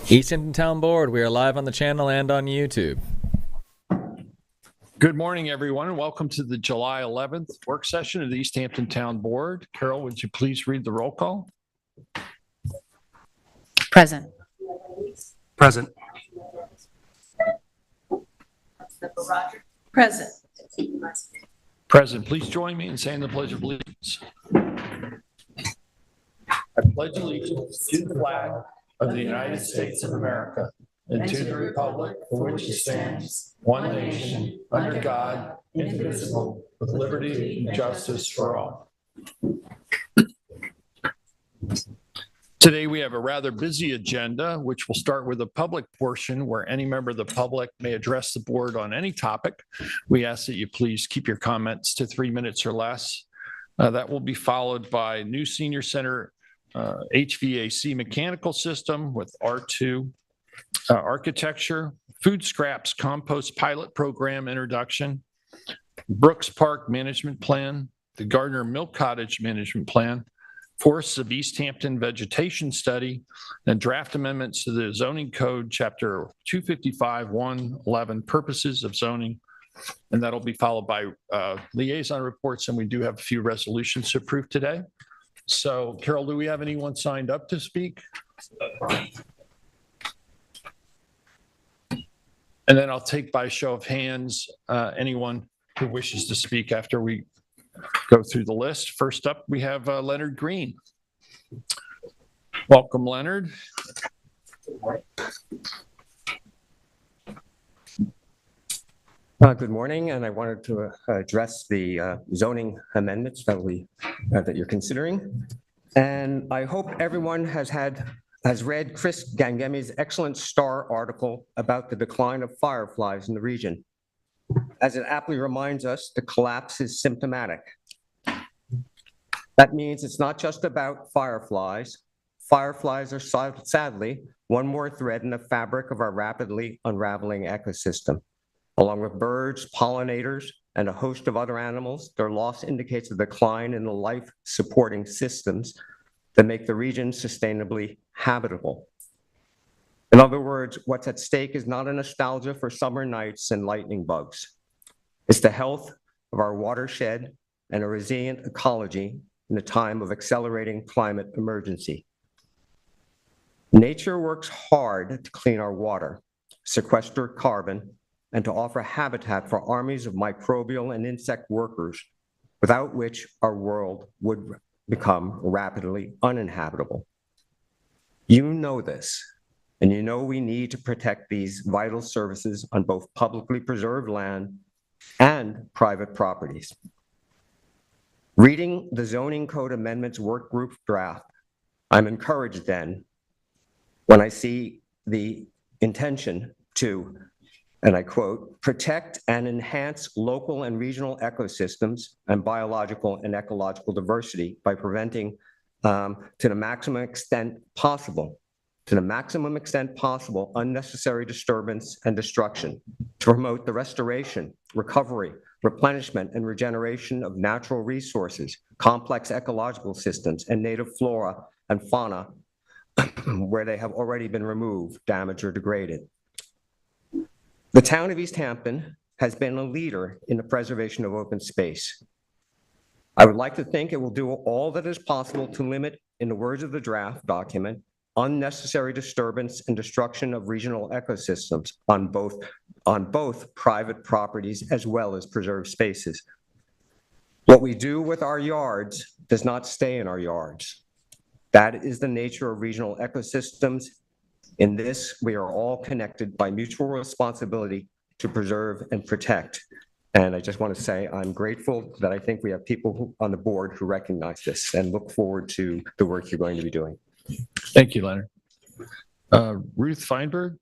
East Hampton Town Board, we are live on the channel and on YouTube. Good morning, everyone, and welcome to the July 11th work session of the East Hampton Town Board. Carol, would you please read the roll call? Present. Present. Present. Present. Please join me in saying the Pledge of Allegiance. I pledge allegiance to the flag of the United States of America and to the republic for which it stands, one nation, under God, indivisible, with liberty and justice for all. Today, we have a rather busy agenda, which will start with a public portion where any member of the public may address the board on any topic. We ask that you please keep your comments to 3 minutes or less. That will be followed by new senior center HVAC mechanical system with R2 architecture, food scraps compost pilot program introduction, Brooks Park management plan, the Gardner Milk Cottage management plan, forests of East Hampton vegetation study, and draft amendments to the zoning code, chapter 255-111, purposes of zoning. And that'll be followed by liaison reports, and we do have a few resolutions to approve today. So, Carol, do we have anyone signed up to speak? And then I'll take by show of hands anyone who wishes to speak after we go through the list. First up, we have Leonard Green. Welcome, Leonard. Good morning, and I wanted to address the zoning amendments that you're considering. And I hope everyone has read Chris Gangemi's excellent Star article about the decline of fireflies in the region. As it aptly reminds us, the collapse is symptomatic. That means it's not just about fireflies. Fireflies are sadly one more thread in the fabric of our rapidly unraveling ecosystem. Along with birds, pollinators, and a host of other animals, their loss indicates a decline in the life-supporting systems that make the region sustainably habitable. In other words, what's at stake is not a nostalgia for summer nights and lightning bugs. It's the health of our watershed and a resilient ecology in a time of accelerating climate emergency. Nature works hard to clean our water, sequester carbon, and to offer habitat for armies of microbial and insect workers, without which our world would become rapidly uninhabitable. You know this, and you know we need to protect these vital services on both publicly preserved land and private properties. Reading the zoning code amendments work group draft, I'm encouraged then when I see the intention to, and I quote, protect and enhance local and regional ecosystems and biological and ecological diversity by preventing to the maximum extent possible, unnecessary disturbance and destruction, to promote the restoration, recovery, replenishment, and regeneration of natural resources, complex ecological systems, and native flora and fauna where they have already been removed, damaged, or degraded. The town of East Hampton has been a leader in the preservation of open space. I would like to think it will do all that is possible to limit, in the words of the draft document, unnecessary disturbance and destruction of regional ecosystems on both private properties as well as preserved spaces. What we do with our yards does not stay in our yards. That is the nature of regional ecosystems. In this, we are all connected by mutual responsibility to preserve and protect. And I just want to say I'm grateful that I think we have people on the board who recognize this and look forward to the work you're going to be doing. Thank you, Leonard. Ruth Feinberg.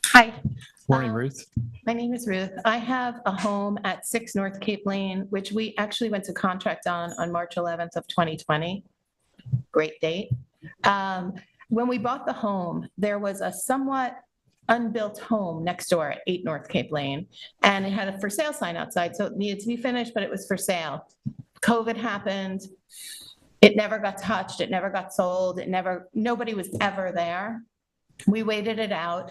Hi. Morning, Ruth. My name is Ruth. I have a home at 6 North Cape Lane, which we actually went to contract on March 11th of 2020. Great date. When we bought the home, there was a somewhat unbuilt home next door at 8 North Cape Lane, and it had a for sale sign outside, so it needed to be finished, but it was for sale. COVID happened. It never got touched. It never got sold. Nobody was ever there. We waited it out.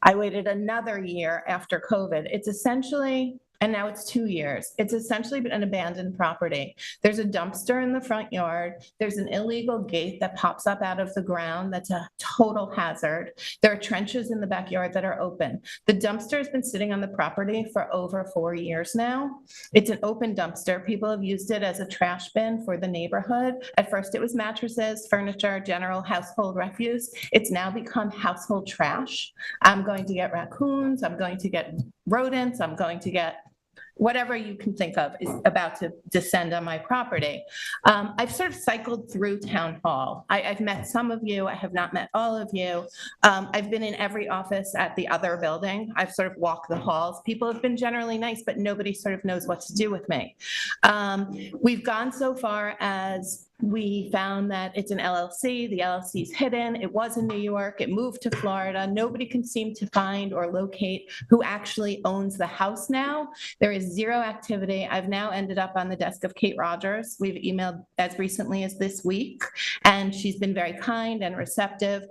I waited another year after COVID. It's essentially, and now it's 2 years, it's essentially been an abandoned property. There's a dumpster in the front yard. There's an illegal gate that pops up out of the ground. That's a total hazard. There are trenches in the backyard that are open. The dumpster has been sitting on the property for over 4 years now. It's an open dumpster. People have used it as a trash bin for the neighborhood. At first it was mattresses, furniture, general household refuse. It's now become household trash. I'm going to get raccoons. I'm going to get rodents. I'm going to get whatever you can think of is about to descend on my property. I've sort of cycled through town hall. I've met some of you. I have not met all of you. I've been in every office at the other building. I've sort of walked the halls. People have been generally nice, but nobody sort of knows what to do with me. We've gone so far as we found that it's an LLC. The LLC's hidden. It was in New York. It moved to Florida. Nobody can seem to find or locate who actually owns the house now. There is zero activity. I've now ended up on the desk of Kate Rogers. We've emailed as recently as this week, and she's been very kind and receptive.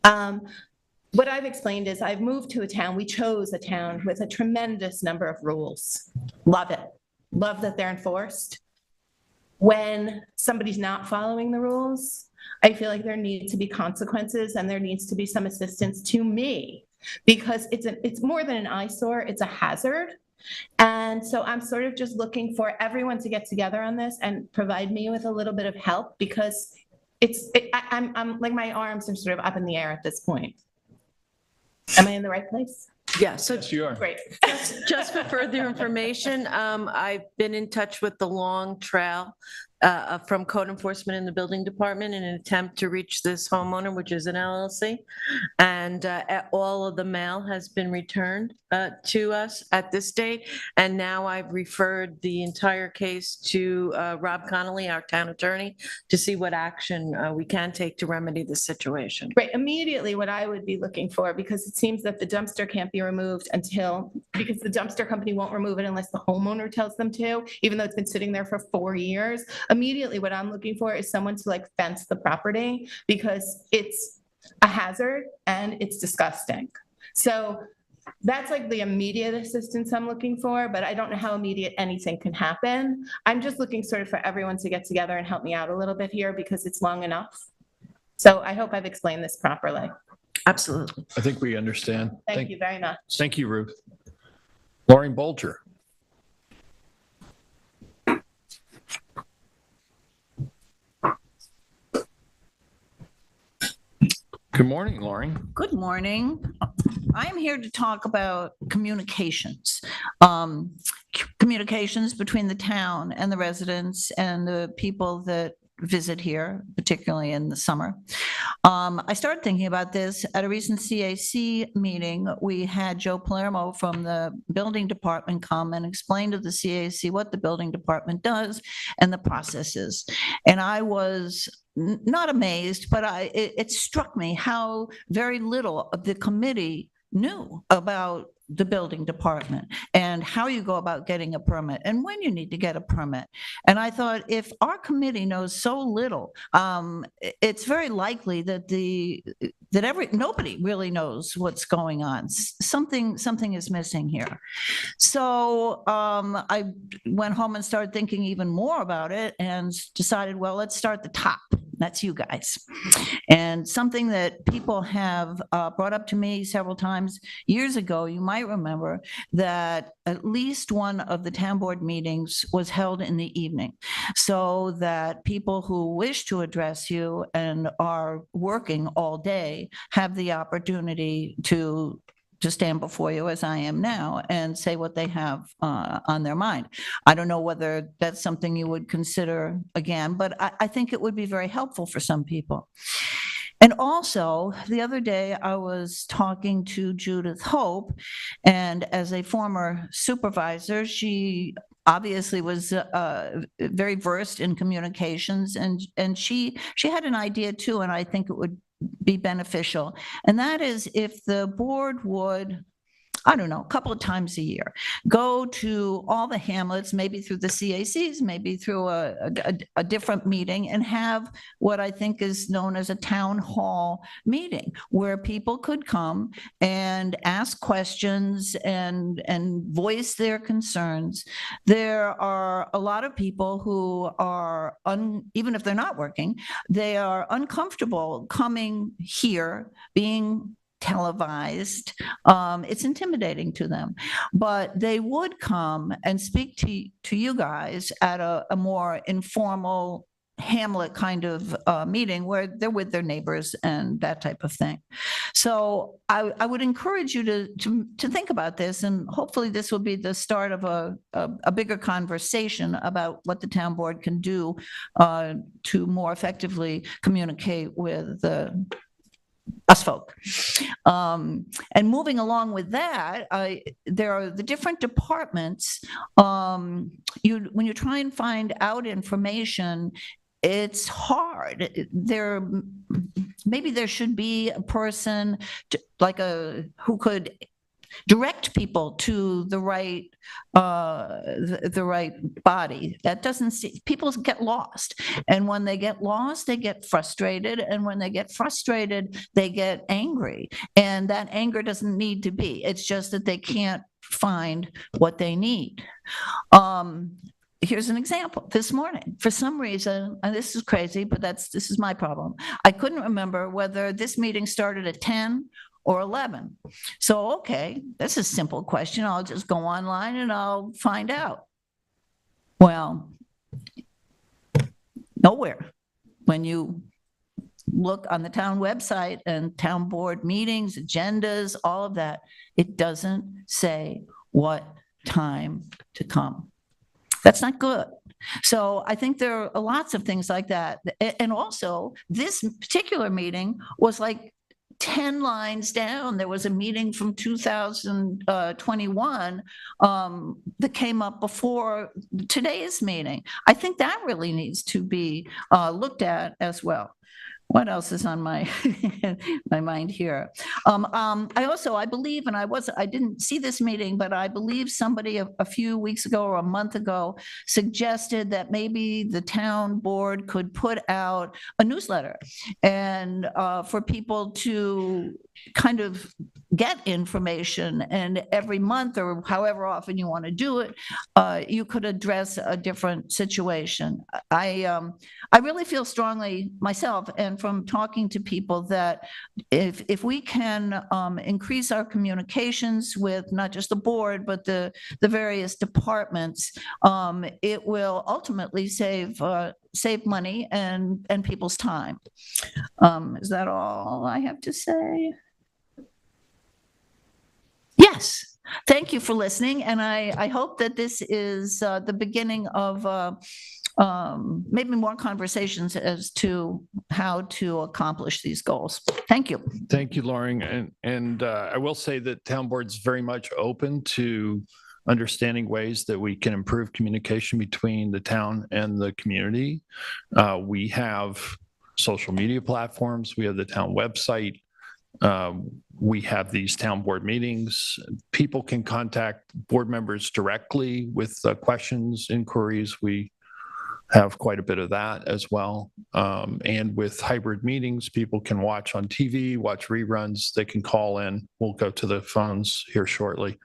What I've explained is I've moved to a town. We chose a town with a tremendous number of rules. Love it. Love that they're enforced. When somebody's not following the rules, I feel like there need to be consequences and there needs to be some assistance to me because it's more than an eyesore, it's a hazard. And so I'm sort of just looking for everyone to get together on this and provide me with a little bit of help because I'm like my arms are sort of up in the air at this point. Am I in the right place? Yeah, so Yes, you are. Great. just for further information, I've been in touch with the long trail from code enforcement in the building department in an attempt to reach this homeowner, which is an LLC. And all of the mail has been returned to us at this date. And now I've referred the entire case to Rob Connolly, our town attorney, to see what action we can take to remedy the situation. Right, immediately what I would be looking for, because it seems that the dumpster can't be removed because the dumpster company won't remove it unless the homeowner tells them to, even though it's been sitting there for 4 years. Immediately what I'm looking for is someone to like fence the property because it's a hazard and it's disgusting. So that's like the immediate assistance I'm looking for, but I don't know how immediate anything can happen. I'm just looking sort of for everyone to get together and help me out a little bit here because it's long enough. So I hope I've explained this properly. Absolutely. I think we understand. Thank you very much. Thank you, Ruth. Lauren Bolger. Good morning, Lauren. Good morning. I'm here to talk about communications. Communications between the town and the residents and the people that visit here, particularly in the summer. I started thinking about this at a recent CAC meeting. We had Joe Palermo from the building department come and explain to the CAC what the building department does and the processes. And I was not amazed, but it struck me how very little of the committee knew about the building department and how you go about getting a permit and when you need to get a permit. And I thought if our committee knows so little, it's very likely that nobody really knows what's going on. Something is missing here. So I went home and started thinking even more about it and decided, well, let's start the top. That's you guys. And something that people have brought up to me several times years ago, you might remember that at least one of the town board meetings was held in the evening so that people who wish to address you and are working all day have the opportunity to stand before you as I am now and say what they have on their mind. I don't know whether that's something you would consider again, but I think it would be very helpful for some people. And also, the other day I was talking to Judith Hope, and as a former supervisor, she obviously was very versed in communications, and she had an idea too, and I think it would be beneficial. And that is if the board would I don't know, a couple of times a year. Go to all the hamlets, maybe through the CACs, maybe through a different meeting, and have what I think is known as a town hall meeting where people could come and ask questions and voice their concerns. There are a lot of people who are, even if they're not working, they are uncomfortable coming here, being televised. It's intimidating to them, but they would come and speak to you guys at a more informal hamlet kind of meeting where they're with their neighbors and that type of thing. So I would encourage you to think about this, and hopefully this will be the start of a bigger conversation about what the town board can do to more effectively communicate with us folk. And moving along with that, there are the different departments. When you try and find out information, it's hard. Maybe there should be a person who could direct people to the right body. That doesn't see, people get lost, and when they get lost, they get frustrated, and when they get frustrated, they get angry, and that anger doesn't need to be. It's just that they can't find what they need. Here's an example. This morning, for some reason, and this is crazy, but this is my problem. I couldn't remember whether this meeting started at 10 or 11. So, okay, that's a simple question. I'll just go online and I'll find out. Well, nowhere. When you look on the town website and town board meetings, agendas, all of that, it doesn't say what time to come. That's not good. So I think there are lots of things like that. And also, this particular meeting was like 10 lines down. There was a meeting from 2021 that came up before today's meeting. I think that really needs to be looked at as well. What else is on my my mind here? I believe, and I didn't see this meeting, but I believe somebody a few weeks ago or a month ago suggested that maybe the town board could put out a newsletter and for people to kind of get information, and every month or however often you want to do it, you could address a different situation. I really feel strongly myself, and from talking to people, that if we can increase our communications with not just the board, but the various departments, it will ultimately save money and people's time. Is that all I have to say? Yes. Thank you for listening. And I hope that this is the beginning of maybe more conversations as to how to accomplish these goals. Thank you. Thank you, Lauren. And I will say that town board's very much open to understanding ways that we can improve communication between the town and the community. We have social media platforms. We have the town website. We have these town board meetings. People can contact board members directly with questions, inquiries. We have quite a bit of that as well. And with hybrid meetings, people can watch on TV, watch reruns. They can call in. We'll go to the phones here shortly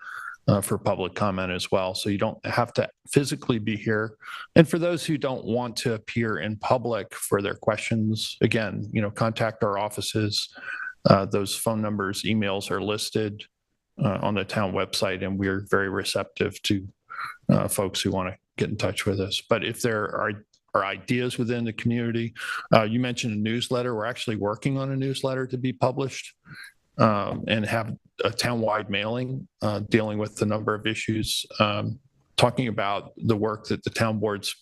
for public comment as well. So you don't have to physically be here. And for those who don't want to appear in public for their questions, again, contact our offices. Those phone numbers, emails are listed on the town website, and we're very receptive to folks who want to get in touch with us. But if there are ideas within the community, you mentioned a newsletter. We're actually working on a newsletter to be published and have a town-wide mailing dealing with the number of issues, talking about the work that the town board's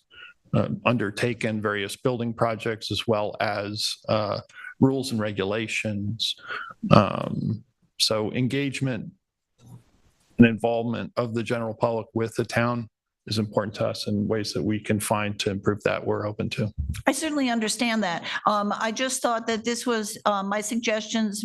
undertaken, various building projects, as well as rules and regulations. So engagement and involvement of the general public with the town is important to us, and ways that we can find to improve that, we're open to. I certainly understand that. I just thought that this was, my suggestions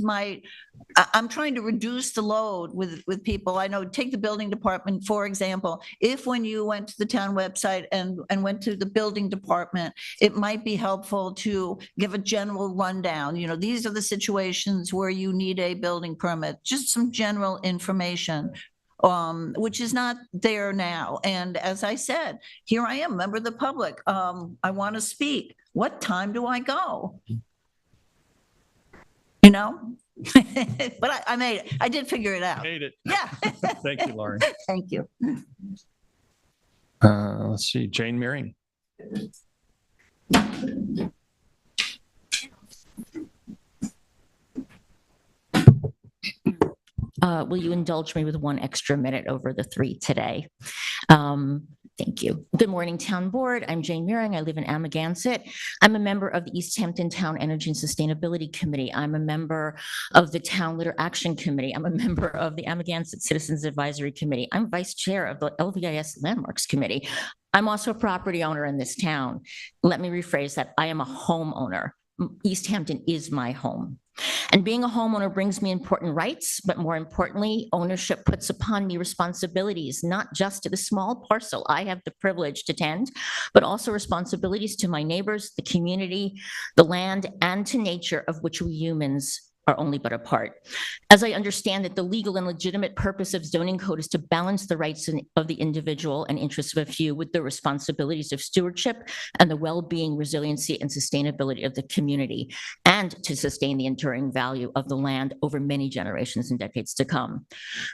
I'm trying to reduce the load with people. I know, take the building department, for example. If when you went to the town website and went to the building department, it might be helpful to give a general rundown. You know, these are the situations where you need a building permit, just some general information. Which is not there now. And as I said, here I am, member of the public. I want to speak. What time do I go? You know? But I made it. I did figure it out. Made it. Yeah. Thank you, Lauren. Thank you. Let's see, Jane Meering. Will you indulge me with 1 extra minute over the 3 today? Thank you. Good morning, Town Board. I'm Jane Meering. I live in Amagansett. I'm a member of the East Hampton Town Energy and Sustainability Committee. I'm a member of the Town Litter Action Committee. I'm a member of the Amagansett Citizens Advisory Committee. I'm vice chair of the LVIS Landmarks Committee. I'm also a property owner in this town. Let me rephrase that. I am a homeowner. East Hampton is my home. And being a homeowner brings me important rights, but more importantly, ownership puts upon me responsibilities, not just to the small parcel I have the privilege to tend, but also responsibilities to my neighbors, the community, the land, and to nature, of which we humans are only but a part. As I understand that the legal and legitimate purpose of zoning code is to balance the rights of the individual and interests of a few with the responsibilities of stewardship and the well-being, resiliency, and sustainability of the community, and to sustain the enduring value of the land over many generations and decades to come.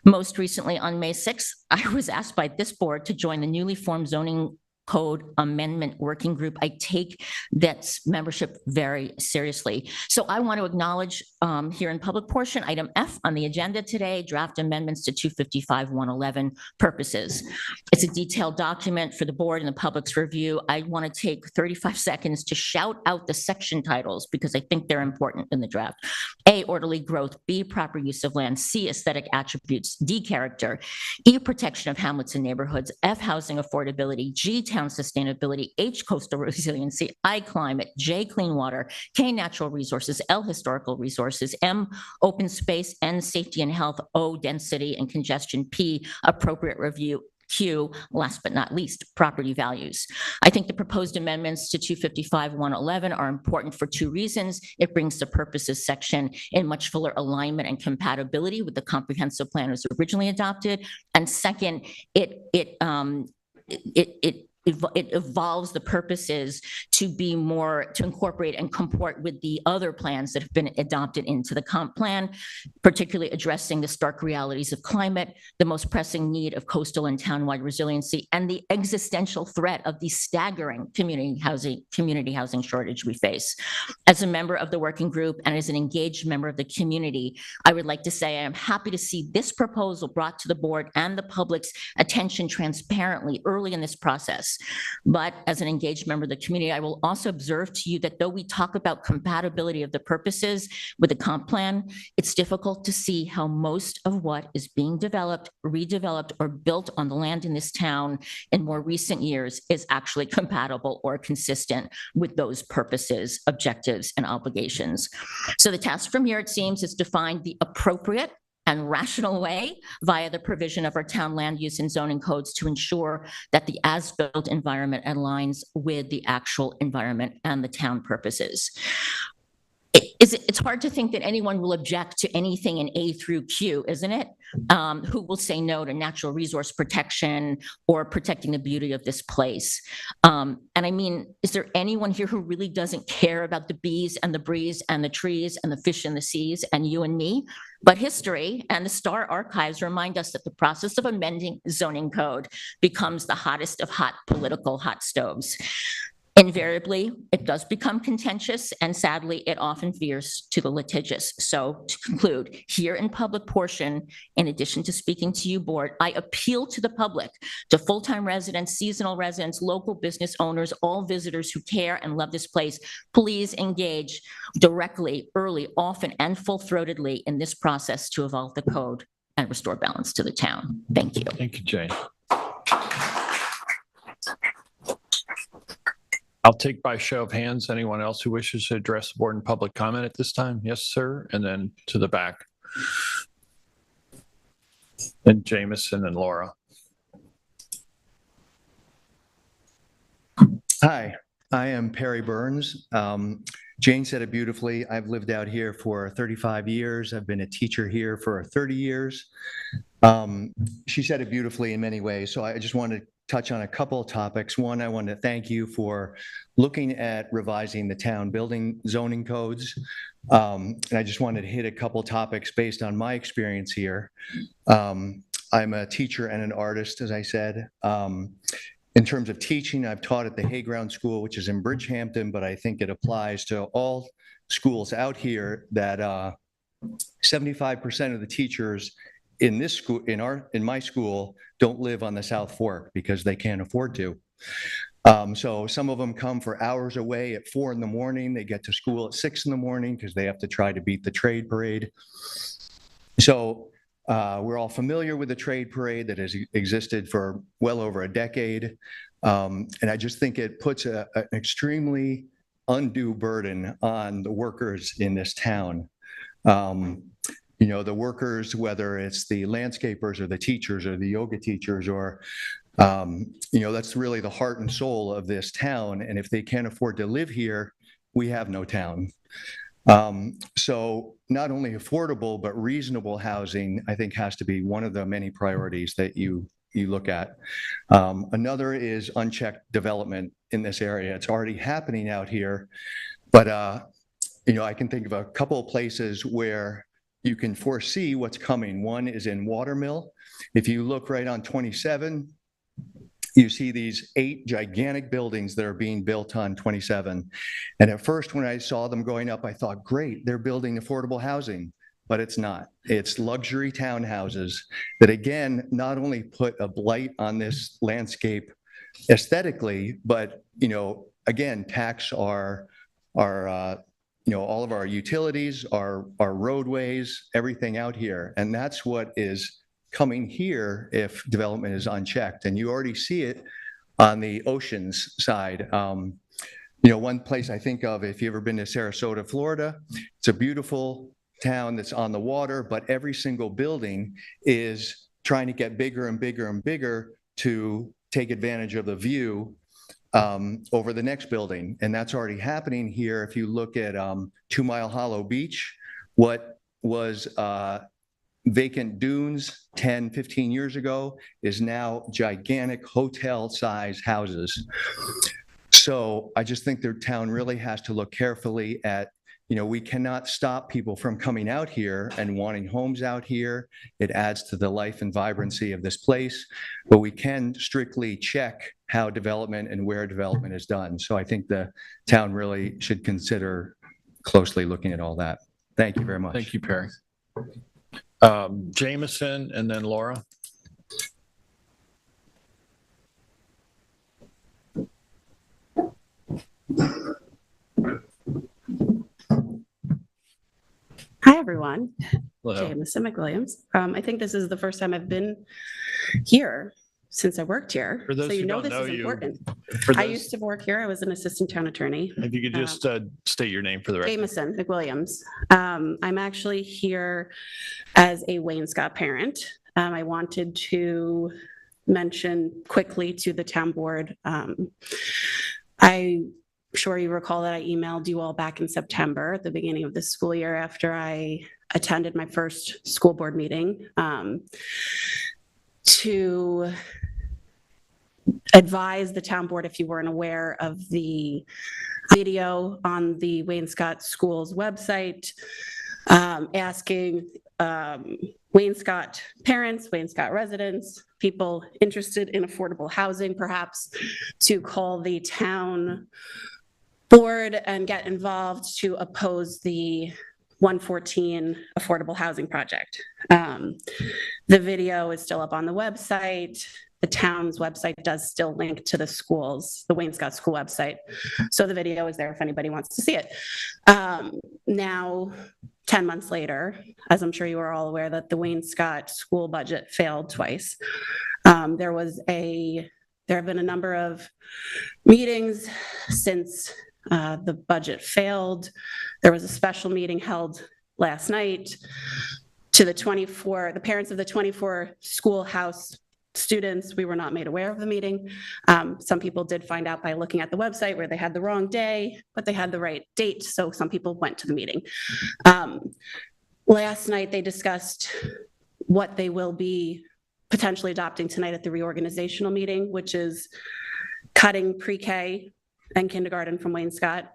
Most recently, on May 6th, I was asked by this board to join the newly formed zoning Code Amendment Working Group. I take that membership very seriously. So I want to acknowledge here in public portion, item F on the agenda today, draft amendments to 255-111 purposes. It's a detailed document for the board and the public's review. I want to take 35 seconds to shout out the section titles because I think they're important in the draft. A, orderly growth. B, proper use of land. C, aesthetic attributes. D, character. E, protection of hamlets and neighborhoods. F, housing affordability. G, town sustainability. H, coastal resiliency. I, climate. J, clean water. K, natural resources. L, historical resources. M, open space. N, safety and health. O, density and congestion. P, appropriate review. Q, last but not least, property values. I think the proposed amendments to 255-111 are important for 2 reasons. It brings the purposes section in much fuller alignment and compatibility with the comprehensive plan as originally adopted. And second, it evolves the purposes to be more, to incorporate and comport with the other plans that have been adopted into the comp plan, particularly addressing the stark realities of climate, the most pressing need of coastal and townwide resiliency, and the existential threat of the staggering community housing shortage we face. As a member of the working group and as an engaged member of the community, I would like to say I am happy to see this proposal brought to the board and the public's attention transparently early in this process. But as an engaged member of the community, I will also observe to you that though we talk about compatibility of the purposes with the comp plan, it's difficult to see how most of what is being developed, redeveloped, or built on the land in this town in more recent years is actually compatible or consistent with those purposes, objectives, and obligations. So the task from here, it seems, is to find the appropriate and rational way via the provision of our town land use and zoning codes to ensure that the as-built environment aligns with the actual environment and the town purposes. It's hard to think that anyone will object to anything in A through Q, isn't it? Who will say no to natural resource protection or protecting the beauty of this place? And I mean, is there anyone here who really doesn't care about the bees and the breeze and the trees and the fish in the seas and you and me? But history and the Star Archives remind us that the process of amending zoning code becomes the hottest of hot political hot stoves. Invariably, it does become contentious, and sadly, it often veers to the litigious. So to conclude, here in public portion, in addition to speaking to you, board, I appeal to the public, to full-time residents, seasonal residents, local business owners, all visitors who care and love this place. Please engage directly, early, often, and full-throatedly in this process to evolve the code and restore balance to the town. Thank you. Thank you, Jane. I'll take by show of hands anyone else who wishes to address the board in public comment at this time. Yes, sir. And then to the back. And Jameson and Laura. Hi, I am Perry Burns. Jane said it beautifully. I've lived out here for 35 years. I've been a teacher here for 30 years. She said it beautifully in many ways. So I just wanted to touch on a couple of topics. One, I want to thank you for looking at revising the town building zoning codes. And I just wanted to hit a couple of topics based on my experience here. I'm a teacher and an artist, as I said. In terms of teaching, I've taught at the Hayground School, which is in Bridgehampton, but I think it applies to all schools out here that 75% of the teachers in this school, in my school, don't live on the South Fork because they can't afford to. So some of them come for hours away at 4 in the morning. They get to school at 6 in the morning because they have to try to beat the trade parade. So we're all familiar with the trade parade that has existed for well over a decade. And I just think it puts an extremely undue burden on the workers in this town. You know, the workers, whether it's the landscapers or the teachers or the yoga teachers or, you know, that's really the heart and soul of this town. And if they can't afford to live here, we have no town. So not only affordable, but reasonable housing, I think, has to be one of the many priorities that you look at. Another is unchecked development in this area. It's already happening out here, but, you know, I can think of a couple of places where you can foresee what's coming. One is in Watermill. If you look right on 27, you see these 8 gigantic buildings that are being built on 27. And at first, when I saw them going up, I thought, great, they're building affordable housing, but it's not. It's luxury townhouses that, again, not only put a blight on this landscape aesthetically, but, you know, again, tax our you know, all of our utilities, our roadways, everything out here. And that's what is coming here if development is unchecked. And you already see it on the oceans side. You know, one place I think of, if you've ever been to Sarasota, Florida, it's a beautiful town that's on the water, but every single building is trying to get bigger and bigger and bigger to take advantage of the view over the next building. And that's already happening here. If you look at 2 Mile Hollow Beach, what was vacant dunes 10, 15 years ago is now gigantic hotel-sized houses. So I just think the town really has to look carefully at, you know, we cannot stop people from coming out here and wanting homes out here. It adds to the life and vibrancy of this place, but we can strictly check how development and where development is done. So I think the town really should consider closely looking at all that. Thank you very much. Thank you, Perry. Jameson and then Laura. Hi, everyone. Hello. Jameson McWilliams. I think this is the first time I've been here since I worked here. For those So you who know don't this know is you, important. for I those, used to work here. I was an assistant town attorney. if you could just state your name for the record. Jameson McWilliams. I'm actually here as a Wainscott parent. I wanted to mention quickly to the town board. I'm sure you recall that I emailed you all back in September at the beginning of the school year after I attended my first school board meeting to advise the town board, if you weren't aware of the video on the Wainscott Schools website, asking Wainscott parents, Wainscott residents, people interested in affordable housing, perhaps, to call the town board and get involved to oppose the 114 affordable housing project. The video is still up on the website. The town's website does still link to the schools, the Wainscott School website. So the video is there if anybody wants to see it. Now, 10 months later, as I'm sure you are all aware that the Wainscott school budget failed twice. There was a There have been a number of meetings since the budget failed. There was a special meeting held last night to the parents of the 24 schoolhouse students. We were not made aware of the meeting. Some people did find out by looking at the website where they had the wrong day, but they had the right date. So some people went to the meeting. Last night, they discussed what they will be potentially adopting tonight at the reorganizational meeting, which is cutting pre-K and kindergarten from Wayne-Scott,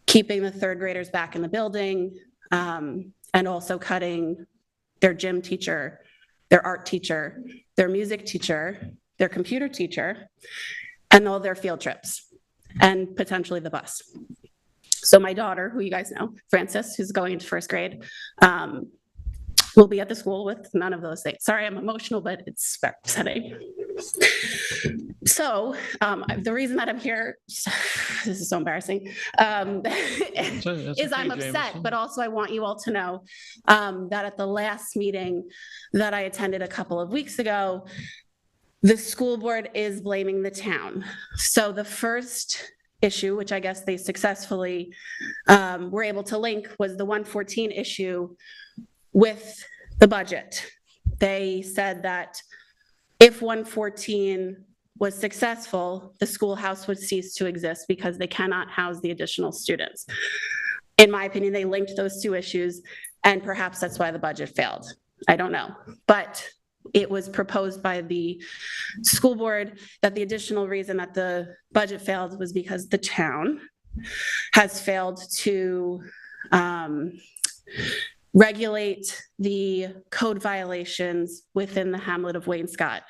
keeping the third graders back in the building, and also cutting their gym teacher, their art teacher, their music teacher, their computer teacher, and all their field trips, and potentially the bus. So my daughter, who you guys know, Frances, who's going into first grade, will be at the school with none of those things. Sorry, I'm emotional, but it's upsetting. So the reason that I'm here, this is so embarrassing, is I'm upset, but also I want you all to know that at the last meeting that I attended a couple of weeks ago, the school board is blaming the town. So the first issue, which I guess they successfully were able to link, was the 114 issue with the budget. They said that if 114 was successful, the schoolhouse would cease to exist because they cannot house the additional students. In my opinion, they linked those two issues, and perhaps that's why the budget failed. I don't know, but it was proposed by the school board that the additional reason that the budget failed was because the town has failed to regulate the code violations within the hamlet of Wayne-Scott.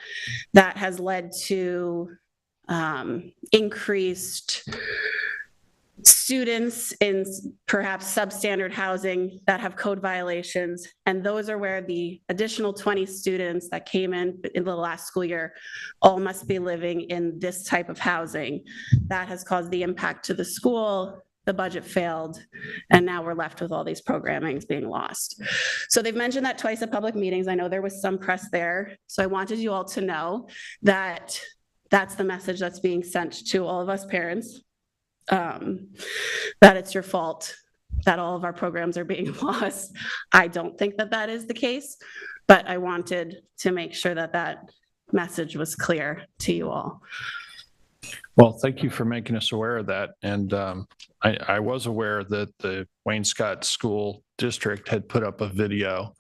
That has led to increased students in perhaps substandard housing that have code violations. And those are where the additional 20 students that came in the last school year all must be living in this type of housing. That has caused the impact to the school. The budget failed, and now we're left with all these programmings being lost. So they've mentioned that twice at public meetings. I know there was some press there. So I wanted you all to know that that's the message that's being sent to all of us parents, that it's your fault that all of our programs are being lost. I don't think that that is the case, but I wanted to make sure that that message was clear to you all. Well, thank you for making us aware of that. And I was aware that the Wayne-Scott School District had put up a video.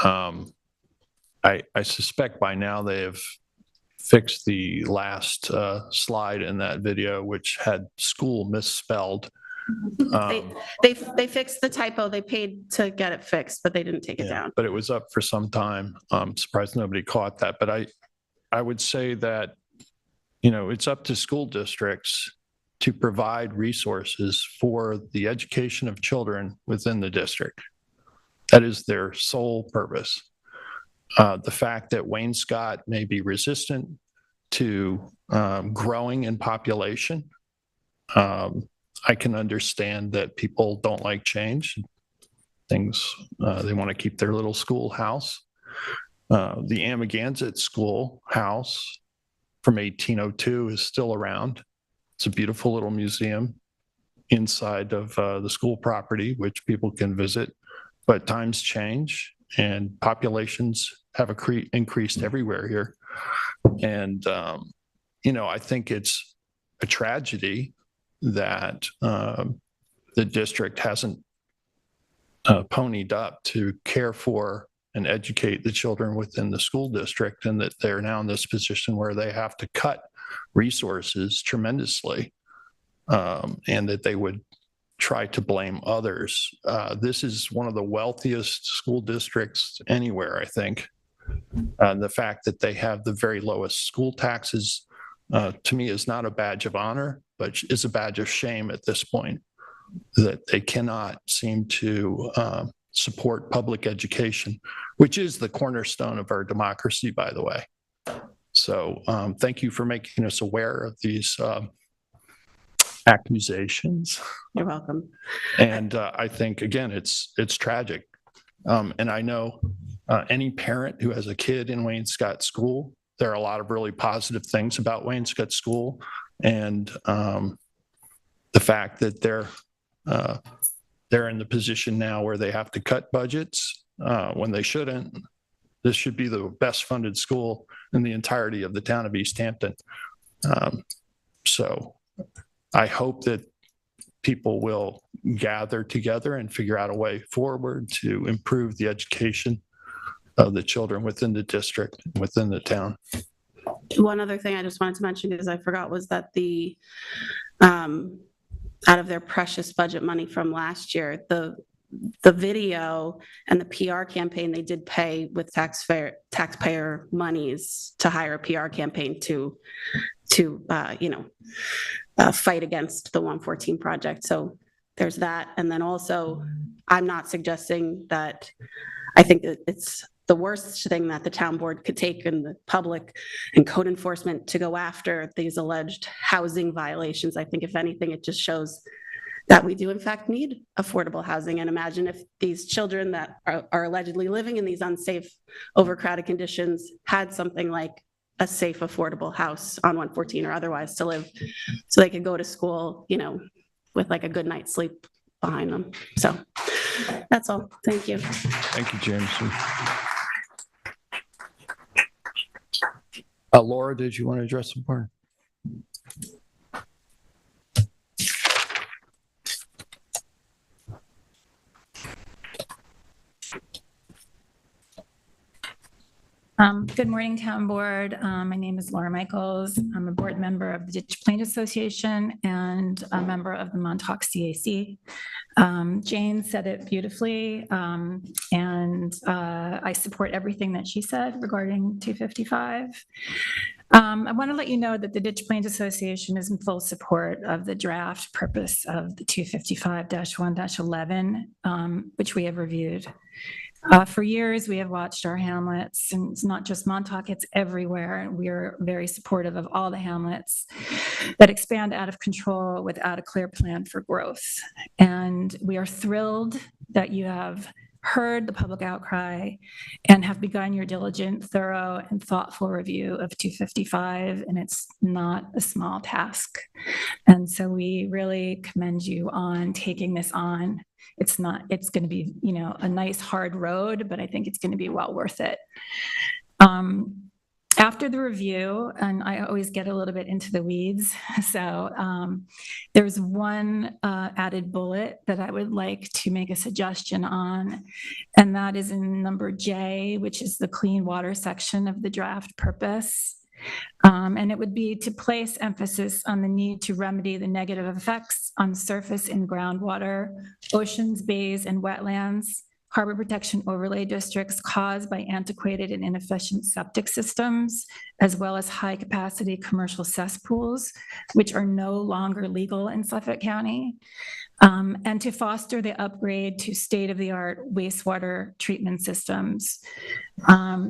I suspect by now they have fixed the last slide in that video, which had school misspelled. They fixed the typo. They paid to get it fixed, but they didn't take it down. But it was up for some time. I'm surprised nobody caught that. But I would say that, you know, it's up to school districts to provide resources for the education of children within the district. That is their sole purpose. The fact that Wayne-Scott may be resistant to growing in population, I can understand that people don't like change. Things, they want to keep their little schoolhouse. The Amagansett Schoolhouse from 1802 is still around. It's a beautiful little museum inside of the school property, which people can visit. But times change and populations have increased everywhere here. And, you know, I think it's a tragedy that the district hasn't ponied up to care for and educate the children within the school district, and that they're now in this position where they have to cut resources tremendously, and that they would try to blame others. This is one of the wealthiest school districts anywhere, I think. The fact that they have the very lowest school taxes, to me, is not a badge of honor, but is a badge of shame at this point, that they cannot seem to support public education, which is the cornerstone of our democracy, by the way. So thank you for making us aware of these accusations. You're welcome. And I think, again, it's tragic. And I know any parent who has a kid in Wayne-Scott School there are a lot of really positive things about Wainscott School, and the fact that they're in the position now where they have to cut budgets when they shouldn't. This should be the best funded school in the entirety of the town of East Hampton. So I hope that people will gather together and figure out a way forward to improve the education of the children within the district, within the town. One other thing I just wanted to mention, because I forgot, was that the out of their precious budget money from last year, the video and the PR campaign, they did pay with taxpayer monies to hire a PR campaign to fight against the 114 project. So there's that. And then also, I'm not suggesting that, I think that it's the worst thing that the town board could take in the public and code enforcement to go after these alleged housing violations. I think if anything, it just shows that we do in fact need affordable housing. And imagine if these children that are allegedly living in these unsafe, overcrowded conditions had something like a safe, affordable house on 114 or otherwise to live, so they could go to school, with like a good night's sleep behind them. So that's all. Thank you. Thank you, James. Laura, did you want to address the board? Good morning, Town Board. My name is Laura Michaels. I'm a board member of the Ditch Plains Association and a member of the Montauk CAC. Jane said it beautifully, and I support everything that she said regarding 255. I want to let you know that the Ditch Plains Association is in full support of the draft purpose of the 255-1-11, which we have reviewed. For years, we have watched our hamlets, and it's not just Montauk, it's everywhere. We are very supportive of all the hamlets that expand out of control without a clear plan for growth. And we are thrilled that you have heard the public outcry and have begun your diligent, thorough, and thoughtful review of 255, and it's not a small task. And so we really commend you on taking this on. It's going to be, a nice hard road, but I think it's going to be well worth it. After the review, and I always get a little bit into the weeds, so there's one added bullet that I would like to make a suggestion on, and that is in number J, which is the clean water section of the draft purpose. And it would be to place emphasis on the need to remedy the negative effects on surface and groundwater, oceans, bays, and wetlands, harbor protection overlay districts caused by antiquated and inefficient septic systems, as well as high-capacity commercial cesspools, which are no longer legal in Suffolk County, and to foster the upgrade to state-of-the-art wastewater treatment systems.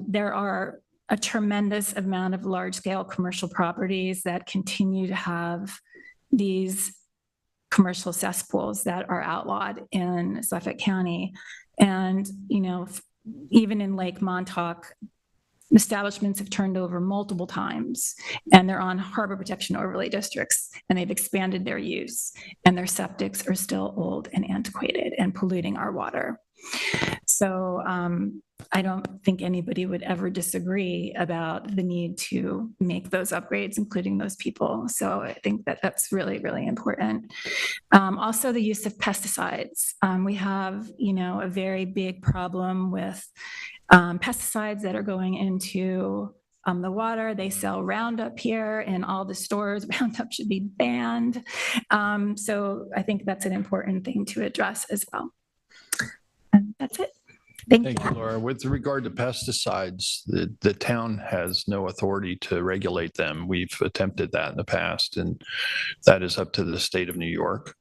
There are a tremendous amount of large-scale commercial properties that continue to have these commercial cesspools that are outlawed in Suffolk County. And, even in Lake Montauk, establishments have turned over multiple times, and they're on harbor protection overlay districts, and they've expanded their use, and their septics are still old and antiquated and polluting our water. So I don't think anybody would ever disagree about the need to make those upgrades, including those people. So I think that that's really, really important. Also, the use of pesticides. We have, a very big problem with pesticides that are going into the water. They sell Roundup here in all the stores. Roundup should be banned. So I think that's an important thing to address as well. And that's it. Thank you. Laura. With regard to pesticides, the town has no authority to regulate them. We've attempted that in the past, and that is up to the state of New York.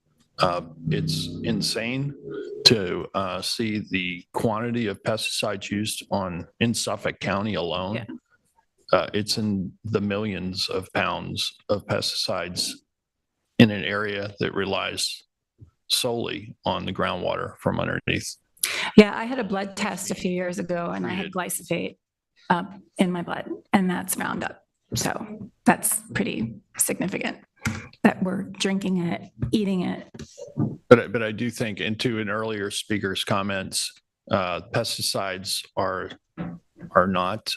It's insane to see the quantity of pesticides used in Suffolk County alone. Yeah. It's in the millions of pounds of pesticides in an area that relies solely on the groundwater from underneath. Yeah, I had a blood test a few years ago and I had glyphosate. in my blood, and that's Roundup. So that's pretty significant that we're drinking it, eating it. But I do think, into an earlier speaker's comments, pesticides are not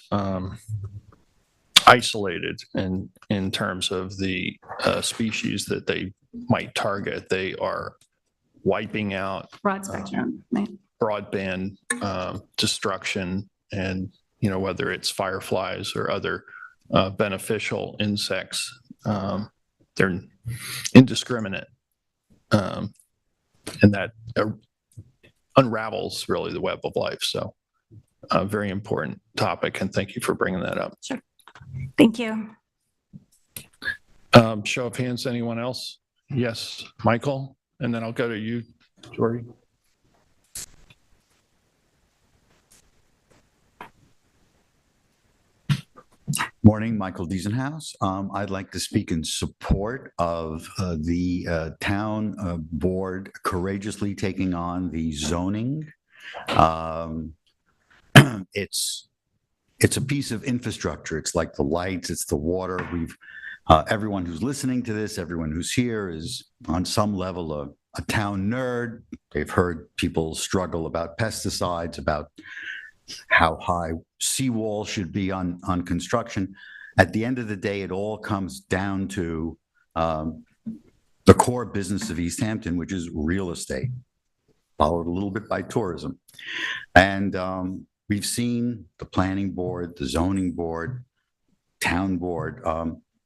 isolated in terms of the species that they might target. They are wiping out Broad spectrum, right? broadband destruction, and whether it's fireflies or other beneficial insects, they're indiscriminate, and that unravels really the web of life. So a very important topic, and thank you for bringing that up. Sure. Thank you. Show of hands, anyone else? Yes, Michael, and then I'll go to you, Jory. Morning, Michael Diesenhaus. I'd like to speak in support of the town board courageously taking on the zoning. It's a piece of infrastructure. It's like the lights, it's the water. Everyone who's listening to this, everyone who's here is on some level a town nerd. They've heard people struggle about pesticides, about how high seawall should be on construction. At the end of the day, it all comes down to the core business of East Hampton, which is real estate, followed a little bit by tourism. And we've seen the planning board, the zoning board, town board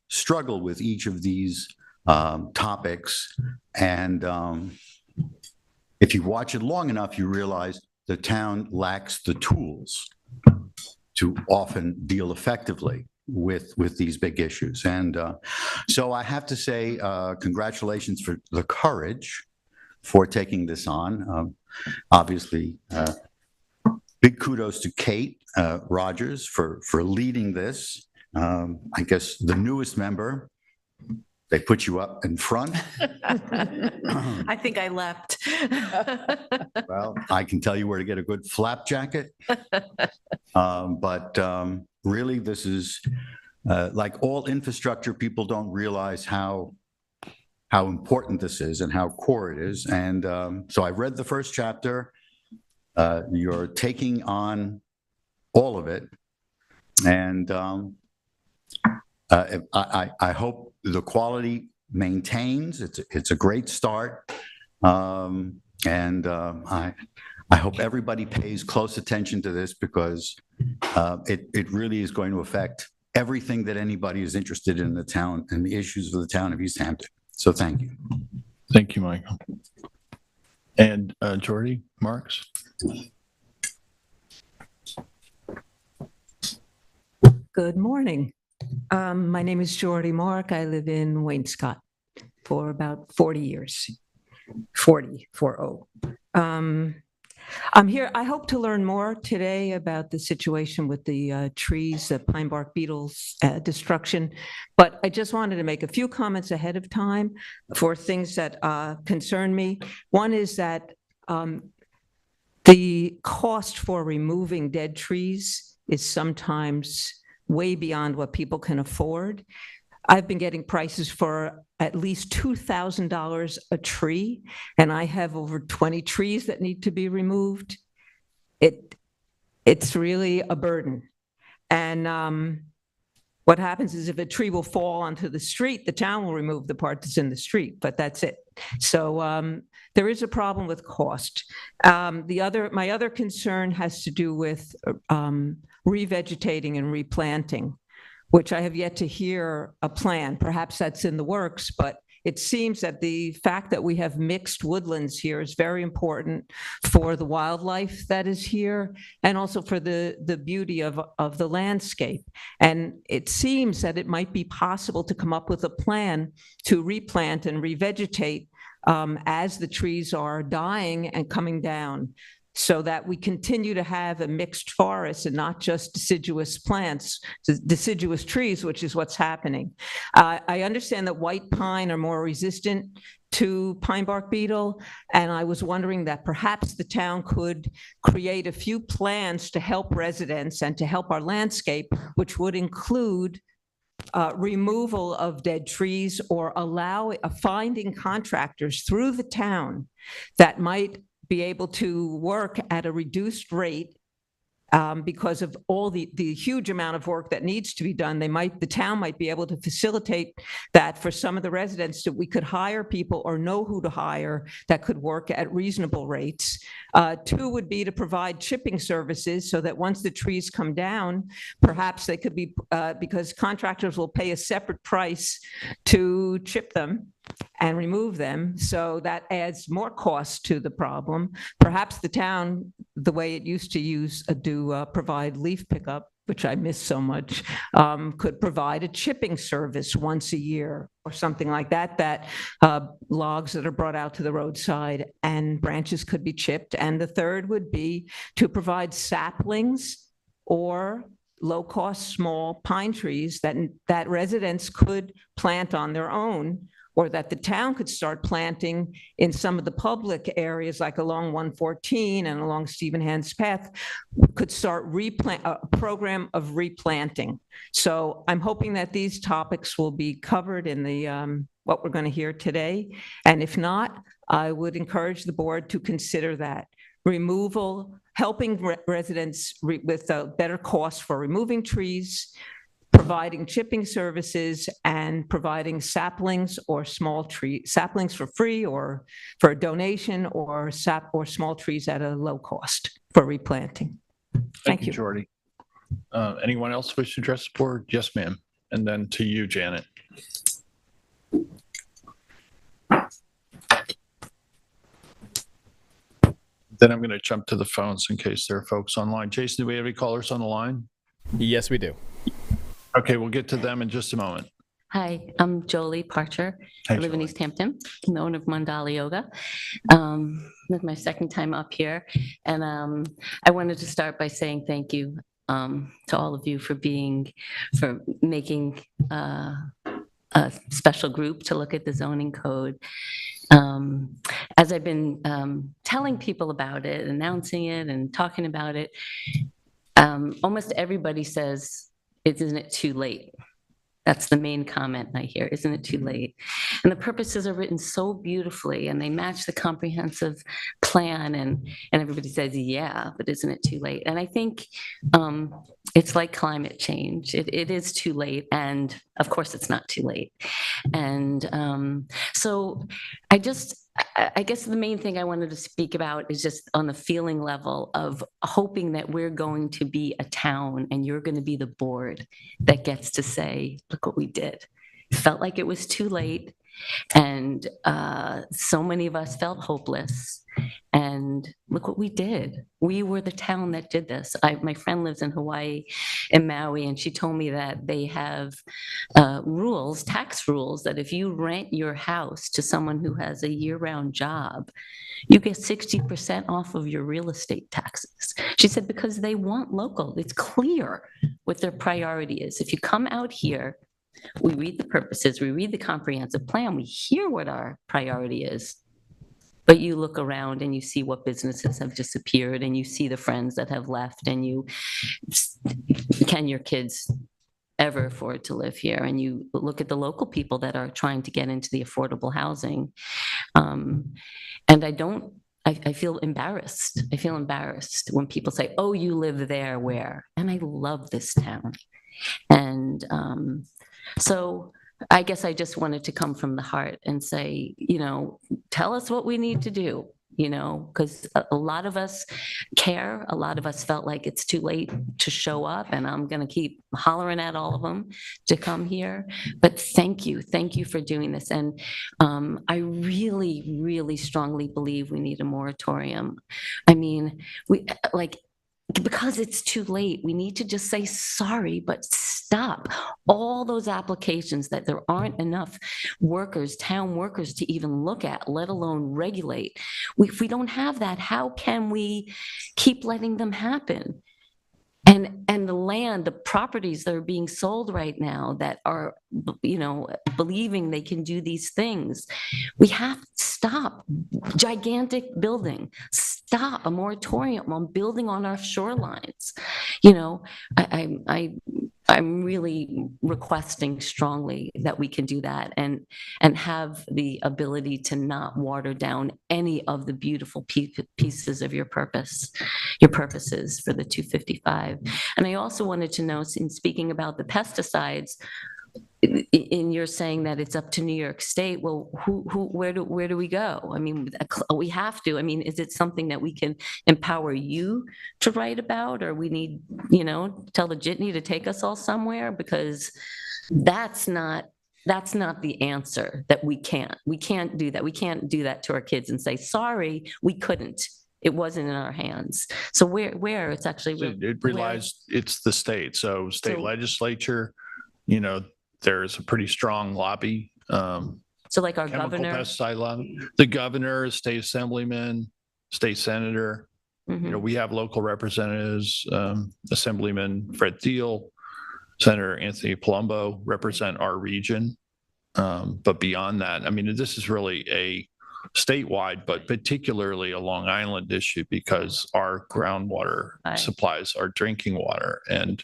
struggle with each of these topics. And if you watch it long enough, you realize the town lacks the tools to often deal effectively with these big issues. And so I have to say, congratulations for the courage for taking this on. Obviously, big kudos to Kate Rogers for leading this. I guess the newest member, they put you up in front. I think I left. Well, I can tell you where to get a good flap jacket. But really, this is like all infrastructure, people don't realize how important this is and how core it is. And so I read the first chapter. You're taking on all of it. And I hope the quality maintains. It's a great start. And I hope everybody pays close attention to this, because it really is going to affect everything that anybody is interested in the town and the issues of the town of East Hampton. So thank you. Thank you, Michael. And Jordy Marks. Good morning. My name is Jolie Mark. I live in Wainscott for about 40 years. 40. I'm here. I hope to learn more today about the situation with the trees, the pine bark beetles destruction. But I just wanted to make a few comments ahead of time for things that concern me. One is that the cost for removing dead trees is sometimes way beyond what people can afford. I've been getting prices for at least $2,000 a tree, and I have over 20 trees that need to be removed. It's really a burden. And what happens is, if a tree will fall onto the street, the town will remove the part that's in the street, but that's it. So there is a problem with cost. My other concern has to do with revegetating and replanting, which I have yet to hear a plan. Perhaps that's in the works, but it seems that the fact that we have mixed woodlands here is very important for the wildlife that is here, and also for the beauty of the landscape. And it seems that it might be possible to come up with a plan to replant and revegetate as the trees are dying and coming down. so that we continue to have a mixed forest and not just deciduous plants, deciduous trees, which is what's happening. I understand that white pine are more resistant to pine bark beetle, and I was wondering that perhaps the town could create a few plans to help residents and to help our landscape, which would include removal of dead trees or finding contractors through the town that might be able to work at a reduced rate because of all the huge amount of work that needs to be done. The town might be able to facilitate that for some of the residents, that we could hire people or know who to hire that could work at reasonable rates. Two would be to provide chipping services so that once the trees come down, perhaps they could be, because contractors will pay a separate price to chip them and remove them. So that adds more cost to the problem. Perhaps the town, the way it used to provide leaf pickup, which I miss so much, could provide a chipping service once a year or something like that, logs that are brought out to the roadside and branches could be chipped. And the third would be to provide saplings or low-cost small pine trees that residents could plant on their own, or that the town could start planting in some of the public areas, like along 114 and along Stephen Hand's Path, could start a program of replanting. So I'm hoping that these topics will be covered in the what we're going to hear today. And if not, I would encourage the board to consider that. Removal, helping residents with a better cost for removing trees, providing chipping services, and providing saplings or saplings for free or for a donation, or small trees at a low cost for replanting. Thank you. Jordy. Anyone else wish to address the board? Yes, ma'am. And then to you, Janet. Then I'm going to jump to the phones in case there are folks online. Jason, do we have any callers on the line? Yes, we do. Okay, we'll get to them in just a moment. Hi, I'm Jolie Parker. Hi, I live in Jolie. East Hampton, I'm the owner of Mandala Yoga. This is my second time up here. And I wanted to start by saying thank you to all of you for making a special group to look at the zoning code. As I've been telling people about it, announcing it and talking about it, almost everybody says, isn't it too late? That's the main comment I hear, isn't it too late? And the purposes are written so beautifully and they match the comprehensive plan, and everybody says, yeah, but isn't it too late? And I think it's like climate change. It is too late, and of course it's not too late. And so I guess the main thing I wanted to speak about is just on the feeling level of hoping that we're going to be a town and you're going to be the board that gets to say, look what we did. It felt like it was too late. And so many of us felt hopeless. And look what we did. We were the town that did this. My friend lives in Hawaii, in Maui, and she told me that they have rules, tax rules, that if you rent your house to someone who has a year-round job, you get 60% off of your real estate taxes. She said, because they want local. It's clear what their priority is. If you come out here, we read the purposes, we read the comprehensive plan, we hear what our priority is. But you look around and you see what businesses have disappeared, and you see the friends that have left, and can your kids ever afford to live here? And you look at the local people that are trying to get into the affordable housing. And I feel embarrassed. I feel embarrassed when people say, oh, you live there, where? And I love this town. And so I guess I just wanted to come from the heart and say, tell us what we need to do, because a lot of us care. A lot of us felt like it's too late to show up, and I'm going to keep hollering at all of them to come here. But thank you for doing this. And I really, really strongly believe we need a moratorium. I mean, because it's too late, we need to just say sorry, but stop all those applications that there aren't enough workers, town workers to even look at, let alone regulate. If we don't have that, how can we keep letting them happen? And the land, the properties that are being sold right now that are, believing they can do these things, we have to stop. Gigantic building, stop a moratorium on building on our shorelines. I'm really requesting strongly that we can do that and have the ability to not water down any of the beautiful pieces of your purposes for the 255. And I also wanted to know, in speaking about the pesticides, in you're saying that it's up to New York State. Well, where do we go? I mean, we have to. I mean, is it something that we can empower you to write about, or we need, tell the jitney to take us all somewhere? Because that's not the answer. That we can't do that. We can't do that to our kids and say, sorry, we couldn't. It wasn't in our hands. So where it's actually it relies. It's the state. So state legislature. There's a pretty strong lobby. So like our governor, pesticide lobby, the governor, state assemblyman, state senator. We have local representatives, Assemblyman Fred Thiel, Senator Anthony Palumbo represent our region. But beyond that, I mean, this is really a statewide, but particularly a Long Island issue, because our groundwater supplies our drinking water. And,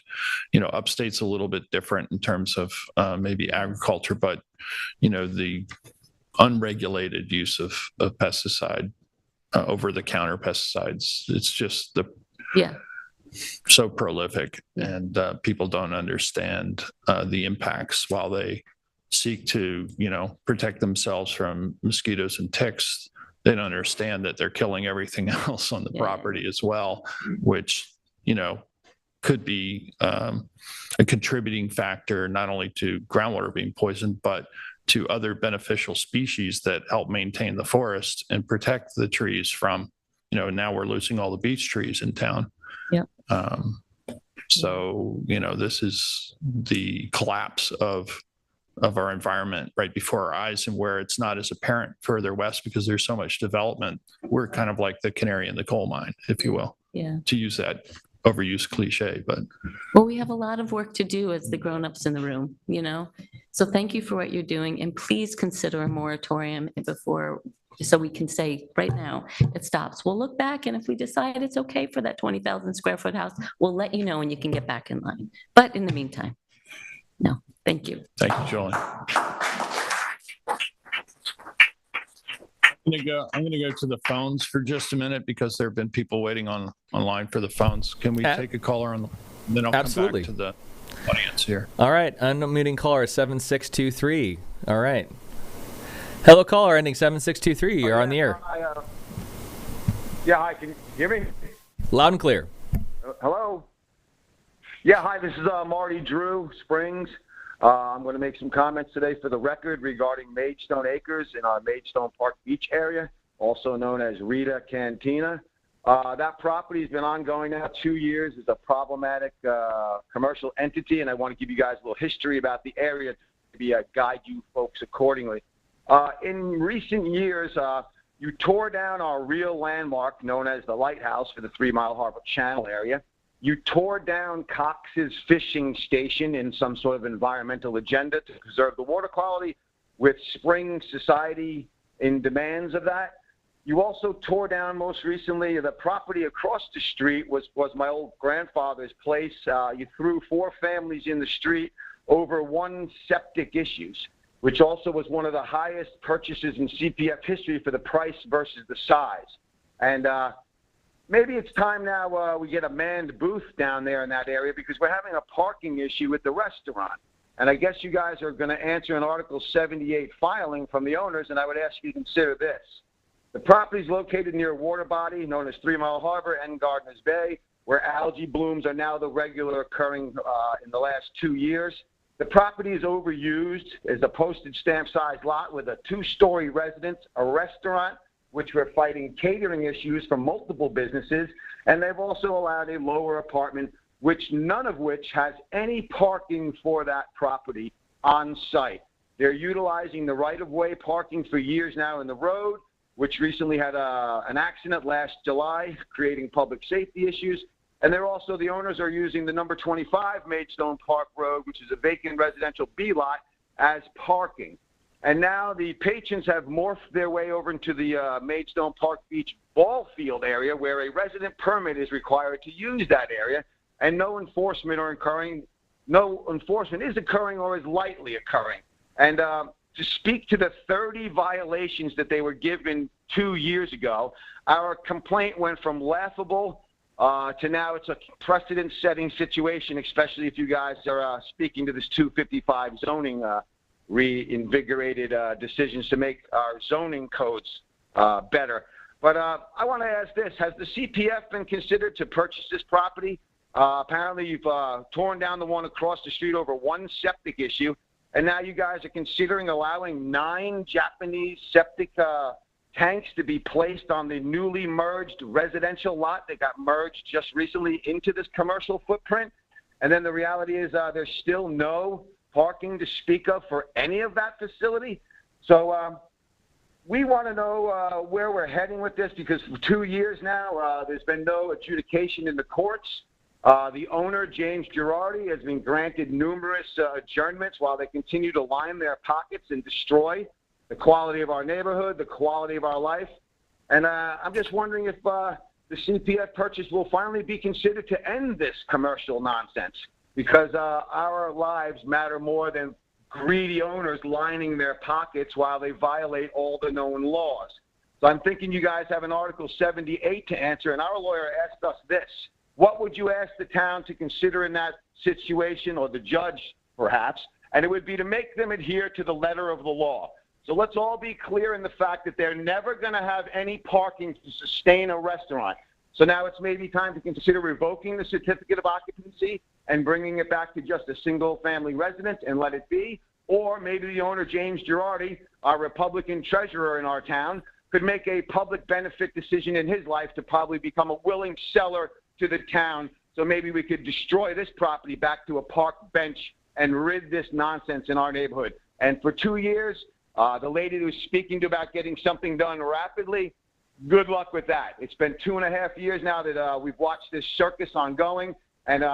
upstate's a little bit different in terms of maybe agriculture, but, the unregulated use of pesticide, over-the-counter pesticides, it's just so prolific, and people don't understand the impacts while they seek to, protect themselves from mosquitoes and ticks. They don't understand that they're killing everything else on the property as well, which, could be a contributing factor, not only to groundwater being poisoned, but to other beneficial species that help maintain the forest and protect the trees from, now we're losing all the beech trees in town. Yep. So, this is the collapse of our environment right before our eyes, and where it's not as apparent further west because there's so much development. We're kind of like the canary in the coal mine, if you will, to use that overused cliche. But well, we have a lot of work to do as the grown-ups in the room, so thank you for what you're doing, and please consider a moratorium so we can say right now it stops. We'll look back, and if we decide it's okay for that 20,000 square foot house, we'll let you know and you can get back in line. But in the meantime, no. Thank you. Thank you, Jolie. I'm going to go to the phones for just a minute, because there have been people waiting online for the phones. Can we take a caller on then I'll come back to the audience here. All right. Unmuting caller 7623. All right. Hello, caller ending 7623. You're on the air. Hi, hi. Can you hear me? Loud and clear. Hello. Yeah, hi. This is Marty Drew Springs. I'm going to make some comments today for the record regarding Maidstone Acres in our Maidstone Park Beach area, also known as Rita Cantina. That property has been ongoing now 2 years. It's a problematic commercial entity, and I want to give you guys a little history about the area to guide you folks accordingly. In recent years, you tore down our real landmark known as the Lighthouse for the 3 Mile Harbor Channel area. You tore down Cox's fishing station in some sort of environmental agenda to preserve the water quality, with Spring Society in demands of that. You also tore down, most recently, the property across the street was my old grandfather's place. You threw 4 families in the street over 1 septic issues, which also was one of the highest purchases in CPF history for the price versus the size. And maybe it's time now we get a manned booth down there in that area, because we're having a parking issue with the restaurant. And I guess you guys are going to answer an Article 78 filing from the owners, and I would ask you to consider this. The property is located near a water body known as 3 Mile Harbor and Gardeners Bay, where algae blooms are now the regular occurring in the last 2 years. The property is overused as a postage stamp-sized lot with a 2-story residence, a restaurant, which were fighting catering issues from multiple businesses, and they've also allowed a lower apartment, none of which has any parking for that property on site. They're utilizing the right-of-way parking for years now in the road, which recently had an accident last July, creating public safety issues. And the owners are using the number 25 Maidstone Park Road, which is a vacant residential B lot, as parking. And now the patrons have morphed their way over into the Maidstone Park Beach ball field area, where a resident permit is required to use that area, and no enforcement is occurring or is lightly occurring. And to speak to the 30 violations that they were given 2 years ago, our complaint went from laughable to now it's a precedent-setting situation, especially if you guys are speaking to this 255 zoning reinvigorated decisions to make our zoning codes better. But I want to ask this. Has the CPF been considered to purchase this property? Apparently you've torn down the one across the street over one septic issue, and now you guys are considering allowing 9 Japanese septic tanks to be placed on the newly merged residential lot that got merged just recently into this commercial footprint. And then the reality is there's still no parking to speak of for any of that facility. So we want to know where we're heading with this, because for 2 years now, there's been no adjudication in the courts. The owner, James Girardi, has been granted numerous adjournments while they continue to line their pockets and destroy the quality of our neighborhood, the quality of our life. And I'm just wondering if the CPF purchase will finally be considered to end this commercial nonsense, because our lives matter more than greedy owners lining their pockets while they violate all the known laws. So I'm thinking you guys have an Article 78 to answer, and our lawyer asked us this. What would you ask the town to consider in that situation, or the judge perhaps? And it would be to make them adhere to the letter of the law. So let's all be clear in the fact that they're never going to have any parking to sustain a restaurant. So now it's maybe time to consider revoking the certificate of occupancy and bringing it back to just a single-family residence and let it be. Or maybe the owner, James Girardi, our Republican treasurer in our town, could make a public benefit decision in his life to probably become a willing seller to the town. So maybe we could destroy this property back to a park bench and rid this nonsense in our neighborhood. And for 2 years, the lady who was speaking to about getting something done rapidly, good luck with that. It's been 2.5 years now that we've watched this circus ongoing, and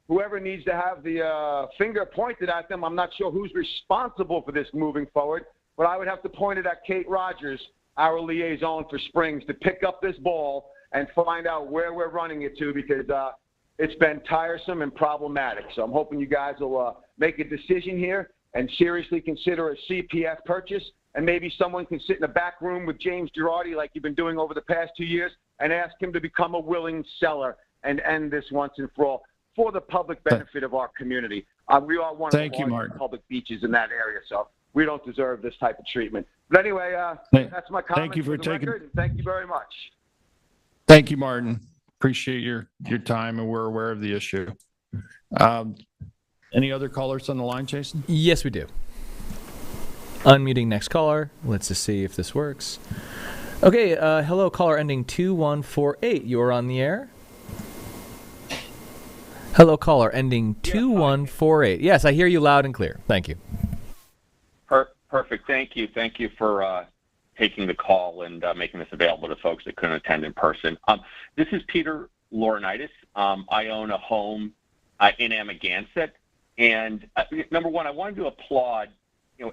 whoever needs to have the finger pointed at them, I'm not sure who's responsible for this moving forward, but I would have to point it at Kate Rogers, our liaison for Springs, to pick up this ball and find out where we're running it to, because it's been tiresome and problematic. So I'm hoping you guys will make a decision here and seriously consider a CPF purchase, and maybe someone can sit in a back room with James Girardi like you've been doing over the past 2 years and ask him to become a willing seller and end this once and for all for the public benefit of our community. We are one of the largest public beaches in that area, so we don't deserve this type of treatment. But anyway, that's my comment. Thank you for taking. Record, and thank you very much. Thank you, Martin. Appreciate your time, and we're aware of the issue. Any other callers on the line, Jason? Yes, we do. Unmuting next caller. Let's just see if this works. Okay, hello, caller ending 2148. You're on the air. Hello, caller ending 2148. Yes, I hear you loud and clear. Thank you. Perfect. Thank you. Thank you for taking the call and making this available to folks that couldn't attend in person. This is Peter Laurentis. I own a home in Amagansett. And number one, I wanted to applaud,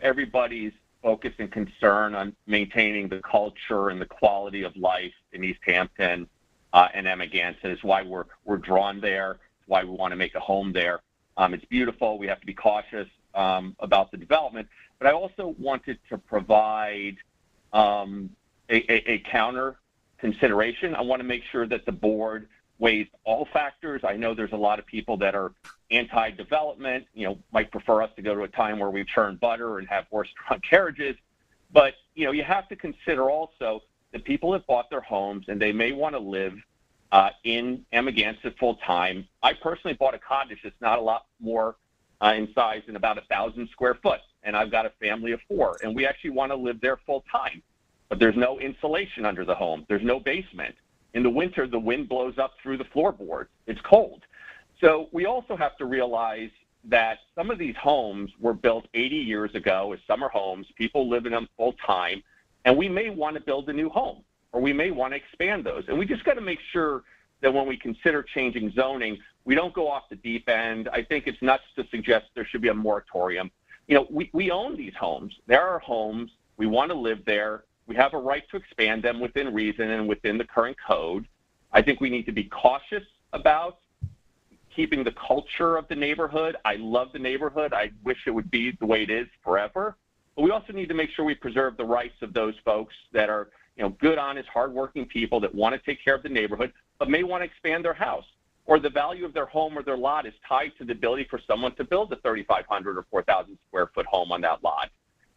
everybody's focus and concern on maintaining the culture and the quality of life in East Hampton and Amagansett. Is why we're drawn there. It's why we want to make a home there. It's beautiful. We have to be cautious about the development. But I also wanted to provide a counter consideration. I want to make sure that the board weighs all factors. I know there's a lot of people that are anti-development, might prefer us to go to a time where we churn butter and have horse-drawn carriages. But, you have to consider also the people that bought their homes and they may want to live in Amagansett full-time. I personally bought a cottage that's not a lot more in size than about 1,000 square foot, and I've got a family of 4, and we actually want to live there full-time. but there's no insulation under the home. There's no basement. In the winter, the wind blows up through the floorboard. It's cold. So we also have to realize that some of these homes were built 80 years ago as summer homes. People live in them full time, and we may want to build a new home, or we may want to expand those. And we just got to make sure that when we consider changing zoning, we don't go off the deep end. I think it's nuts to suggest there should be a moratorium. You know, we own these homes. They're our homes. We want to live there. We have a right to expand them within reason and within the current code. I think we need to be cautious about keeping the culture of the neighborhood. I love the neighborhood. I wish it would be the way it is forever. But we also need to make sure we preserve the rights of those folks that are, you know, good, honest, hardworking people that want to take care of the neighborhood, but may want to expand their house, or the value of their home or their lot is tied to the ability for someone to build a 3,500 or 4,000 square foot home on that lot.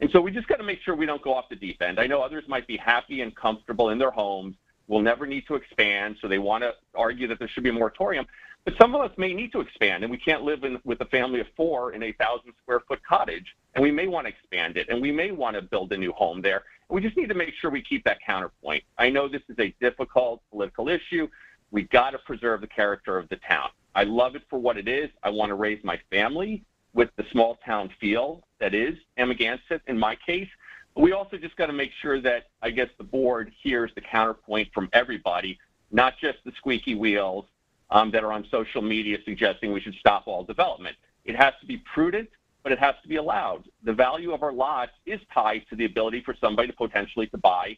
And so we just got to make sure we don't go off the deep end. I know others might be happy and comfortable in their homes, will never need to expand, so they want to argue that there should be a moratorium. But some of us may need to expand, and we can't live with a family of 4 in a 1,000 square foot cottage, and we may want to expand it, and we may want to build a new home there. We just need to make sure we keep that counterpoint. I know this is a difficult political issue. We got to preserve the character of the town. I love it for what it is. I want to raise my family with the small town feel that is Amagansett in my case. But we also just got to make sure that, I guess, the board hears the counterpoint from everybody, not just the squeaky wheels that are on social media suggesting we should stop all development. It has to be prudent, but it has to be allowed. The value of our lots is tied to the ability for somebody to potentially to buy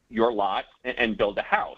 your lot and build a house.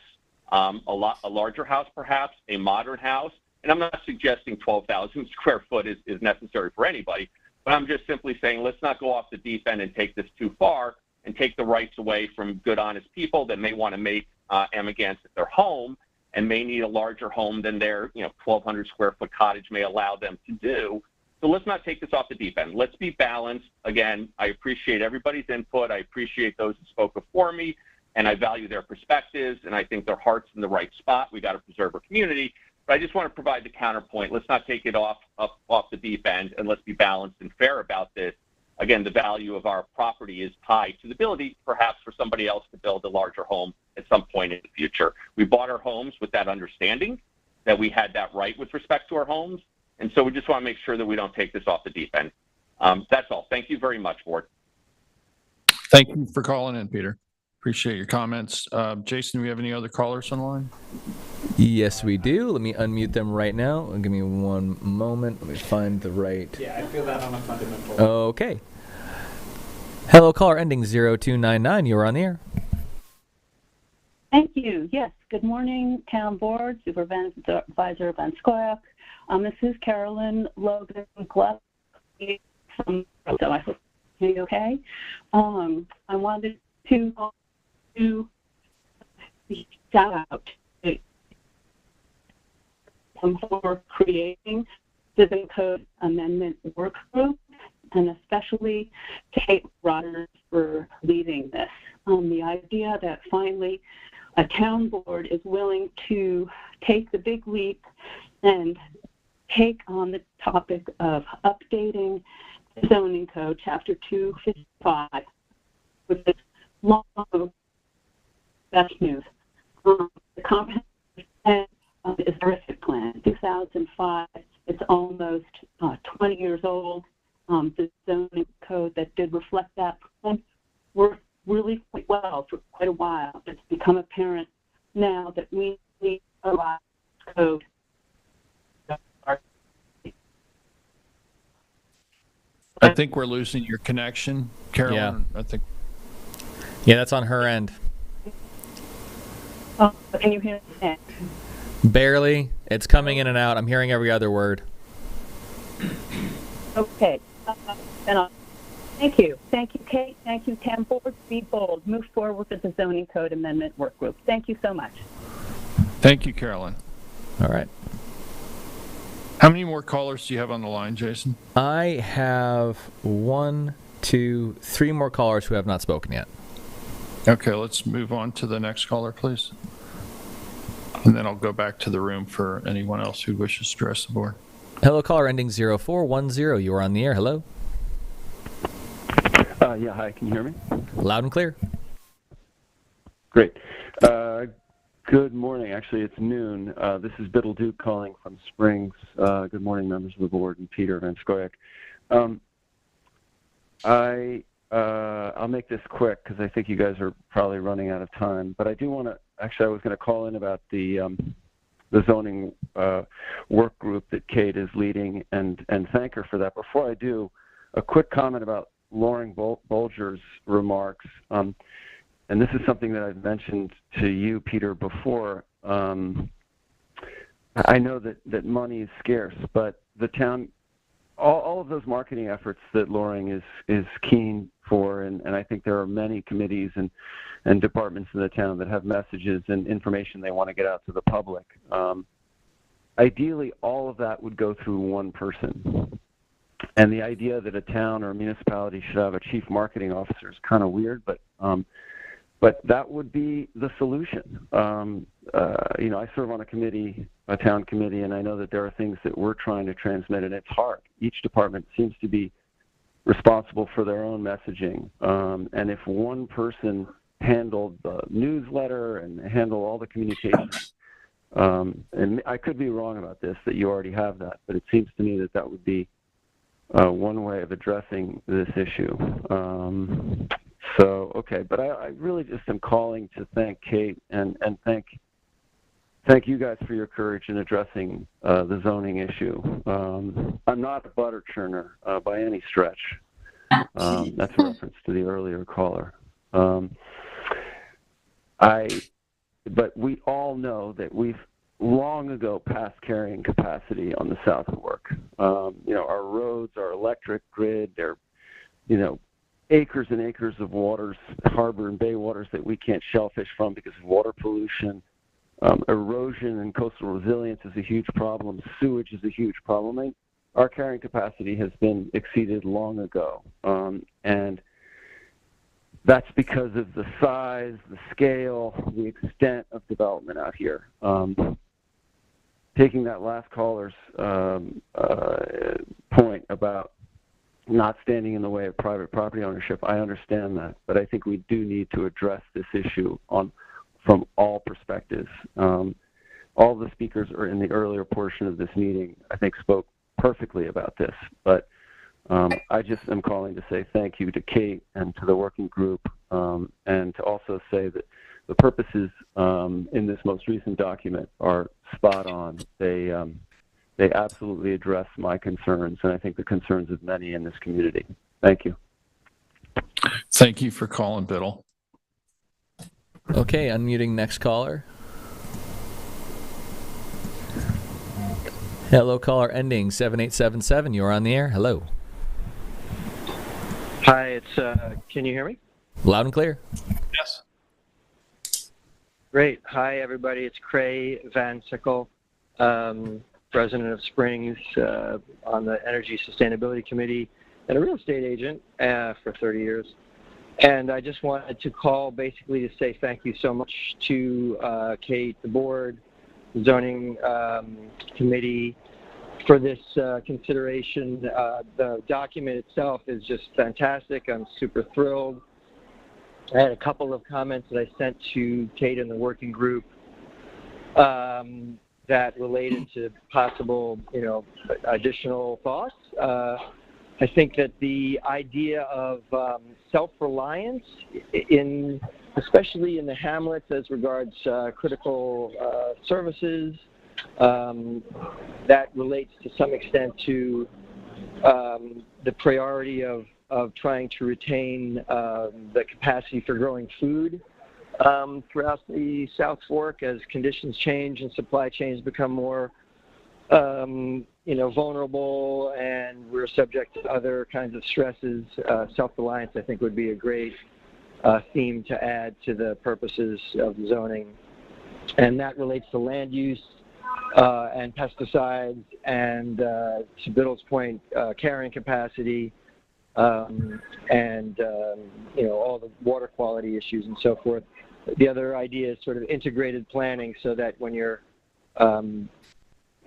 A larger house, perhaps, a modern house. And I'm not suggesting 12,000 square foot is necessary for anybody, but I'm just simply saying let's not go off the deep end and take this too far and take the rights away from good, honest people that may want to make Amagansett their home and may need a larger home than their 1,200 square foot cottage may allow them to do. So let's not take this off the deep end. Let's be balanced. Again, I appreciate everybody's input. I appreciate those who spoke before me, and I value their perspectives, and I think their heart's in the right spot. We got to preserve our community. But I just want to provide the counterpoint. Let's not take it off the deep end, and let's be balanced and fair about this. Again, the value of our property is tied to the ability, perhaps, for somebody else to build a larger home at some point in the future. We bought our homes with that understanding that we had that right with respect to our homes, and so we just want to make sure that we don't take this off the deep end. That's all. Thank you very much, Board. Thank you for calling in, Peter. Appreciate your comments. Jason, do we have any other callers on the line? Yes, we do. Let me unmute them right now. Give me one moment. Let me find the right. Yeah, I feel that on a fundamental. Okay. Hello, caller ending 0299. You're on the air. Thank you. Yes. Good morning, Town Board, Supervisor Van Scoyoc. This is Carolyn Logan Gluck. So I hope you're okay. I wanted to shout out for creating the Zoning Code Amendment Work Group, and especially to Kate Rodgers for leading this. The idea that finally a town board is willing to take the big leap and take on the topic of updating the zoning code, chapter 255, which is long, that's news. The comprehensive plan is a terrific plan. 2005, it's almost 20 years old. The zoning code that did reflect that plan worked really quite well for quite a while. It's become apparent now that we need a revised code. I think we're losing your connection, Carolyn. Yeah. I think. Yeah, that's on her end. Oh, can you hear me? Barely. It's coming in and out. I'm hearing every other word. Okay. Thank you. Thank you, Kate. Thank you, Town Board. Be bold. Move forward with the Zoning Code Amendment Work Group. Thank you so much. Thank you, Carolyn. All right. How many more callers do you have on the line, Jason? I have 1, 2, 3 more callers who have not spoken yet. Okay, let's move on to the next caller, please. And then I'll go back to the room for anyone else who wishes to address the board. Hello, caller ending 0410. You are on the air. Hello. Yeah, hi. Can you hear me? Loud and clear. Great. Good morning. Actually, it's noon. This is Biddle Duke calling from Springs. Good morning, members of the board, and Peter Van Scoyac. I'll make this quick because I think you guys are probably running out of time. But I do want to. Actually, I was going to call in about the zoning work group that Kate is leading, and thank her for that. Before I do, a quick comment about Lauren Bolger's remarks. And this is something that I've mentioned to you, Peter, before. I know that money is scarce, but the town, all of those marketing efforts that Lauren is keen for, and I think there are many committees and departments in the town that have messages and information they want to get out to the public. Ideally, all of that would go through one person. And the idea that a town or a municipality should have a chief marketing officer is kind of weird, but that would be the solution. I serve on a town committee, and I know that there are things that we're trying to transmit, and it's hard. Each department seems to be responsible for their own messaging. And if one person handled the newsletter and handled all the communications, and I could be wrong about this, that you already have that, but it seems to me that would be one way of addressing this issue. Okay, but I really just am calling to thank Kate and thank you guys for your courage in addressing the zoning issue. I'm not a butter churner by any stretch. That's a reference to the earlier caller. But we all know that we've long ago passed carrying capacity on the South Fork. Our roads, our electric grid, they're, acres and acres of waters, harbor and bay waters that we can't shellfish from because of water pollution. Erosion and coastal resilience is a huge problem. Sewage is a huge problem. Our carrying capacity has been exceeded long ago. And that's because of the size, the scale, the extent of development out here. Taking that last caller's point about not standing in the way of private property ownership, I understand that, but I think we do need to address this issue from all perspectives. All the speakers are in the earlier portion of this meeting, I think, spoke perfectly about this, but I just am calling to say thank you to Kate and to the working group, and to also say that the purposes in this most recent document are spot on. They absolutely address my concerns, and I think the concerns of many in this community. Thank you. Thank you for calling, Biddle. Okay, unmuting next caller. Hello, caller ending 7877. You're on the air. Hello. Hi, it's can you hear me? Loud and clear. Yes. Great. Hi, everybody. It's Cray Van Sickle, president of Springs on the Energy Sustainability Committee and a real estate agent for 30 years. And I just wanted to call basically to say thank you so much to Kate, the board, the zoning committee for this consideration. The document itself is just fantastic. I'm super thrilled. I had a couple of comments that I sent to Kate and the working group that related to possible, additional thoughts. I think that the idea of self-reliance, especially in the hamlets as regards critical services, that relates to some extent to the priority of trying to retain the capacity for growing food throughout the South Fork as conditions change and supply chains become more vulnerable, and we're subject to other kinds of stresses. Self-reliance, I think, would be a great theme to add to the purposes of zoning. And that relates to land use and pesticides and, to Biddle's point, carrying capacity and, all the water quality issues and so forth. The other idea is sort of integrated planning so that when you're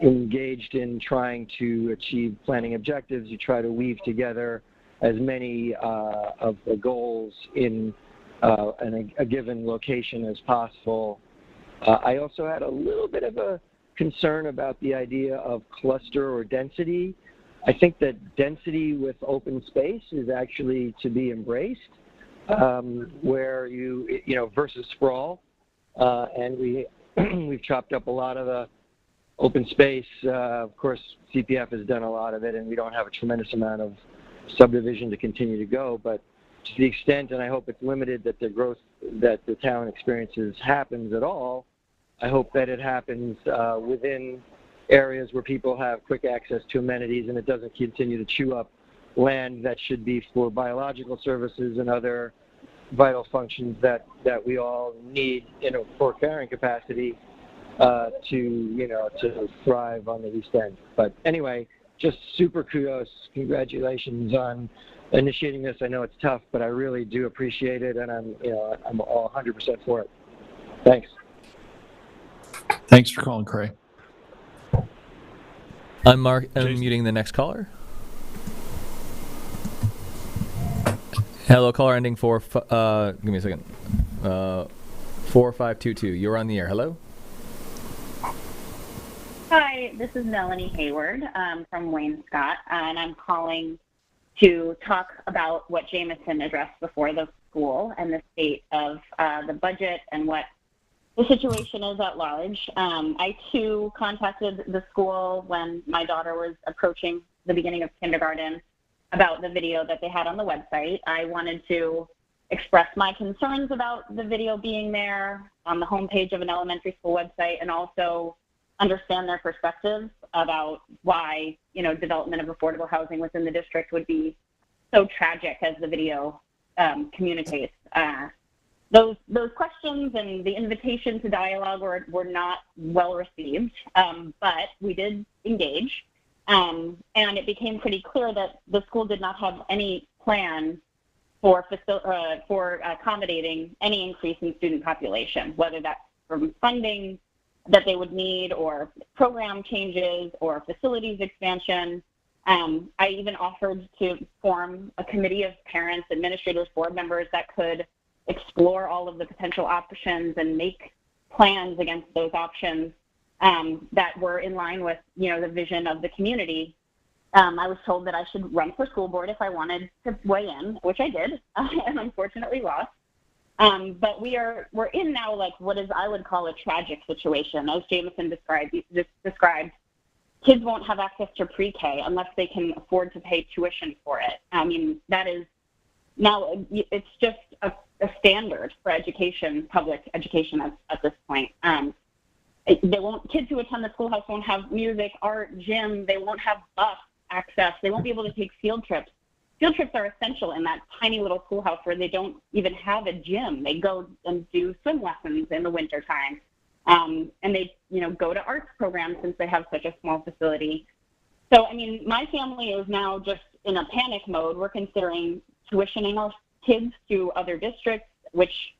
engaged in trying to achieve planning objectives, you try to weave together as many of the goals in and a given location as possible. I also had a little bit of a concern about the idea of cluster or density. I think that density with open space is actually to be embraced, where you know, versus sprawl. And we've chopped up a lot of the open space. Of course, CPF has done a lot of it, and we don't have a tremendous amount of subdivision to continue to go. But to the extent, and I hope it's limited, that the growth that the town experiences happens at all, I hope that it happens within areas where people have quick access to amenities, and it doesn't continue to chew up land that should be for biological services and other vital functions that we all need in a for carrying capacity to thrive on the East End. But anyway, just super kudos, congratulations on initiating this. I know it's tough, but I really do appreciate it, and I'm all 100% for it. Thanks. Thanks for calling, Cray. I'm muting the next caller. Hello, caller ending give me a second. 4522. You're on the air. Hello. Hi, this is Melanie Hayward from Wainscott, and I'm calling to talk about what Jameson addressed before the school and the state of the budget and what the situation is at large. I, too, contacted the school when my daughter was approaching the beginning of kindergarten about the video that they had on the website. I wanted to express my concerns about the video being there on the homepage of an elementary school website, and also understand their perspectives about why, development of affordable housing within the district would be so tragic as the video communicates. Those questions and the invitation to dialogue were not well received, but we did engage, and it became pretty clear that the school did not have any plan for accommodating any increase in student population, whether that's from funding that they would need, or program changes, or facilities expansion. I even offered to form a committee of parents, administrators, board members that could explore all of the potential options and make plans against those options that were in line with, the vision of the community. I was told that I should run for school board if I wanted to weigh in, which I did, and unfortunately lost. But we're in now, like, what is I would call a tragic situation. As Jameson described, kids won't have access to pre-K unless they can afford to pay tuition for it. I mean, that is now, it's just a standard for education, public education at this point. Kids who attend the schoolhouse won't have music, art, gym. They won't have bus access. They won't be able to take field trips. Field trips are essential in that tiny little schoolhouse where they don't even have a gym. They go and do swim lessons in the wintertime. And they, go to arts programs since they have such a small facility. So, I mean, my family is now just in a panic mode. We're considering tuitioning our kids to other districts, which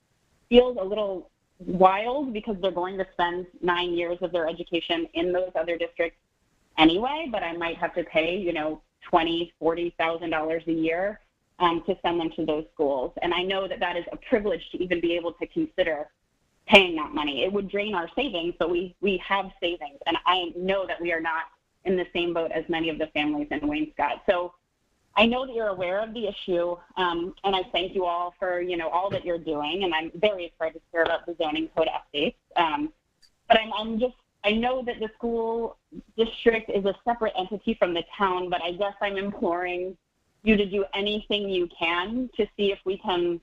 feels a little wild because they're going to spend 9 years of their education in those other districts anyway, but I might have to pay, $20,000, $40,000 a year to send them to those schools. And I know that that is a privilege to even be able to consider paying that money. It would drain our savings, but we have savings. And I know that we are not in the same boat as many of the families in Wainscott. So I know that you're aware of the issue, and I thank you all for, all that you're doing. And I'm very excited to hear about the zoning code updates. But I know that the school district is a separate entity from the town, but I guess I'm imploring you to do anything you can to see if we can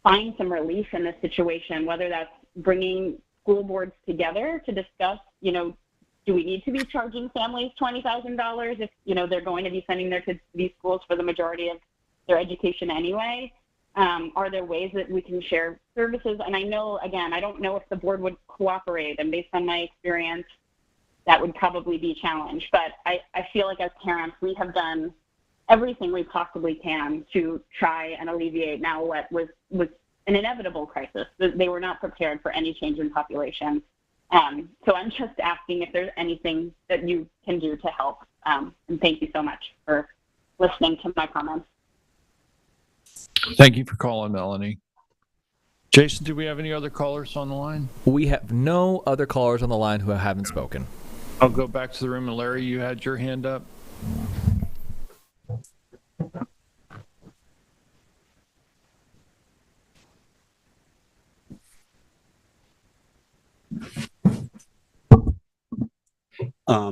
find some relief in this situation, whether that's bringing school boards together to discuss, do we need to be charging families $20,000 if, they're going to be sending their kids to these schools for the majority of their education anyway? Are there ways that we can share services? And I know, again, I don't know if the board would cooperate, and based on my experience, that would probably be a challenge. But I feel like as parents, we have done everything we possibly can to try and alleviate now what was an inevitable crisis. They were not prepared for any change in population. So I'm just asking if there's anything that you can do to help. And thank you so much for listening to my comments. Thank you for calling, Melanie. Jason, do we have any other callers on the line? We have no other callers on the line who haven't spoken. I'll go back to the room. And Larry, you had your hand up.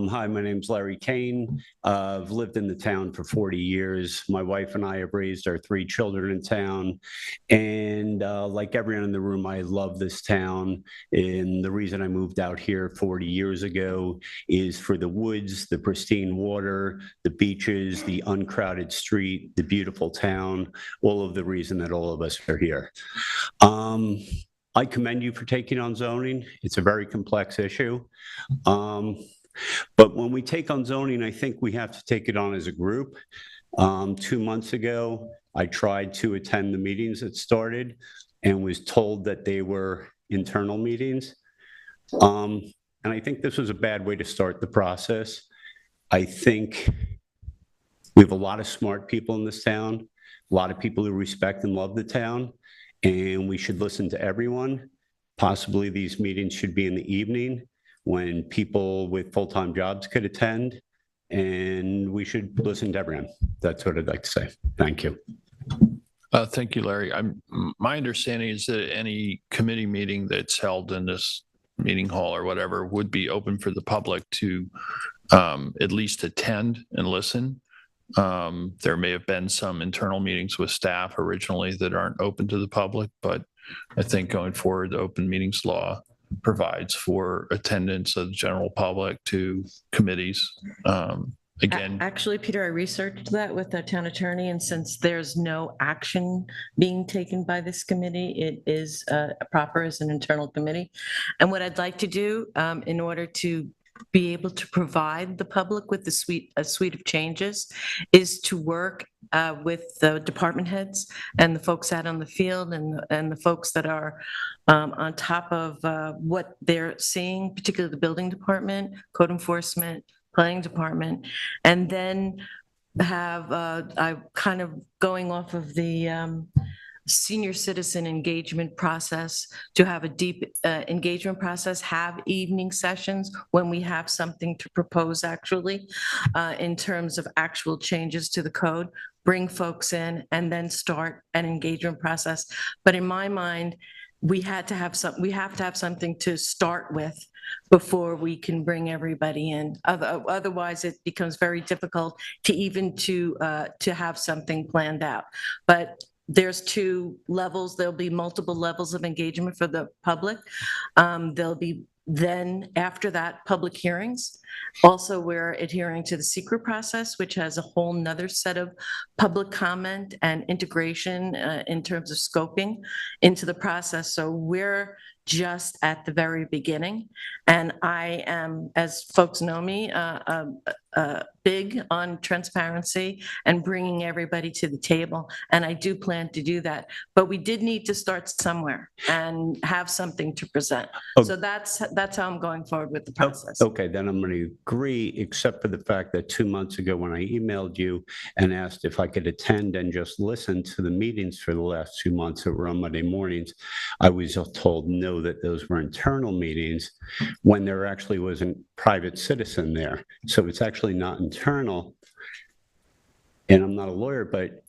Hi, my name's Larry Kane. I've lived in the town for 40 years. My wife and I have raised our 3 children in town. And like everyone in the room, I love this town. And the reason I moved out here 40 years ago is for the woods, the pristine water, the beaches, the uncrowded street, the beautiful town, all of the reason that all of us are here. I commend you for taking on zoning. It's a very complex issue. But when we take on zoning, I think we have to take it on as a group. 2 months ago, I tried to attend the meetings that started and was told that they were internal meetings. And I think this was a bad way to start the process. I think we have a lot of smart people in this town, a lot of people who respect and love the town, and we should listen to everyone. Possibly these meetings should be in the evening when people with full-time jobs could attend, and we should listen to everyone. That's what I'd like to say. Thank you. Thank you, Larry. My understanding is that any committee meeting that's held in this meeting hall or whatever would be open for the public to at least attend and listen. There may have been some internal meetings with staff originally that aren't open to the public, but I think going forward, the open meetings law provides for attendance of the general public to committees. Again, Actually, Peter, I researched that with the town attorney, and since there's no action being taken by this committee, it is proper as an internal committee. And what I'd like to do in order to be able to provide the public with a suite of changes is to work with the department heads and the folks out on the field and the folks that are on top of what they're seeing, particularly the building department, code enforcement, planning department, and then have I kind of going off of the senior citizen engagement process to have a deep engagement process, have evening sessions when we have something to propose actually in terms of actual changes to the code, bring folks in and then start an engagement process. But in my mind, we have to have something to start with before we can bring everybody in. Otherwise, it becomes very difficult to even to have something planned out. But there's 2 levels. There'll be multiple levels of engagement for the public. There'll be then after that, public hearings. Also, we're adhering to the secret process, which has a whole nother set of public comment and integration in terms of scoping into the process. So we're just at the very beginning. And I am, as folks know me, big on transparency and bringing everybody to the table. And I do plan to do that. But we did need to start somewhere and have something to present. So that's how I'm going forward with the process. Okay, then I'm going to agree, except for the fact that 2 months ago when I emailed you and asked if I could attend and just listen to the meetings for the last 2 months that were on Monday mornings, I was told no, that those were internal meetings when there actually was a private citizen there. So it's actually not internal. And I'm not a lawyer, but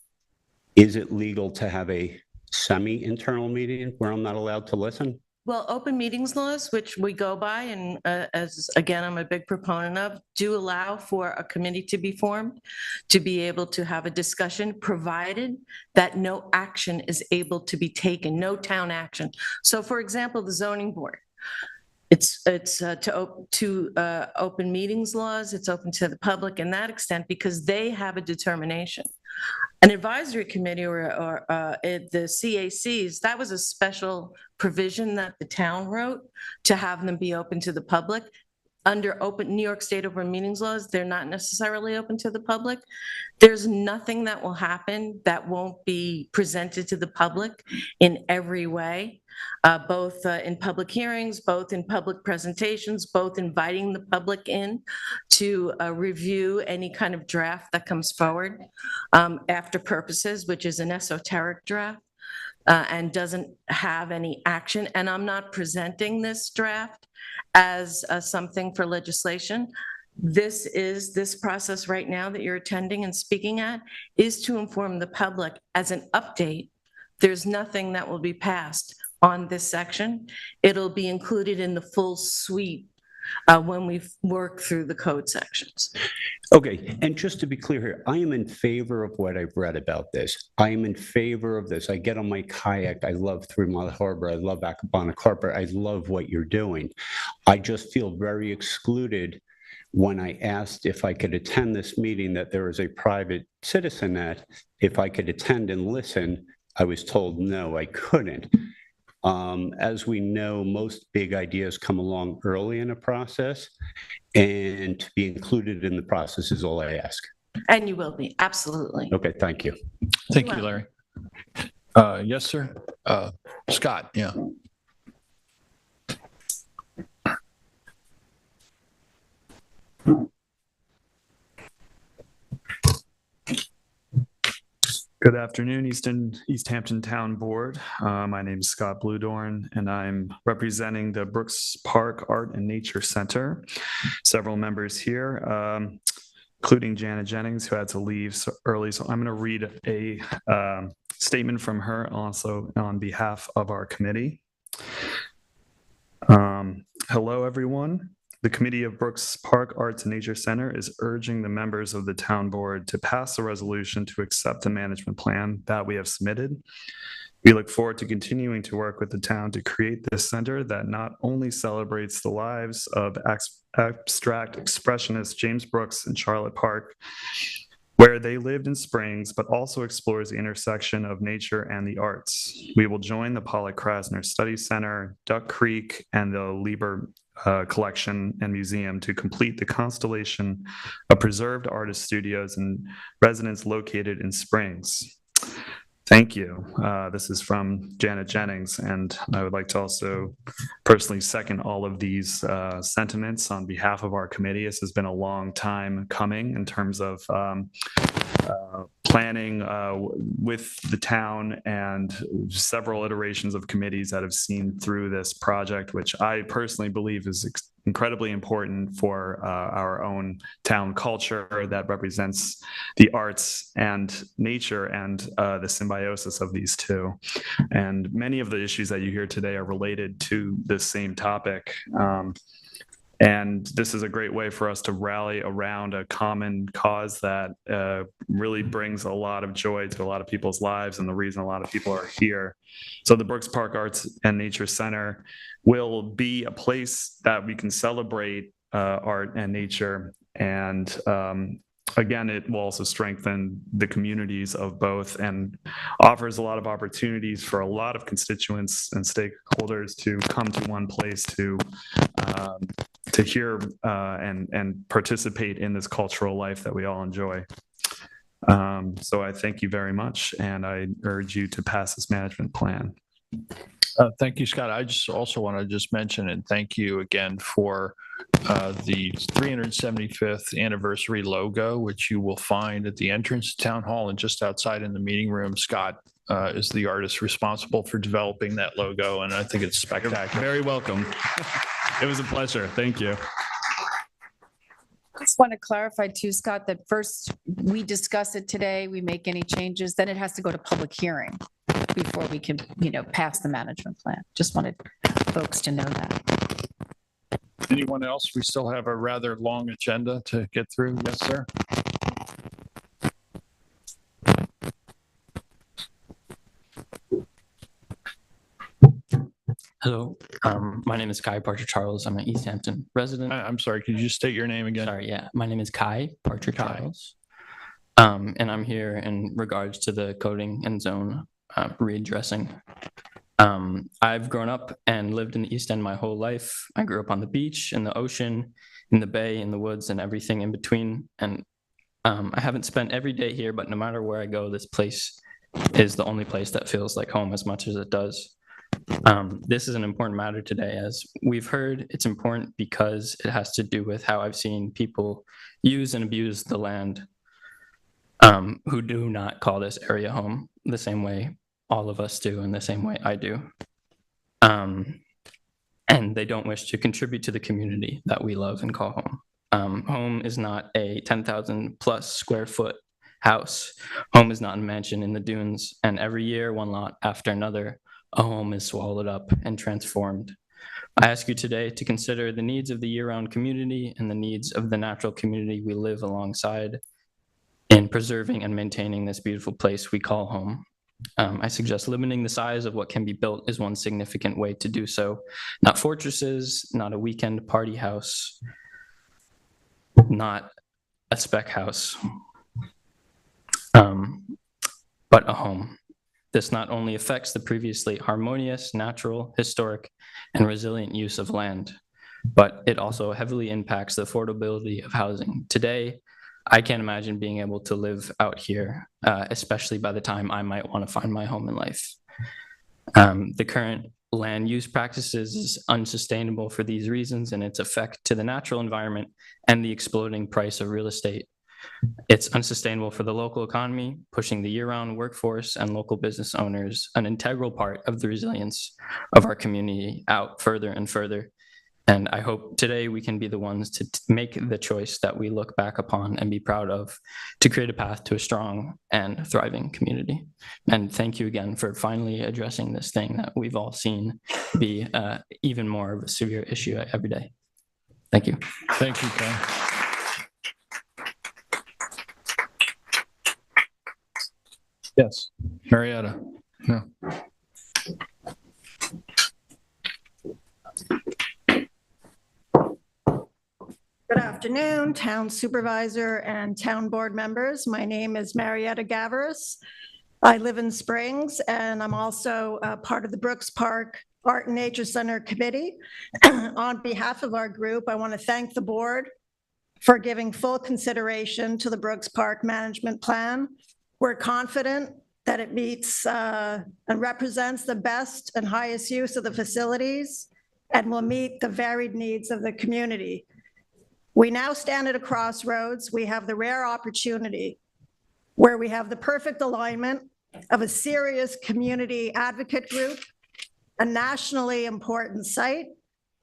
is it legal to have a semi-internal meeting where I'm not allowed to listen? Well, open meetings laws, which we go by, and as again, I'm a big proponent of, do allow for a committee to be formed to be able to have a discussion, provided that no action is able to be taken, no town action. So for example, the zoning board, it's to open meetings laws, it's open to the public in that extent because they have a determination. An advisory committee or the CACs, that was a special provision that the town wrote to have them be open to the public. Under New York State open meetings laws, they're not necessarily open to the public. There's nothing that will happen that won't be presented to the public in every way, both in public hearings, both in public presentations, both inviting the public in to review any kind of draft that comes forward after purposes, which is an esoteric draft. and doesn't have any action. And I'm not presenting this draft as something for legislation. This process right now that you're attending and speaking at is to inform the public as an update. There's nothing that will be passed on this section. It'll be included in the full suite when we work through the code sections. Okay, and just to be clear here, I am in favor of what I've read about this. I am in favor of this. I get on my kayak. I love Three Mile Harbor. I love Acapulco Harbor. I love what you're doing. I just feel very excluded when I asked if I could attend this meeting, that there was a private citizen that if I could attend and listen, I was told no, I couldn't. As we know, most big ideas come along early in a process, and to be included in the process is all I ask. And you will be, absolutely. Okay, thank you. Thank you, Larry. Yes, sir. Scott, yeah. Good afternoon, East Hampton Town Board. My name is Scott Bluedorn, and I'm representing the Brooks Park Art and Nature Center. Several members here, including Janet Jennings, who had to leave early. So I'm going to read a statement from her also on behalf of our committee. Hello, everyone. The Committee of Brooks Park Arts and Nature Center is urging the members of the town board to pass a resolution to accept the management plan that we have submitted. We look forward to continuing to work with the town to create this center that not only celebrates the lives of abstract expressionists James Brooks and Charlotte Park, where they lived in Springs, but also explores the intersection of nature and the arts. We will join the Pollock Krasner Study Center, Duck Creek, and the Lieber Collection and Museum to complete the constellation of preserved artist studios and residents located in Springs. Thank you. This is from Janet Jennings, and I would like to also personally second all of these sentiments on behalf of our committee. This has been a long time coming in terms of planning with the town and several iterations of committees that have seen through this project, which I personally believe is incredibly important for our own town culture that represents the arts and nature and the symbiosis of these two. And many of the issues that you hear today are related to this same topic. And this is a great way for us to rally around a common cause that really brings a lot of joy to a lot of people's lives and the reason a lot of people are here. So the Brooks Park Arts and Nature Center will be a place that we can celebrate art and nature. And again, it will also strengthen the communities of both and offers a lot of opportunities for a lot of constituents and stakeholders to come to one place to hear and participate in this cultural life that we all enjoy. So I thank you very much, and I urge you to pass this management plan. Thank you, Scott. I just also want to just mention and thank you again for the 375th anniversary logo, which you will find at the entrance to Town Hall and just outside in the meeting room. Scott is the artist responsible for developing that logo, and I think it's spectacular. Very welcome. It was a pleasure. Thank you. I just want to clarify too, Scott, that first we discuss it today, we make any changes, then it has to go to public hearing before we can, pass the management plan. Just wanted folks to know that. Anyone else? We still have a rather long agenda to get through. Yes, sir. Hello, my name is Kai Parcher Charles. I'm an East Hampton resident. I'm sorry, could you just state your name again? Sorry, yeah. My name is Kai Parcher Charles. And I'm here in regards to the coding and zone readdressing. I've grown up and lived in the East End my whole life. I grew up on the beach, in the ocean, in the bay, in the woods, and everything in between. And I haven't spent every day here, but no matter where I go, this place is the only place that feels like home as much as it does. This is an important matter today. As we've heard, it's important because it has to do with how I've seen people use and abuse the land who do not call this area home the same way all of us do in the same way I do. And they don't wish to contribute to the community that we love and call home. Home is not a 10,000 plus square foot house. Home is not a mansion in the dunes. And every year, one lot after another, a home is swallowed up and transformed. I ask you today to consider the needs of the year-round community and the needs of the natural community we live alongside in preserving and maintaining this beautiful place we call home. I suggest limiting the size of what can be built is one significant way to do so. Not fortresses, not a weekend party house, not a spec house, but a home. This not only affects the previously harmonious, natural, historic, and resilient use of land, but it also heavily impacts the affordability of housing. Today, I can't imagine being able to live out here, especially by the time I might want to find my home in life. The current land use practices is unsustainable for these reasons and its effect to the natural environment and the exploding price of real estate. It's unsustainable for the local economy, pushing the year-round workforce and local business owners, an integral part of the resilience of our community, out further and further. And I hope today we can be the ones to make the choice that we look back upon and be proud of to create a path to a strong and thriving community. And thank you again for finally addressing this thing that we've all seen be even more of a severe issue every day. Thank you. Thank you, Ken. Yes, Marietta. No. Good afternoon, town supervisor and town board members. My name is Marietta Gavaris. I live in Springs, and I'm also part of the Brooks Park Art and Nature Center Committee. On behalf of our group, I want to thank the board for giving full consideration to the Brooks Park Management Plan. We're confident that it meets and represents the best and highest use of the facilities and will meet the varied needs of the community. We now stand at a crossroads. We have the rare opportunity where we have the perfect alignment of a serious community advocate group, a nationally important site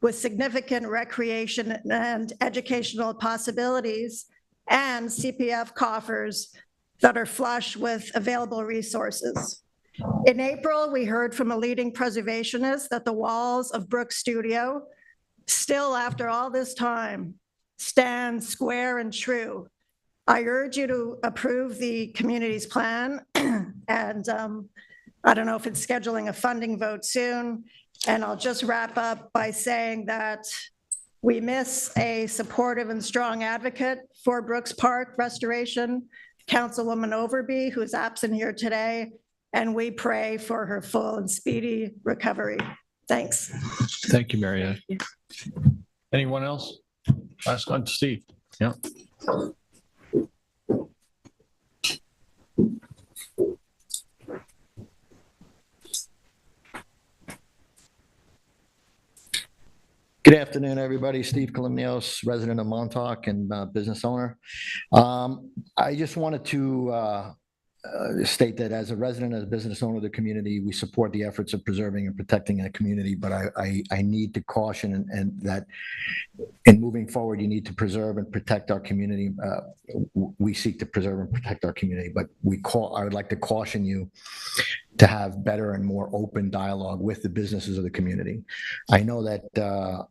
with significant recreation and educational possibilities, and CPF coffers that are flush with available resources. In April, we heard from a leading preservationist that the walls of Brooks Studio, still after all this time, stand square and true. I urge you to approve the community's plan, and I don't know if it's scheduling a funding vote soon. And I'll just wrap up by saying that we miss a supportive and strong advocate for Brooks Park restoration, Councilwoman Overby, who is absent here today, and we pray for her full and speedy recovery. Thanks. Thank you, Marietta. Anyone else? Last one, Steve. Yeah. Good afternoon, everybody. Steve Kalimnios, resident of Montauk and business owner. I just wanted to state that as a resident, as a business owner of the community, we support the efforts of preserving and protecting the community, but I need to caution and that in moving forward, you need to preserve and protect our community. We seek to preserve and protect our community, but I would like to caution you to have better and more open dialogue with the businesses of the community. I know that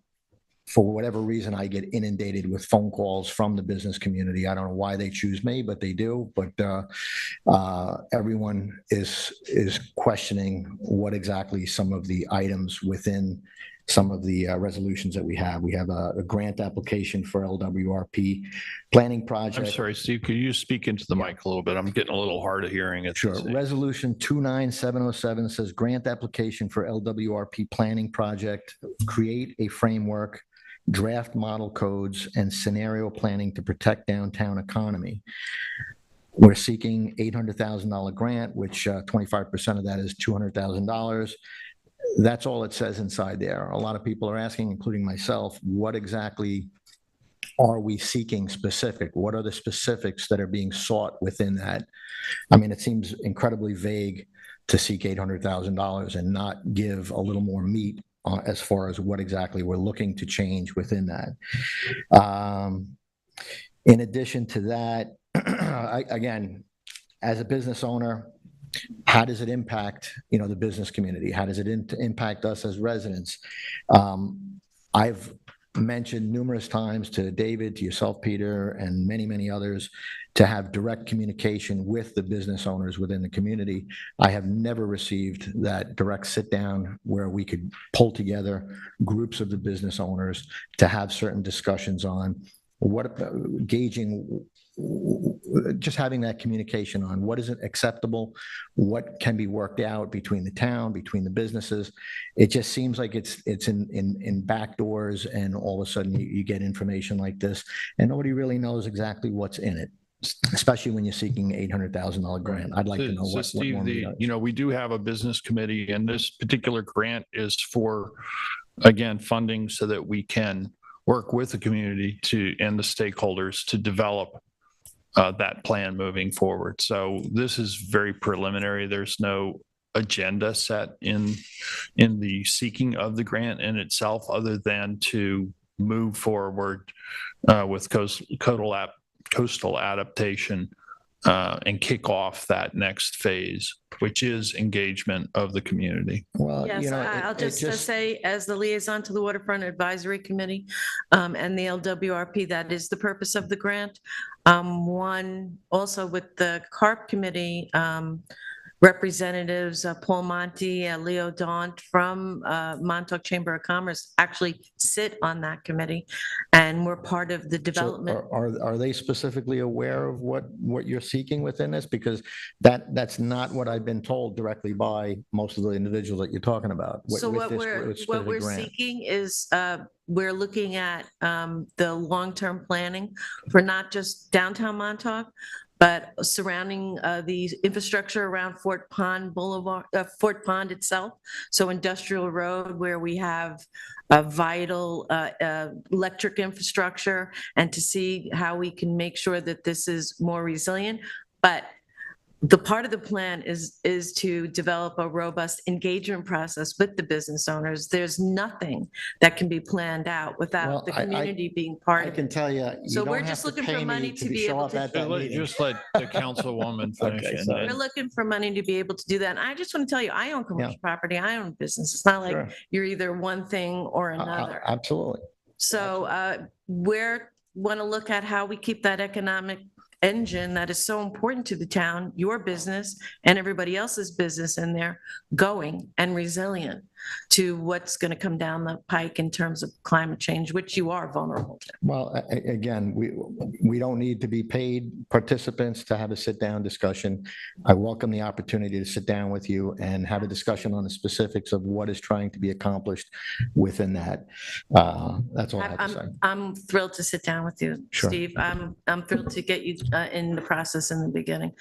for whatever reason, I get inundated with phone calls from the business community. I don't know why they choose me, but they do. But everyone is questioning what exactly some of the items within some of the resolutions that we have. We have a grant application for LWRP planning project. I'm sorry, Steve, could you speak into the mic a little bit? I'm getting a little hard of hearing it. Sure. Resolution 29707 says grant application for LWRP planning project, create a framework, draft model codes, and scenario planning to protect downtown economy. We're seeking $800,000 grant, which 25% of that is $200,000. That's all it says inside there. A lot of people are asking, including myself, what exactly are we seeking specific? What are the specifics that are being sought within that? I mean, it seems incredibly vague to seek $800,000 and not give a little more meat as far as what exactly we're looking to change within that. In addition to that, again, as a business owner, how does it impact, the business community? How does it impact us as residents? I've mentioned numerous times to David, to yourself, Peter, and many, many others, to have direct communication with the business owners within the community. I have never received that direct sit down where we could pull together groups of the business owners to have certain discussions on gauging, just having that communication on what isn't acceptable, what can be worked out between the town, between the businesses. It just seems like it's in back doors, and all of a sudden you get information like this, and nobody really knows exactly what's in it, especially when you're seeking $800,000 grant. I'd like to know what Steve, we do have a business committee, and this particular grant is for, again, funding so that we can work with the community and the stakeholders to develop that plan moving forward. So this is very preliminary. There's no agenda set in the seeking of the grant in itself, other than to move forward with coastal adaptation and kick off that next phase, which is engagement of the community. Well, Yes, I'll just say, as the liaison to the Waterfront Advisory Committee and the LWRP, that is the purpose of the grant. One, also with the CARP committee, representatives Paul Monty, Leo Daunt from Montauk Chamber of Commerce actually sit on that committee, and we're part of the development. So are they specifically aware of what you're seeking within this? Because that's not what I've been told directly by most of the individuals that you're talking about. So what we're seeking is we're looking at the long-term planning for not just downtown Montauk, but surrounding the infrastructure around Fort Pond Boulevard, Fort Pond itself. So Industrial Road, where we have a vital electric infrastructure, and to see how we can make sure that this is more resilient. But the part of the plan is to develop a robust engagement process with the business owners. There's nothing that can be planned out without the community being part of it. I can tell you. So we're just looking for money to be able to. Just let the councilwoman finish. Okay, We're looking for money to be able to do that. And I just want to tell you, I own commercial property. I own business. It's not like you're either one thing or another. Absolutely. So we want to look at how we keep that economic engine that is so important to the town, your business and everybody else's business in there, going and resilient to what's going to come down the pike in terms of climate change, which you are vulnerable to. Well, again, we don't need to be paid participants to have a sit-down discussion. I welcome the opportunity to sit down with you and have a discussion on the specifics of what is trying to be accomplished within that. That's all I have to say. I'm thrilled to sit down with you, Sure. Steve. I'm thrilled to get you in the process in the beginning.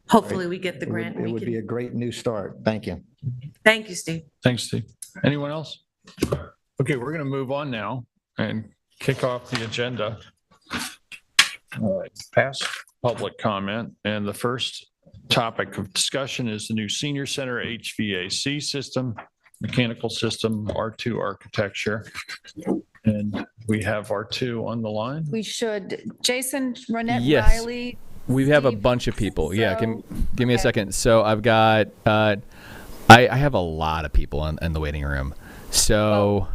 Hopefully we get the grant. It would be a great new start. Thank you. Thank you, Steve. Thanks, Steve. Anyone else? Okay, we're going to move on now and kick off the agenda. All right, past public comment. And the first topic of discussion is the new senior center HVAC system, mechanical system, R2 architecture. And we have R2 on the line. We should. Jason, Renette Yes. Riley. We have a bunch of people. Yeah, give me a second. So I've got, I have a lot of people in the waiting room. So,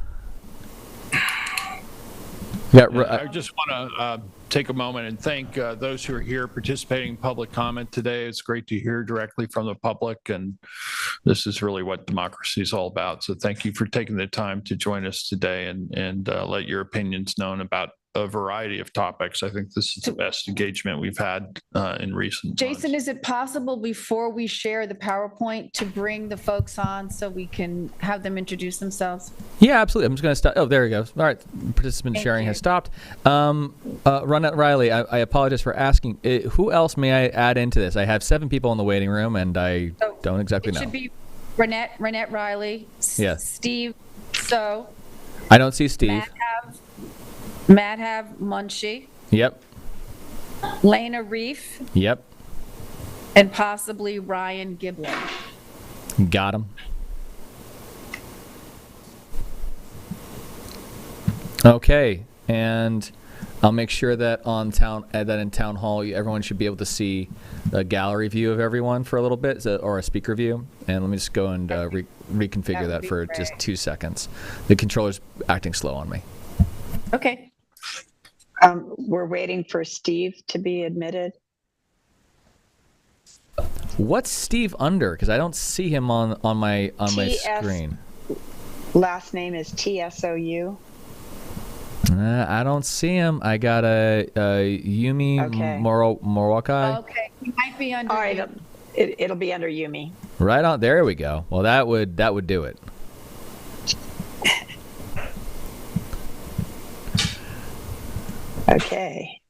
I just want to take a moment and thank those who are here participating in public comment today. It's great to hear directly from the public, and this is really what democracy is all about. So thank you for taking the time to join us today and let your opinions known about a variety of topics. I think this is the best engagement we've had in recent Jason, is it possible before we share the PowerPoint to bring the folks on so we can have them introduce themselves? Yeah, absolutely. I'm just going to stop. Oh, there we go. All right. Participant sharing has stopped. Ronette Riley, I apologize for asking. Who else may I add into this? I have 7 people in the waiting room, and I don't exactly know. It should be Renette Riley, yes. Steve So. I don't see Steve. Madhav Munshi. Yep. Lena Reef. Yep. And possibly Ryan Giblin. Got him. Okay, and I'll make sure that in town hall, everyone should be able to see a gallery view of everyone for a little bit, or a speaker view. And let me just go and reconfigure that for just 2 seconds. The controller's acting slow on me. Okay. We're waiting for Steve to be admitted. What's Steve under? Because I don't see him on my screen. Last name is TSOU. I don't see him. I got a Yumi Morokai. Okay, he might be under. All right, it'll be under Yumi. Right on. There we go. Well, that would do it. Okay.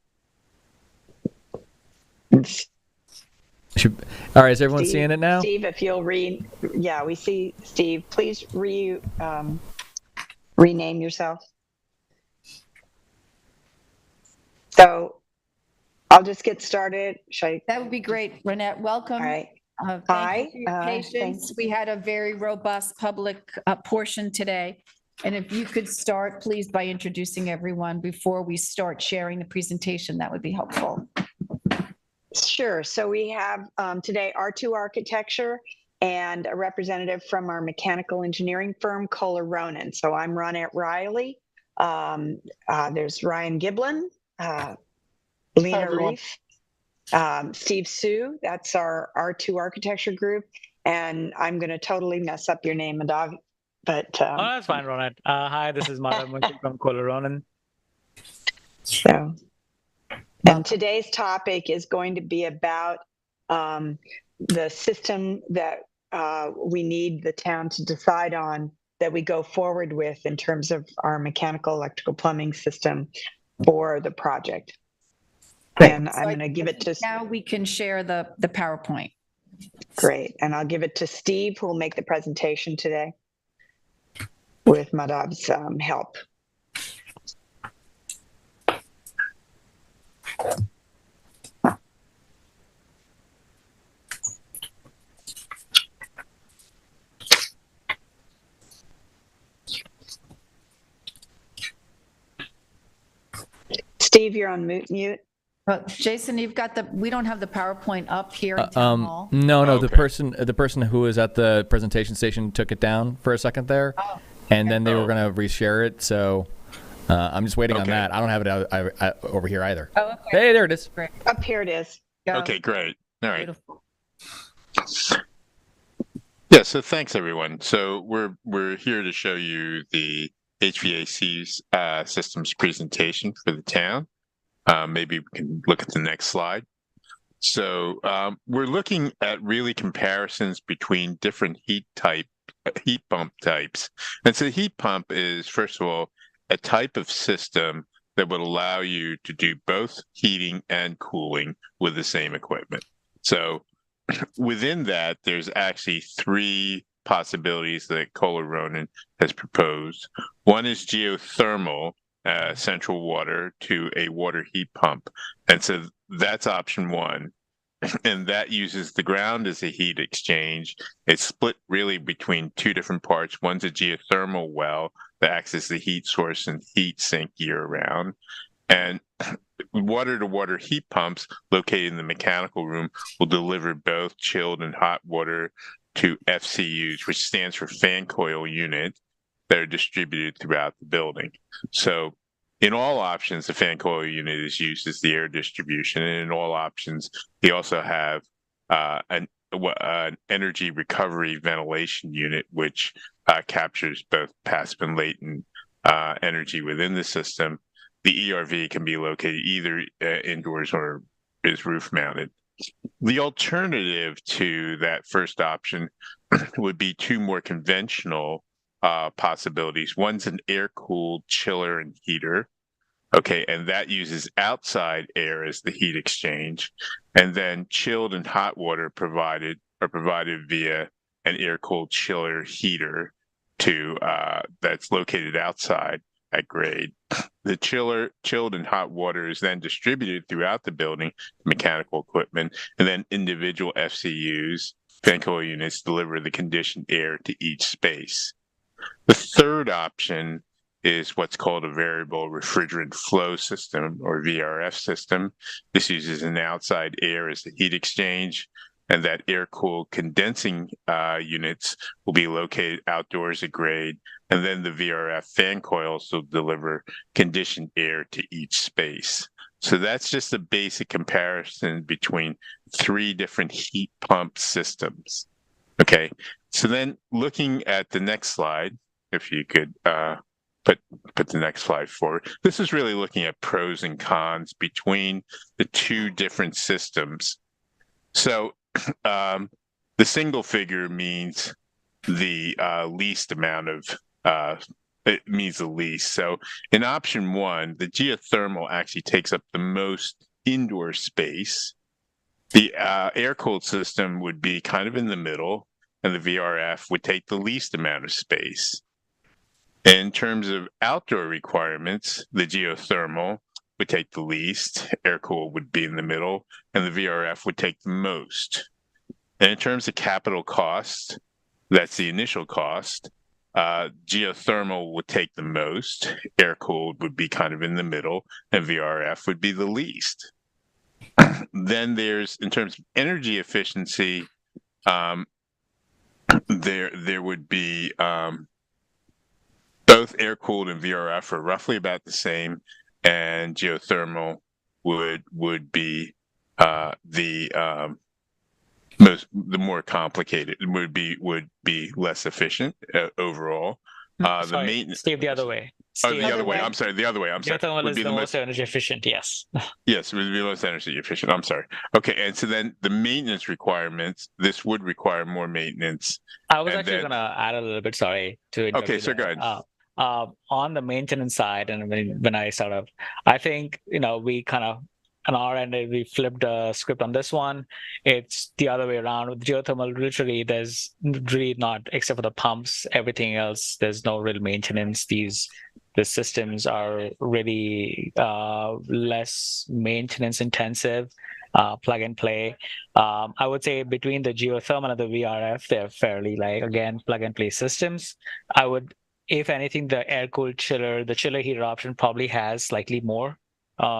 All right, is everyone seeing it now? Steve, if you'll yeah, we see Steve. Please rename yourself. So I'll just get started. That would be great. Renette, welcome. All right. Thank you for your patience. We had a very robust public portion today. And if you could start, please, by introducing everyone before we start sharing the presentation, that would be helpful. Sure. So we have today R2 Architecture and a representative from our mechanical engineering firm, Kohler Ronan. So I'm Ronette Riley. There's Ryan Giblin, Lena Reef, Steve Sue. That's our R2 Architecture group. And I'm going to totally mess up your name, Madhav. But oh, that's fine, Ronette. Hi, this is Madhav from Kohler Ronan. So, and today's topic is going to be about the system that we need the town to decide on that we go forward with in terms of our mechanical, electrical, plumbing system for the project. Great. And I'm going to give it to... Now we can share the PowerPoint. Great. And I'll give it to Steve, who will make the presentation today with Madhav's help. Steve, you're on mute. Jason, we don't have the PowerPoint up here in town hall. No, okay. The person who was at the presentation station took it down for a second there, and then they were going to reshare it. So I'm just waiting on that. I don't have it over here either. Oh, okay. Hey, there it is. Great. Up here it is. Okay, great. All right. Beautiful. Yeah. So thanks, everyone. So we're here to show you the HVAC systems presentation for the town. Maybe we can look at the next slide. So we're looking at really comparisons between different heat pump types. And so the heat pump is, first of all, a type of system that would allow you to do both heating and cooling with the same equipment. So within that, there's actually 3 possibilities that Kohler Ronan has proposed. One is geothermal, central water to a water heat pump. And so that's option 1. And that uses the ground as a heat exchange. It's split really between 2 different parts. One's a geothermal well that acts as the heat source and heat sink year round. And water-to-water heat pumps located in the mechanical room will deliver both chilled and hot water to FCUs, which stands for fan coil unit, that are distributed throughout the building. So in all options, the fan coil unit is used as the air distribution. And in all options, they also have an energy recovery ventilation unit, which captures both passive and latent energy within the system. The ERV can be located either indoors or is roof mounted. The alternative to that first option would be 2 more conventional possibilities. One's an air-cooled chiller and heater. Okay, and that uses outside air as the heat exchange. And then chilled and hot water are provided via an air-cooled chiller heater that's located outside at grade. The chilled and hot water is then distributed throughout the building, mechanical equipment, and then individual FCUs fan coil units deliver the conditioned air to each space. The third option is what's called a variable refrigerant flow system, or VRF system. This uses an outside air as the heat exchange, and that air-cooled condensing units will be located outdoors at grade, and then the VRF fan coils will deliver conditioned air to each space. So that's just a basic comparison between 3 different heat pump systems. Okay, so then looking at the next slide, if you could put the next slide forward. This is really looking at pros and cons between the 2 different systems. So the single figure means the least amount of, it means the least. So in option 1, the geothermal actually takes up the most indoor space. The air-cooled system would be kind of in the middle, and the VRF would take the least amount of space. In terms of outdoor requirements, the geothermal would take the least, air-cooled would be in the middle, and the VRF would take the most. And in terms of capital cost, that's the initial cost, geothermal would take the most, air-cooled would be kind of in the middle, and VRF would be the least. Then there's, in terms of energy efficiency, there would be both air-cooled and VRF are roughly about the same, and geothermal would be the more complicated, would be less efficient overall. The maintenance. Steve, the other way. Oh, the other way. I'm sorry. The other way. I'm sorry. Geothermal Would is be the most energy efficient. Yes. Yes, it would be the most energy efficient. I'm sorry. Okay, and so then the maintenance requirements. This would require more maintenance. I was actually going to add a little bit. Sorry to interrupt. Okay, so go ahead. On the maintenance side, and when I sort of, I think we kind of on our end we flipped the script on this one. It's the other way around. With geothermal, literally, there's really not, except for the pumps, everything else. There's no real maintenance. The systems are really less maintenance intensive, plug and play. I would say between the geothermal and the VRF, they're fairly plug and play systems. I would, if anything, the air-cooled chiller, the chiller heater option probably has slightly more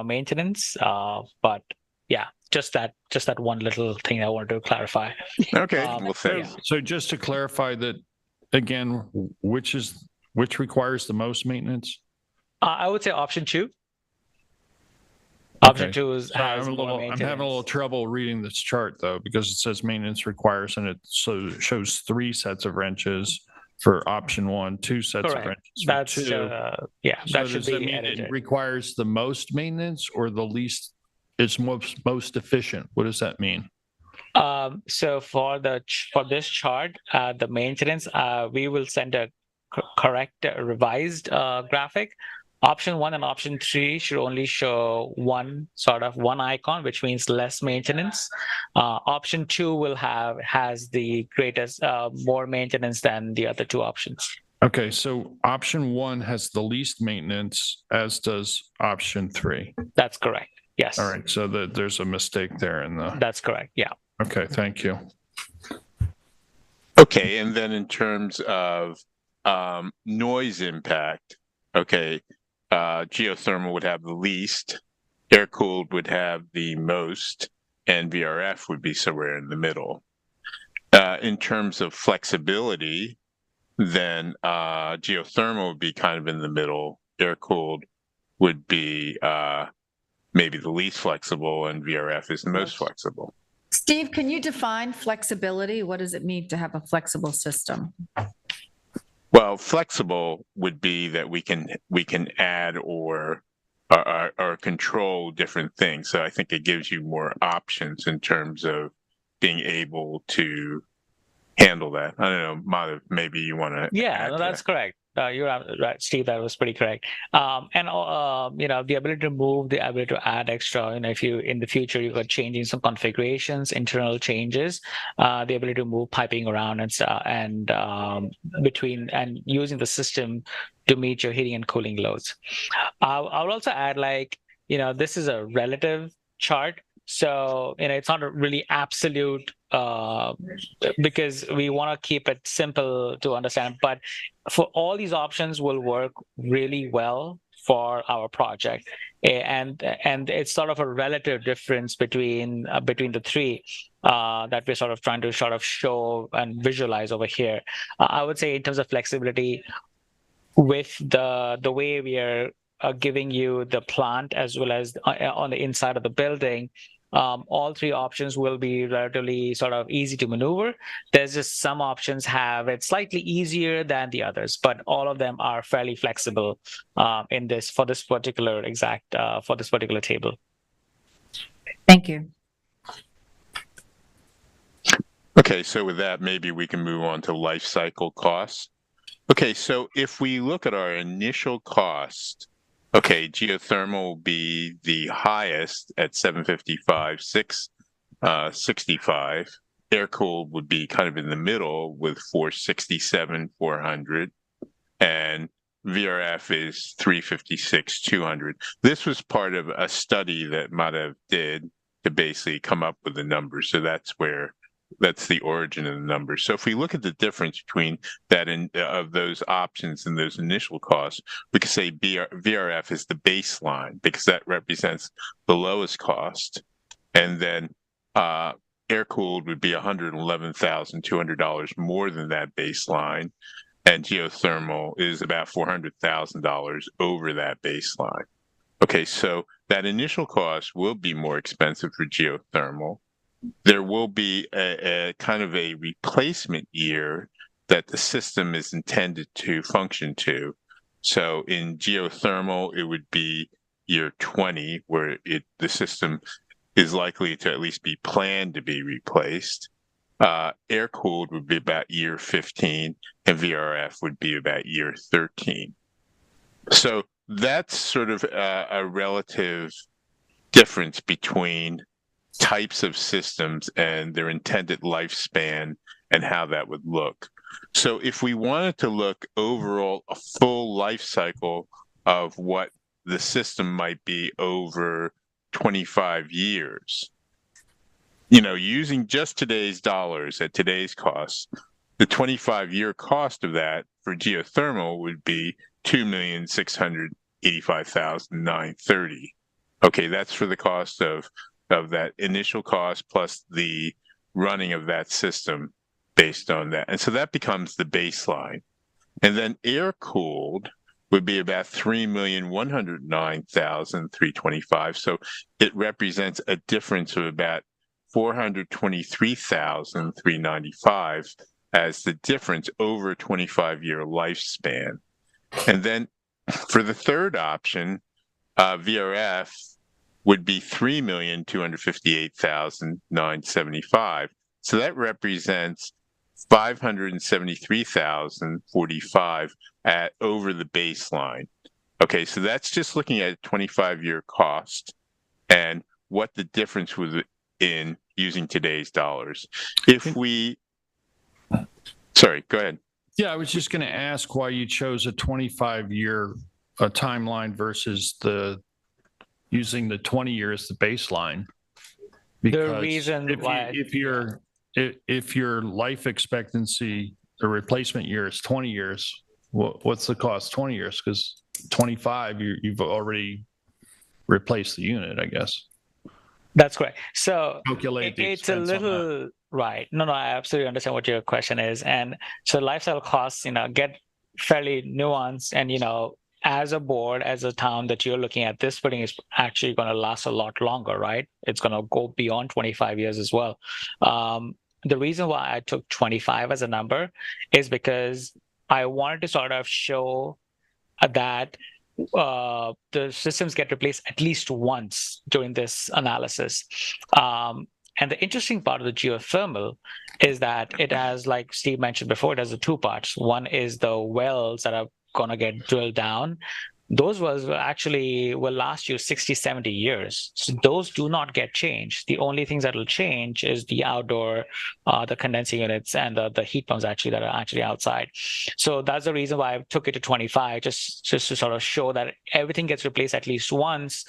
maintenance. But yeah, just that one little thing I wanted to clarify. Okay, well, thanks. So just to clarify that again, which requires the most maintenance? I would say option 2. Option 2 is I'm having a little trouble reading this chart though, because it says maintenance requires, and it shows 3 sets of wrenches for option 1, 2 sets of wrenches for That's 2. that should be it requires the most maintenance or the least? It's most efficient. What does that mean? So for this chart, the maintenance, we will send a correct revised graphic. Option 1 and option 3 should only show one icon, which means less maintenance. Option 2 has the greatest, more maintenance than the other 2 options. Okay, so option 1 has the least maintenance, as does option 3. That's correct. Yes. All right, so there's a mistake there in the. That's correct. Yeah. Okay, thank you. Okay, and then in terms of noise impact, okay, geothermal would have the least, air-cooled would have the most, and VRF would be somewhere in the middle. In terms of flexibility, then geothermal would be kind of in the middle, air-cooled would be maybe the least flexible, and VRF is the most flexible. Steve, can you define flexibility? What does it mean to have a flexible system? Well, flexible would be that we can add or control different things. So I think it gives you more options in terms of being able to handle that. I don't know, Madhav, maybe you want to. Yeah, no, that's correct. You're right, Steve. That was pretty correct. And the ability to move, the ability to add extra. If you in the future you got changing some configurations, internal changes, the ability to move piping around and between and using the system to meet your heating and cooling loads. I'll also add, this is a relative chart. So, it's not a really absolute because we want to keep it simple to understand. But for all these options will work really well for our project, and it's sort of a relative difference between the three that we're sort of trying to show and visualize over here. I would say in terms of flexibility, with the way we are giving you the plant as well as on the inside of the building, all three options will be relatively sort of easy to maneuver. There's just some options have it slightly easier than the others, but all of them are fairly flexible for this particular table. Thank you. Okay, so with that, maybe we can move on to life cycle costs. Okay, so if we look at our initial cost, okay, geothermal will be the highest at $755,665. Air cooled would be kind of in the middle with $467,400, and VRF is $356,200. This was part of a study that Madhav did to basically come up with the numbers. So that's the origin of the numbers. So if we look at the difference between that of those options and those initial costs, we could say VRF is the baseline because that represents the lowest cost. And then air-cooled would be $111,200 more than that baseline. And geothermal is about $400,000 over that baseline. Okay, so that initial cost will be more expensive for geothermal. There will be a kind of a replacement year that the system is intended to function to. So in geothermal, it would be year 20, where the system is likely to at least be planned to be replaced. Air-cooled would be about year 15, and VRF would be about year 13. So that's sort of a relative difference between types of systems and their intended lifespan and how that would look. So if we wanted to look overall a full life cycle of what the system might be over 25 years, using just today's dollars at today's cost, the 25-year cost of that for geothermal would be $2,685,930. Okay, that's for the cost of that initial cost plus the running of that system based on that. And so that becomes the baseline. And then air-cooled would be about $3,109,325. So it represents a difference of about $423,395 as the difference over a 25-year lifespan. And then for the third option, VRF would be $3,258,975. So that represents $573,045 at over the baseline. Okay, so that's just looking at a 25-year cost and what the difference was in using today's dollars. Sorry, go ahead. Yeah, I was just going to ask why you chose a 25-year timeline versus using the 20 years the baseline. Because the reason if your life expectancy, the replacement year is 20 years, what's the cost 20 years? Because 25, you've already replaced the unit, I guess. That's correct. So it's a little right. No, I absolutely understand what your question is. And so lifestyle costs, get fairly nuanced. And, as a board, as a town that you're looking at, this building is actually going to last a lot longer, right? It's going to go beyond 25 years as well. The reason why I took 25 as a number is because I wanted to sort of show that the systems get replaced at least once during this analysis. And the interesting part of the geothermal is that it has, like Steve mentioned before, it has the two parts. One is the wells that are going to get drilled down. Those wells will last you 60, 70 years. So those do not get changed. The only things that will change is the outdoor, the condensing units and the heat pumps that are actually outside. So that's the reason why I took it to 25, just to sort of show that everything gets replaced at least once.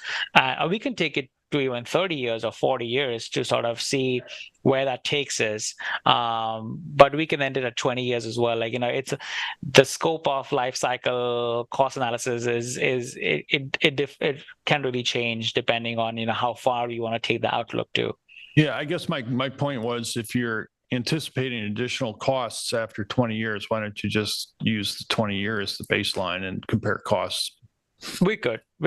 We can take it to even 30 years or 40 years to sort of see where that takes us. But we can end it at 20 years as well. Like, it's the scope of life cycle cost analysis it can really change depending on, how far you want to take the outlook to. Yeah, I guess my point was, if you're anticipating additional costs after 20 years, why don't you just use the 20 years as the baseline and compare costs? We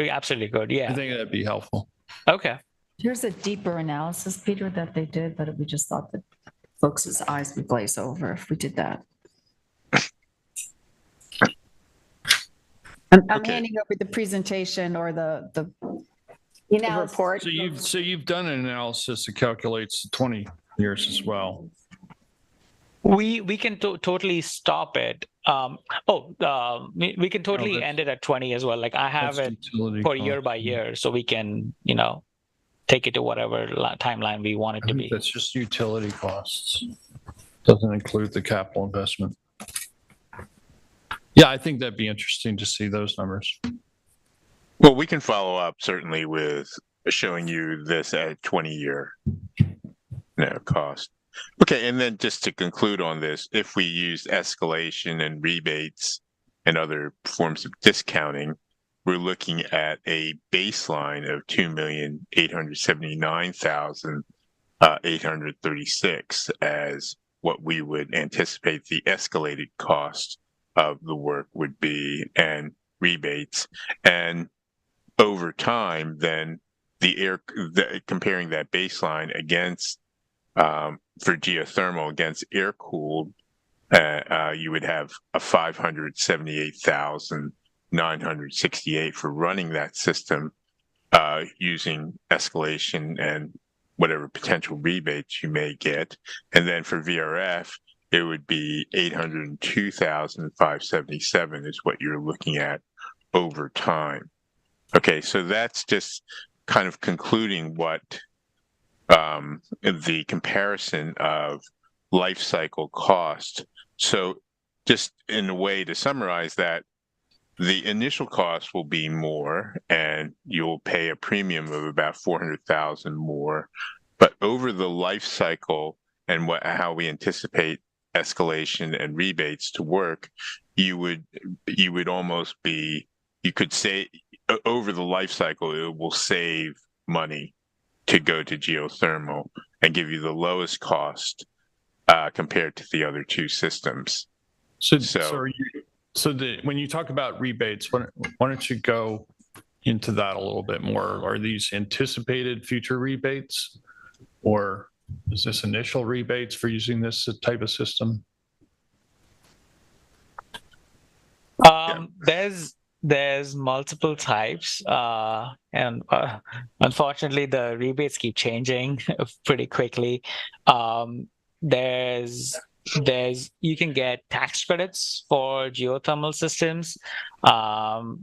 absolutely could. Yeah. I think that'd be helpful. Okay. Here's a deeper analysis, Peter, that they did, but we just thought that folks' eyes would glaze over if we did that. I'm handing over the presentation or the report. So you've done an analysis that calculates the 20 years as well. We can totally stop it. We can totally end it at 20 as well. Like, I have it for year by year, so we can, take it to whatever timeline we want it to be. That's just utility costs. Doesn't include the capital investment. Yeah, I think that'd be interesting to see those numbers. Well, we can follow up certainly with showing you this at 20-year cost. Okay, and then just to conclude on this, if we use escalation and rebates and other forms of discounting, we're looking at a baseline of $2,879,836 as what we would anticipate the escalated cost of the work would be, and rebates. And over time, then comparing that baseline against for geothermal against air-cooled, you would have a $578,968 for running that system using escalation and whatever potential rebates you may get. And then for VRF, it would be $802,577 is what you're looking at over time. Okay, so that's just kind of concluding what the comparison of life cycle cost. So just in a way to summarize that, the initial cost will be more, and you'll pay a premium of about $400,000 more. But over the life cycle and how we anticipate escalation and rebates to work, you would almost be, you could say over the life cycle, it will save money to go to geothermal and give you the lowest cost compared to the other two systems. When you talk about rebates, why don't you go into that a little bit more? Are these anticipated future rebates, or is this initial rebates for using this type of system? There's multiple types, and unfortunately, the rebates keep changing pretty quickly. You can get tax credits for geothermal systems.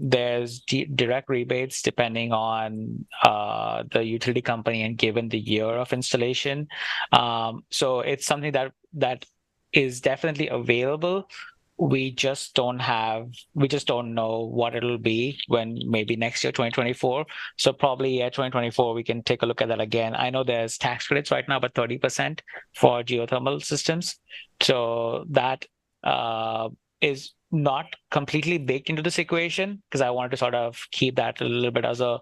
There's direct rebates depending on the utility company and given the year of installation. So it's something that is definitely available. We just don't know what it'll be when maybe next year, 2024. So probably 2024, we can take a look at that again. I know there's tax credits right now, but 30% for geothermal systems. So that is not completely baked into this equation, because I wanted to sort of keep that a little bit as a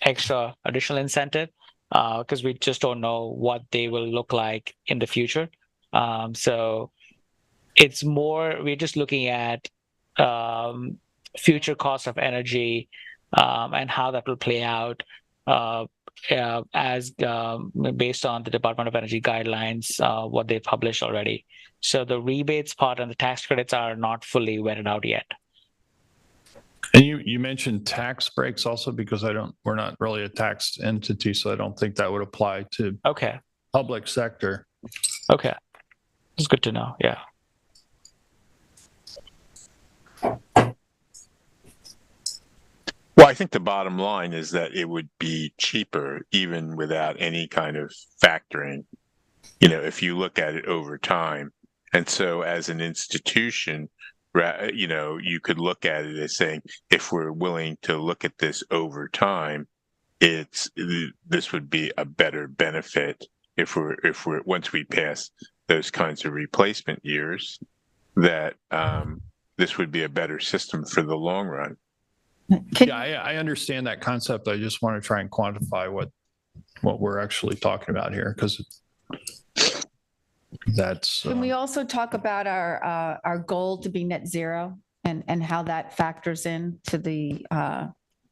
extra additional incentive, because we just don't know what they will look like in the future. So it's more, we're just looking at future costs of energy and how that will play out as based on the Department of Energy guidelines, what they published already. So the rebates part and the tax credits are not fully vetted out yet. And you mentioned tax breaks also, because we're not really a tax entity, so I don't think that would apply to public sector. Okay, it's good to know. Yeah. Well, I think the bottom line is that it would be cheaper even without any kind of factoring, if you look at it over time. And so as an institution, you could look at it as saying, if we're willing to look at this over time, this would be a better benefit if we're once we pass those kinds of replacement years, that this would be a better system for the long run. Yeah, I understand that concept. I just want to try and quantify what we're actually talking about here, because that's. Can we also talk about our goal to be net zero and how that factors into the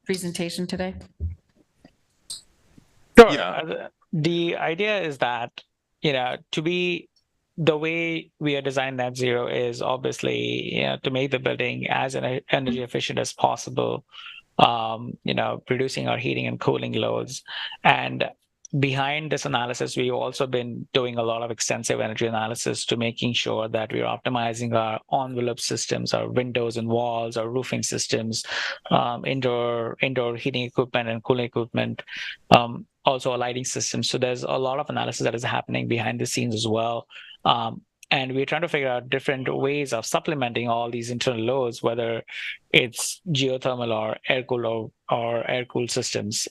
presentation today? Sure. Yeah. The idea is that, to be the way we are designed net zero is obviously, to make the building as energy efficient as possible, reducing our heating and cooling loads. And behind this analysis, we've also been doing a lot of extensive energy analysis to making sure that we're optimizing our envelope systems, our windows and walls, our roofing systems, indoor heating equipment and cooling equipment, also a lighting system. So there's a lot of analysis that is happening behind the scenes as well. And we're trying to figure out different ways of supplementing all these internal loads, whether it's geothermal or air-cooled or air-cooled systems.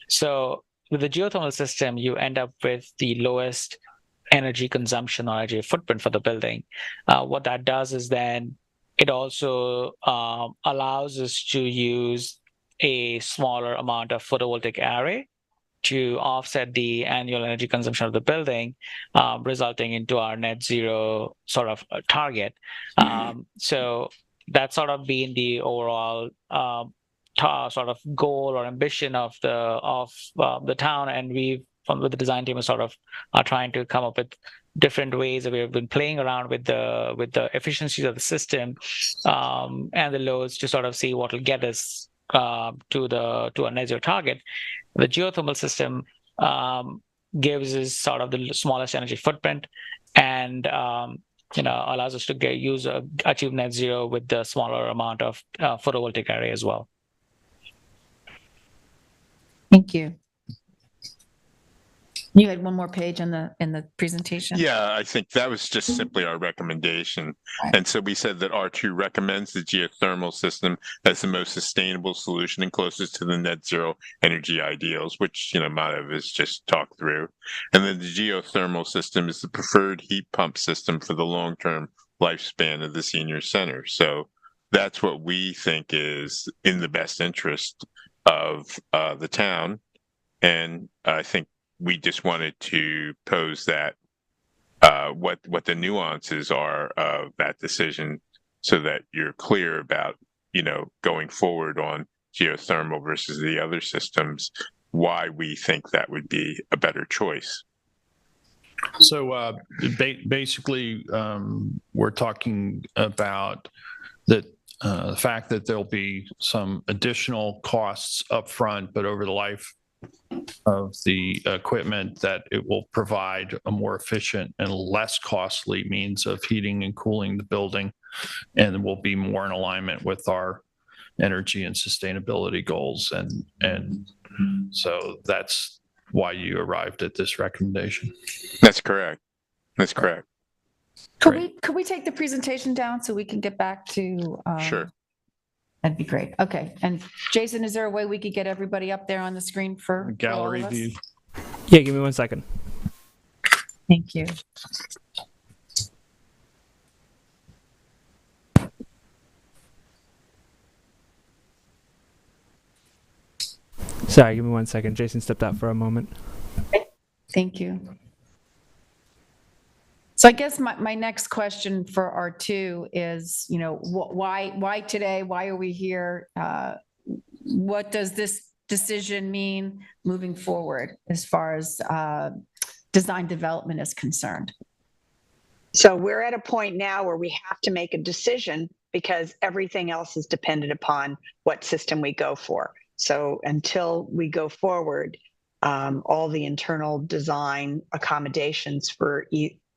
So with the geothermal system, you end up with the lowest energy consumption or energy footprint for the building. What that does is then it also allows us to use a smaller amount of photovoltaic array to offset the annual energy consumption of the building, resulting into our net zero sort of target. So that's sort of been the overall sort of goal or ambition of the town, and with the design team are trying to come up with different ways that we have been playing around with the efficiencies of the system and the loads to sort of see what will get us to a net zero target. The geothermal system gives us sort of the smallest energy footprint and allows us to achieve net zero with the smaller amount of photovoltaic array as well. Thank you. You had one more page in the presentation. Yeah, I think that was just simply our recommendation. And so we said that R2 recommends the geothermal system as the most sustainable solution and closest to the net zero energy ideals, which, Madhav has just talked through. And then the geothermal system is the preferred heat pump system for the long-term lifespan of the senior center. So that's what we think is in the best interest of the town. And I think we just wanted to pose that what the nuances are of that decision, so that you're clear about going forward on geothermal versus the other systems, why we think that would be a better choice. So basically, we're talking about the fact that there'll be some additional costs up front, but over the life of the equipment, that it will provide a more efficient and less costly means of heating and cooling the building, and will be more in alignment with our energy and sustainability goals. And so that's why you arrived at this recommendation. That's correct. That's correct. Could we take the presentation down so we can get back to? Sure. That'd be great. Okay. And Jason, is there a way we could get everybody up there on the screen for gallery view? Yeah, give me 1 second. Thank you. Sorry, give me 1 second. Jason stepped out for a moment. Thank you. So I guess my next question for R2 is, why today? Why are we here? What does this decision mean moving forward as far as design development is concerned? So we're at a point now where we have to make a decision, because everything else is dependent upon what system we go for. So until we go forward, all the internal design accommodations for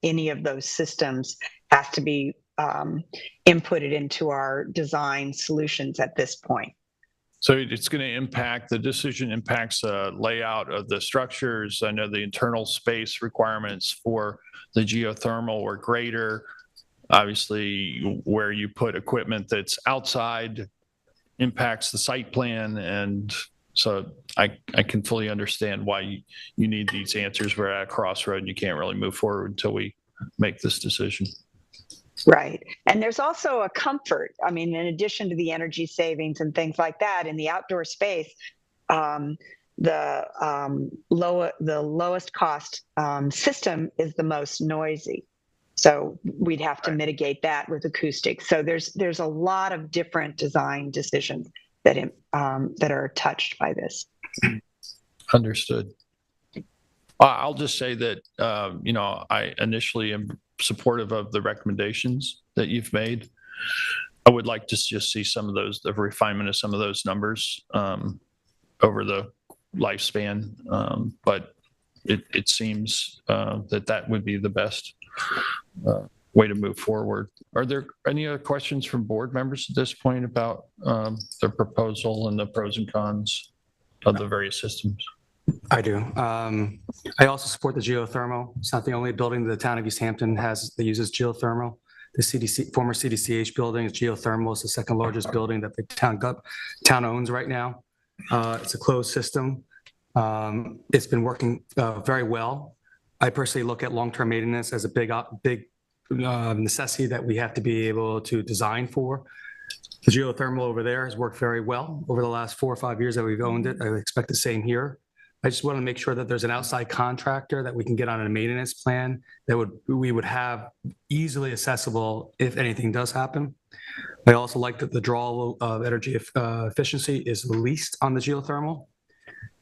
any of those systems has to be inputted into our design solutions at this point. So it's going to impact, the decision impacts the layout of the structures. I know the internal space requirements for the geothermal were greater. Obviously, where you put equipment that's outside impacts the site plan, and So I can fully understand why you need these answers. We're at a crossroad and you can't really move forward until we make this decision. Right. And there's also a comfort. I mean, in addition to the energy savings and things like that, in the outdoor space, the lowest cost system is the most noisy. So we'd have to mitigate that with acoustics. So there's a lot of different design decisions that are touched by this. Understood. I'll just say that, I initially am supportive of the recommendations that you've made. I would like to just see some of those, the refinement of some of those numbers over the lifespan. But it seems that would be the best way to move forward. Are there any other questions from board members at this point about the proposal and the pros and cons of the various systems? I do. I also support the geothermal. It's not the only building the town of East Hampton has that uses geothermal. The former CDCH building is geothermal. It's the second largest building that the town owns right now. It's a closed system. It's been working very well. I personally look at long-term maintenance as a big necessity that we have to be able to design for. The geothermal over there has worked very well over the last 4 or 5 years that we've owned it. I expect the same here. I just want to make sure that there's an outside contractor that we can get on a maintenance plan that we would have easily accessible if anything does happen. I also like that the draw of energy efficiency is least on the geothermal.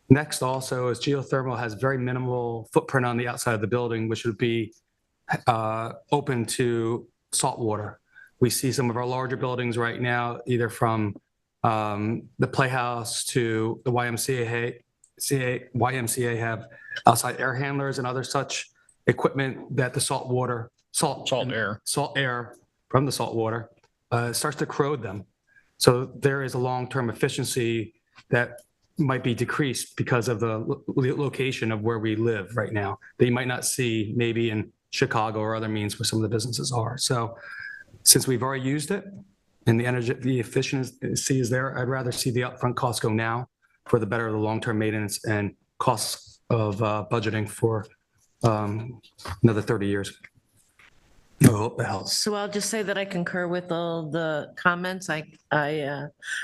Next also is geothermal has very minimal footprint on the outside of the building, which would be open to salt water. We see some of our larger buildings right now, either from the Playhouse to the YMCA have outside air handlers and other such equipment that the salt air from the salt water starts to corrode them. So there is a long-term efficiency that might be decreased because of the location of where we live right now that you might not see maybe in Chicago or other means where some of the businesses are. So since we've already used it and the efficiency is there, I'd rather see the upfront costs go now for the better of the long-term maintenance and costs of budgeting for another 30 years. I hope that helps. So I'll just say that I concur with all the comments. I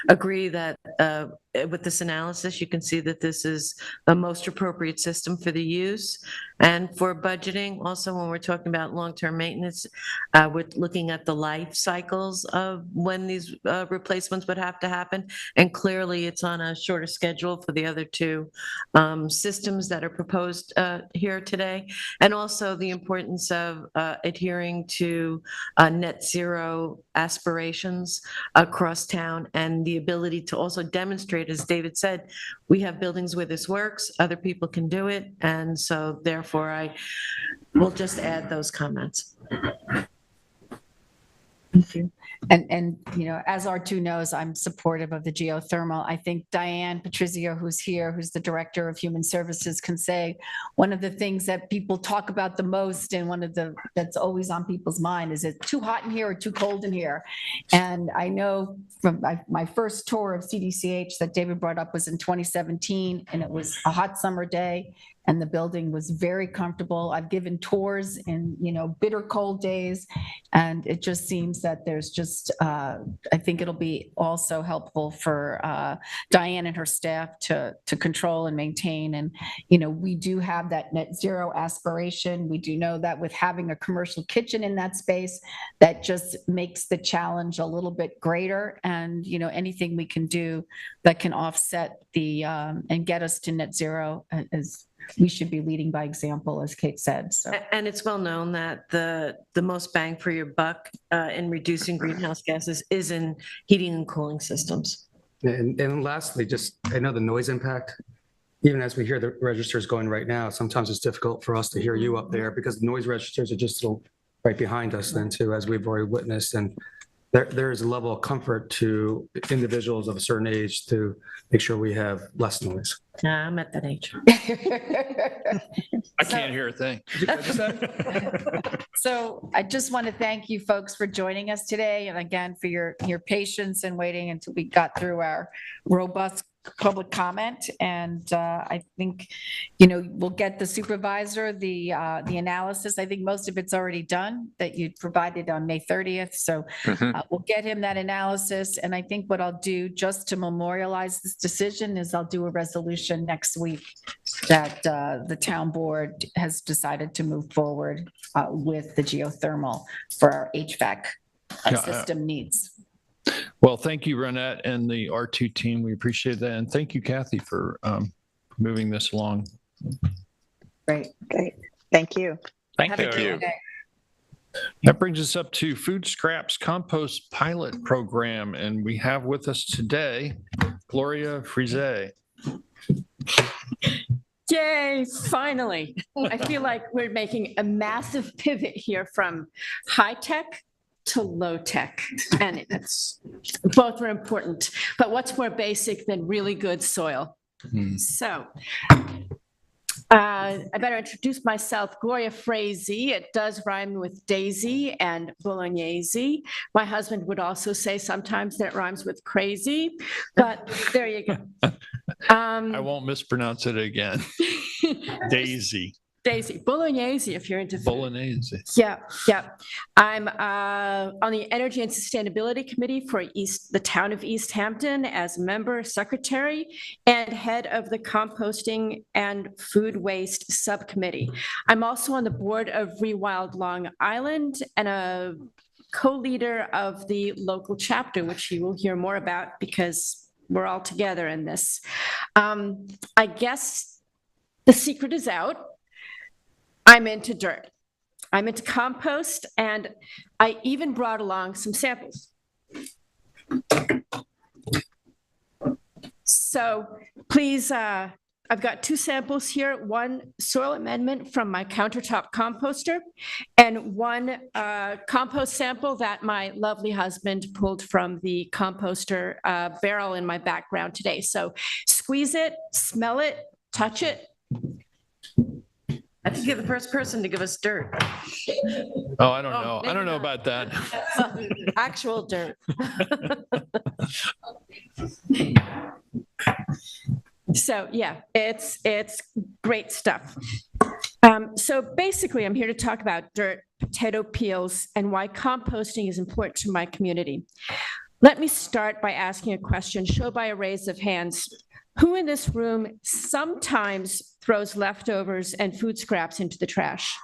agree that with this analysis, you can see that this is the most appropriate system for the use. And for budgeting, also when we're talking about long-term maintenance, we're looking at the life cycles of when these replacements would have to happen. And clearly it's on a shorter schedule for the other two systems that are proposed here today. And also the importance of adhering to net zero aspirations across town and the ability to also demonstrate, as David said, we have buildings where this works, other people can do it. And so therefore I will just add those comments. Thank you. And as R2 knows, I'm supportive of the geothermal. I think Diane Patrizio, who's here, who's the Director of Human Services, can say one of the things that people talk about the most and that's always on people's mind is it too hot in here or too cold in here? And I know from my first tour of CDCH that David brought up was in 2017, and it was a hot summer day and the building was very comfortable. I've given tours in, bitter cold days, and it just seems that there's just, I think it'll be also helpful for Diane and her staff to control and maintain. And, we do have that net zero aspiration. We do know that with having a commercial kitchen in that space, that just makes the challenge a little bit greater. And, anything we can do that can offset the, and get us to net zero is, we should be leading by example, as Kate said. So. And it's well known that the most bang for your buck in reducing greenhouse gases is in heating and cooling systems. And lastly, I know the noise impact, even as we hear the registers going right now, sometimes it's difficult for us to hear you up there because the noise registers are just right behind us then too, as we've already witnessed. And there is a level of comfort to individuals of a certain age to make sure we have less noise. I'm at that age. I can't hear a thing. So I just want to thank you folks for joining us today. And again, for your patience and waiting until we got through our robust public comment, and I think, you know, we'll get the supervisor, the analysis. I think most of it's already done that you provided on May 30th. So we'll get him that analysis. And I think what I'll do just to memorialize this decision is I'll do a resolution next week that the town board has decided to move forward with the geothermal for our HVAC system needs. Well, thank you, Renette, and the R2 team. We appreciate that. And thank you, Kathy, for moving this along. Great. Thank you. Thank you. That brings us up to Food Scraps Compost Pilot Program. And we have with us today, Gloria Frise. Yay, finally. I feel like we're making a massive pivot here from high tech to low tech, and it's both are important. But what's more basic than really good soil? So I better introduce myself, Gloria Frazee. It does rhyme with daisy and bolognese. My husband would also say sometimes that it rhymes with crazy, but there you go. I won't mispronounce it again. Daisy. Daisy, bolognese, if you're into food. Bolognese. Yeah. I'm on the Energy and Sustainability Committee for the town of East Hampton as member, secretary, and head of the Composting and Food Waste Subcommittee. I'm also on the board of Rewild Long Island and a co-leader of the local chapter, which you will hear more about because we're all together in this. I guess the secret is out. I'm into dirt. I'm into compost, and I even brought along some samples. So please, I've got 2 samples here, one soil amendment from my countertop composter and one compost sample that my lovely husband pulled from the composter barrel in my background today. So squeeze it, smell it, touch it. I think you're the first person to give us dirt. Oh, I don't know. I don't know about that. Actual dirt. So yeah, it's great stuff. So basically, I'm here to talk about dirt, potato peels, and why composting is important to my community. Let me start by asking a question, show by a raise of hands. Who in this room sometimes throws leftovers and food scraps into the trash?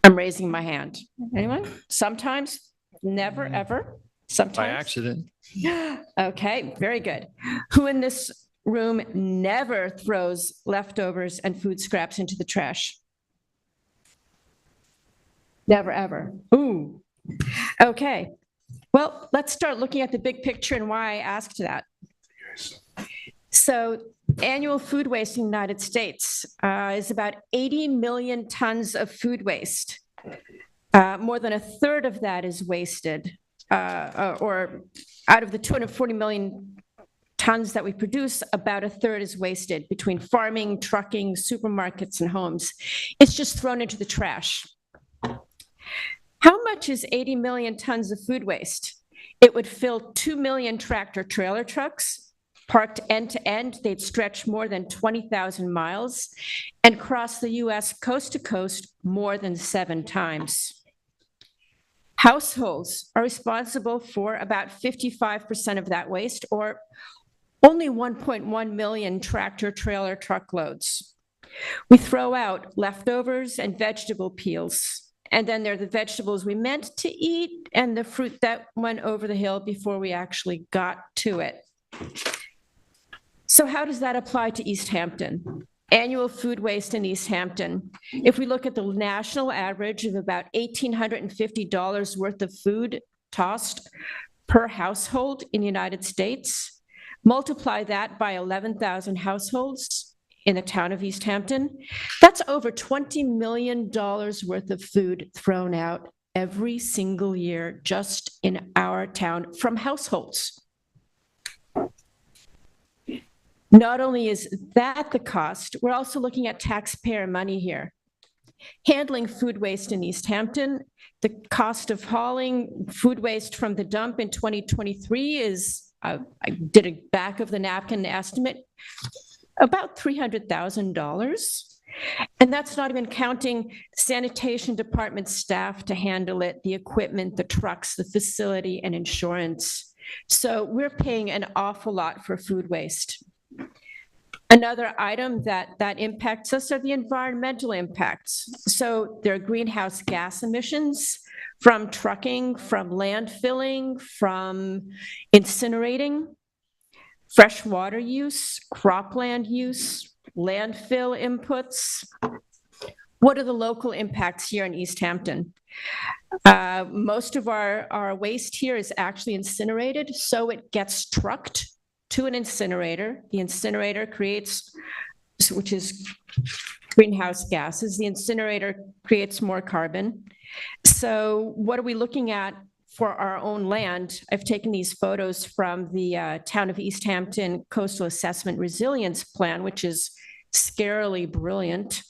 I'm raising my hand. Anyone? Sometimes? Never, ever? Sometimes? By accident. Okay, very good. Who in this room never throws leftovers and food scraps into the trash? Never, ever. Ooh. Okay. Well, let's start looking at the big picture and why I asked that. So annual food waste in the United States is about 80 million tons of food waste. More than a third of that is wasted, or out of the 240 million tons that we produce, about a third is wasted between farming, trucking, supermarkets, and homes. It's just thrown into the trash. How much is 80 million tons of food waste? It would fill 2 million tractor trailer trucks. Parked end to end, they'd stretch more than 20,000 miles and cross the US coast to coast more than 7 times. Households are responsible for about 55% of that waste, or only 1.1 million tractor trailer truckloads. We throw out leftovers and vegetable peels, and then there are the vegetables we meant to eat and the fruit that went over the hill before we actually got to it. So how does that apply to East Hampton? Annual food waste in East Hampton. If we look at the national average of about $1,850 worth of food tossed per household in the United States, multiply that by 11,000 households in the town of East Hampton, that's over $20 million worth of food thrown out every single year just in our town from households. Not only is that the cost, we're also looking at taxpayer money here. Handling food waste in East Hampton, the cost of hauling food waste from the dump in 2023 is I did a back of the napkin estimate, about $300,000. And that's not even counting sanitation department staff to handle it, the equipment, the trucks, the facility, and insurance. So we're paying an awful lot for food waste. Another item that impacts us are the environmental impacts. So there are greenhouse gas emissions from trucking, from landfilling, from incinerating, fresh water use, cropland use, landfill inputs. What are the local impacts here in East Hampton? Most of our waste here is actually incinerated, so it gets trucked to an incinerator. The incinerator creates, which is greenhouse gases. The incinerator creates more carbon. So what are we looking at for our own land? I've taken these photos from the Town of East Hampton Coastal Assessment Resilience Plan, which is scarily brilliant.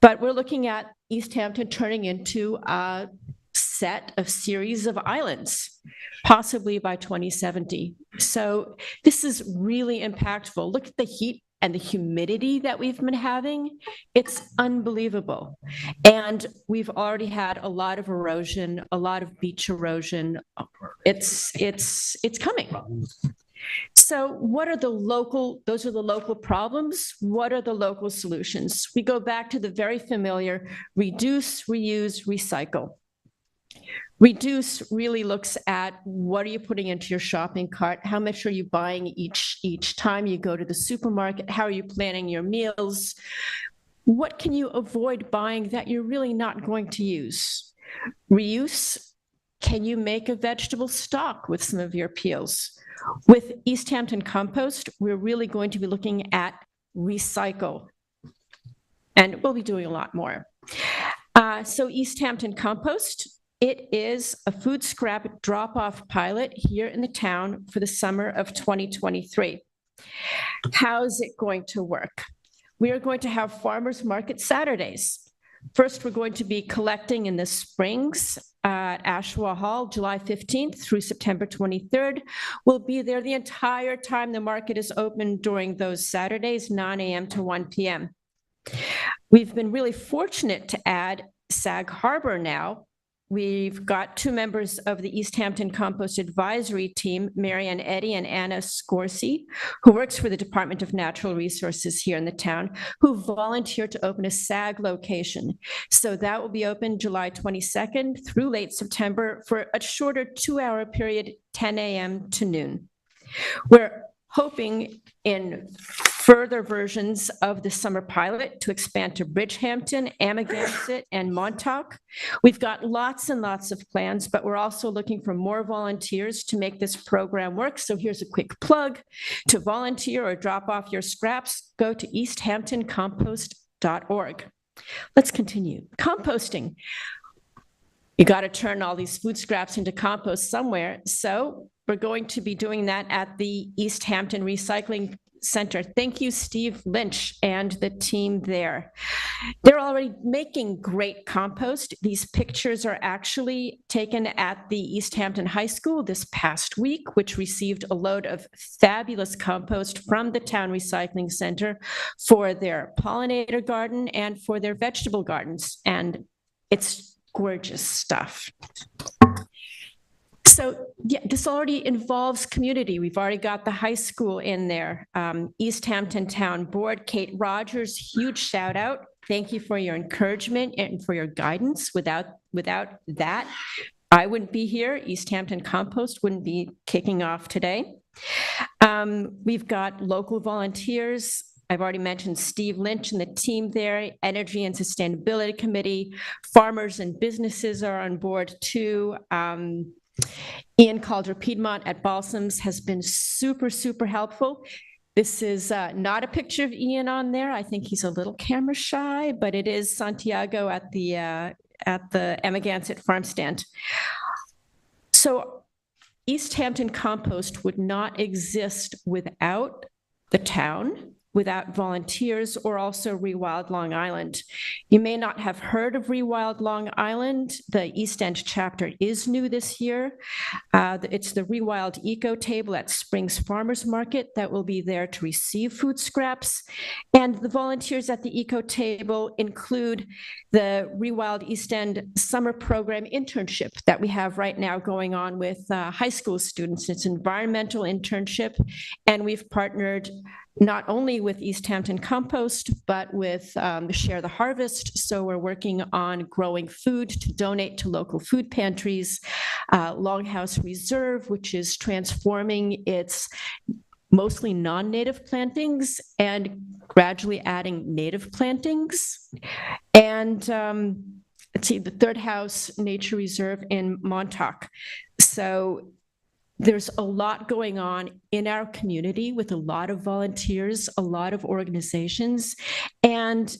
But we're looking at East Hampton turning into a series of islands, possibly by 2070. So this is really impactful. Look at the heat and the humidity that we've been having. It's unbelievable. And we've already had a lot of erosion, a lot of beach erosion. It's coming. So what are those are the local problems. What are the local solutions? We go back to the very familiar reduce, reuse, recycle. Reduce really looks at what are you putting into your shopping cart? How much are you buying each time you go to the supermarket? How are you planning your meals? What can you avoid buying that you're really not going to use? Reuse, can you make a vegetable stock with some of your peels? With East Hampton Compost, we're really going to be looking at recycle, and we'll be doing a lot more. So East Hampton Compost, it is a food scrap drop-off pilot here in the town for the summer of 2023. How's it going to work? We are going to have farmers market Saturdays. First, we're going to be collecting in the Springs at Ashwa Hall, July 15th through September 23rd. We'll be there the entire time the market is open during those Saturdays, 9 a.m. to 1 p.m. We've been really fortunate to add Sag Harbor now. We've got two members of the East Hampton Compost Advisory Team, Marianne Eddy and Anna Scorsese, who works for the Department of Natural Resources here in the town, who volunteered to open a SAG location. So that will be open July 22nd through late September for a shorter 2-hour period, 10 a.m. to noon. We're hoping in further versions of the summer pilot to expand to Bridgehampton, Amagansett, and Montauk. We've got lots and lots of plans, but we're also looking for more volunteers to make this program work. So here's a quick plug. To volunteer or drop off your scraps, go to easthamptoncompost.org. Let's continue. Composting. You got to turn all these food scraps into compost somewhere. So we're going to be doing that at the East Hampton Recycling Center. Thank you, Steve Lynch and the team there. They're already making great compost. These pictures are actually taken at the East Hampton High School this past week, which received a load of fabulous compost from the Town Recycling Center for their pollinator garden and for their vegetable gardens. And it's gorgeous stuff. So yeah, this already involves community. We've already got the high school in there. East Hampton Town Board, Kate Rogers, huge shout out. Thank you for your encouragement and for your guidance. Without that, I wouldn't be here. East Hampton Compost wouldn't be kicking off today. We've got local volunteers. I've already mentioned Steve Lynch and the team there, Energy and Sustainability Committee. Farmers and businesses are on board too. Ian Calder-Piedmont at Balsams has been super, super helpful. This is not a picture of Ian on there. I think he's a little camera shy, but it is Santiago at the Amagansett farm stand. So East Hampton Compost would not exist without the town, without volunteers, or also Rewild Long Island. You may not have heard of Rewild Long Island. The East End chapter is new this year. It's the Rewild Eco Table at Springs Farmers Market that will be there to receive food scraps. And the volunteers at the Eco Table include the Rewild East End Summer Program internship that we have right now going on with high school students. It's an environmental internship, and we've partnered not only with East Hampton Compost, but with Share the Harvest. So we're working on growing food to donate to local food pantries. Longhouse Reserve, which is transforming its mostly non-native plantings and gradually adding native plantings. And let's see, the Third House Nature Reserve in Montauk. So there's a lot going on in our community with a lot of volunteers, a lot of organizations, and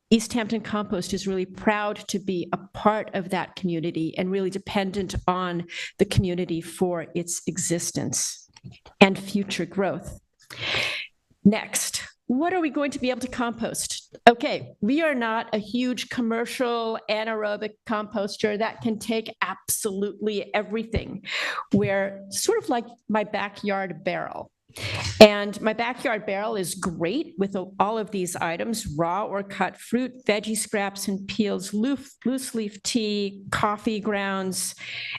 East Hampton Compost is really proud to be a part of that community and really dependent on the community for its existence and future growth. Next, what are we going to be able to compost? Okay, we are not a huge commercial anaerobic composter that can take absolutely everything. We're sort of like my backyard barrel. And my backyard barrel is great with all of these items: raw or cut fruit, veggie scraps and peels, loose leaf tea, coffee grounds,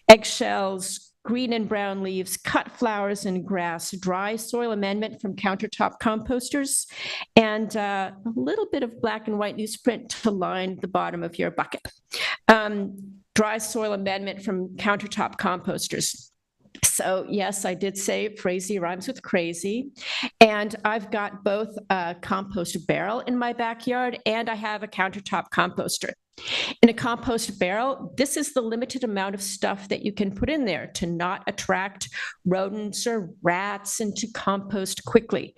eggshells, green and brown leaves, cut flowers and grass, dry soil amendment from countertop composters, and a little bit of black and white newsprint to line the bottom of your bucket. Dry soil amendment from countertop composters. So yes, I did say crazy rhymes with crazy. And I've got both a compost barrel in my backyard and I have a countertop composter. In a compost barrel, this is the limited amount of stuff that you can put in there to not attract rodents or rats and to compost quickly.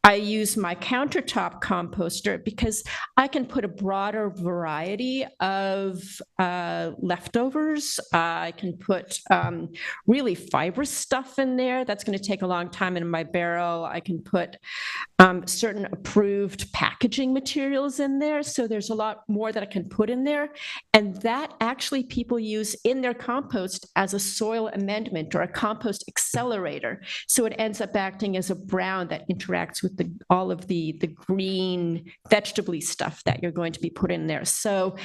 I use my countertop composter because I can put a broader variety of leftovers. I can put really fibrous stuff in there that's going to take a long time in my barrel. I can put certain approved packaging materials in there. So there's a lot more that I can put in there. And that actually people use in their compost as a soil amendment or a compost accelerator. So it ends up acting as a brown that interacts with all of the green vegetable stuff that you're going to be put in there. So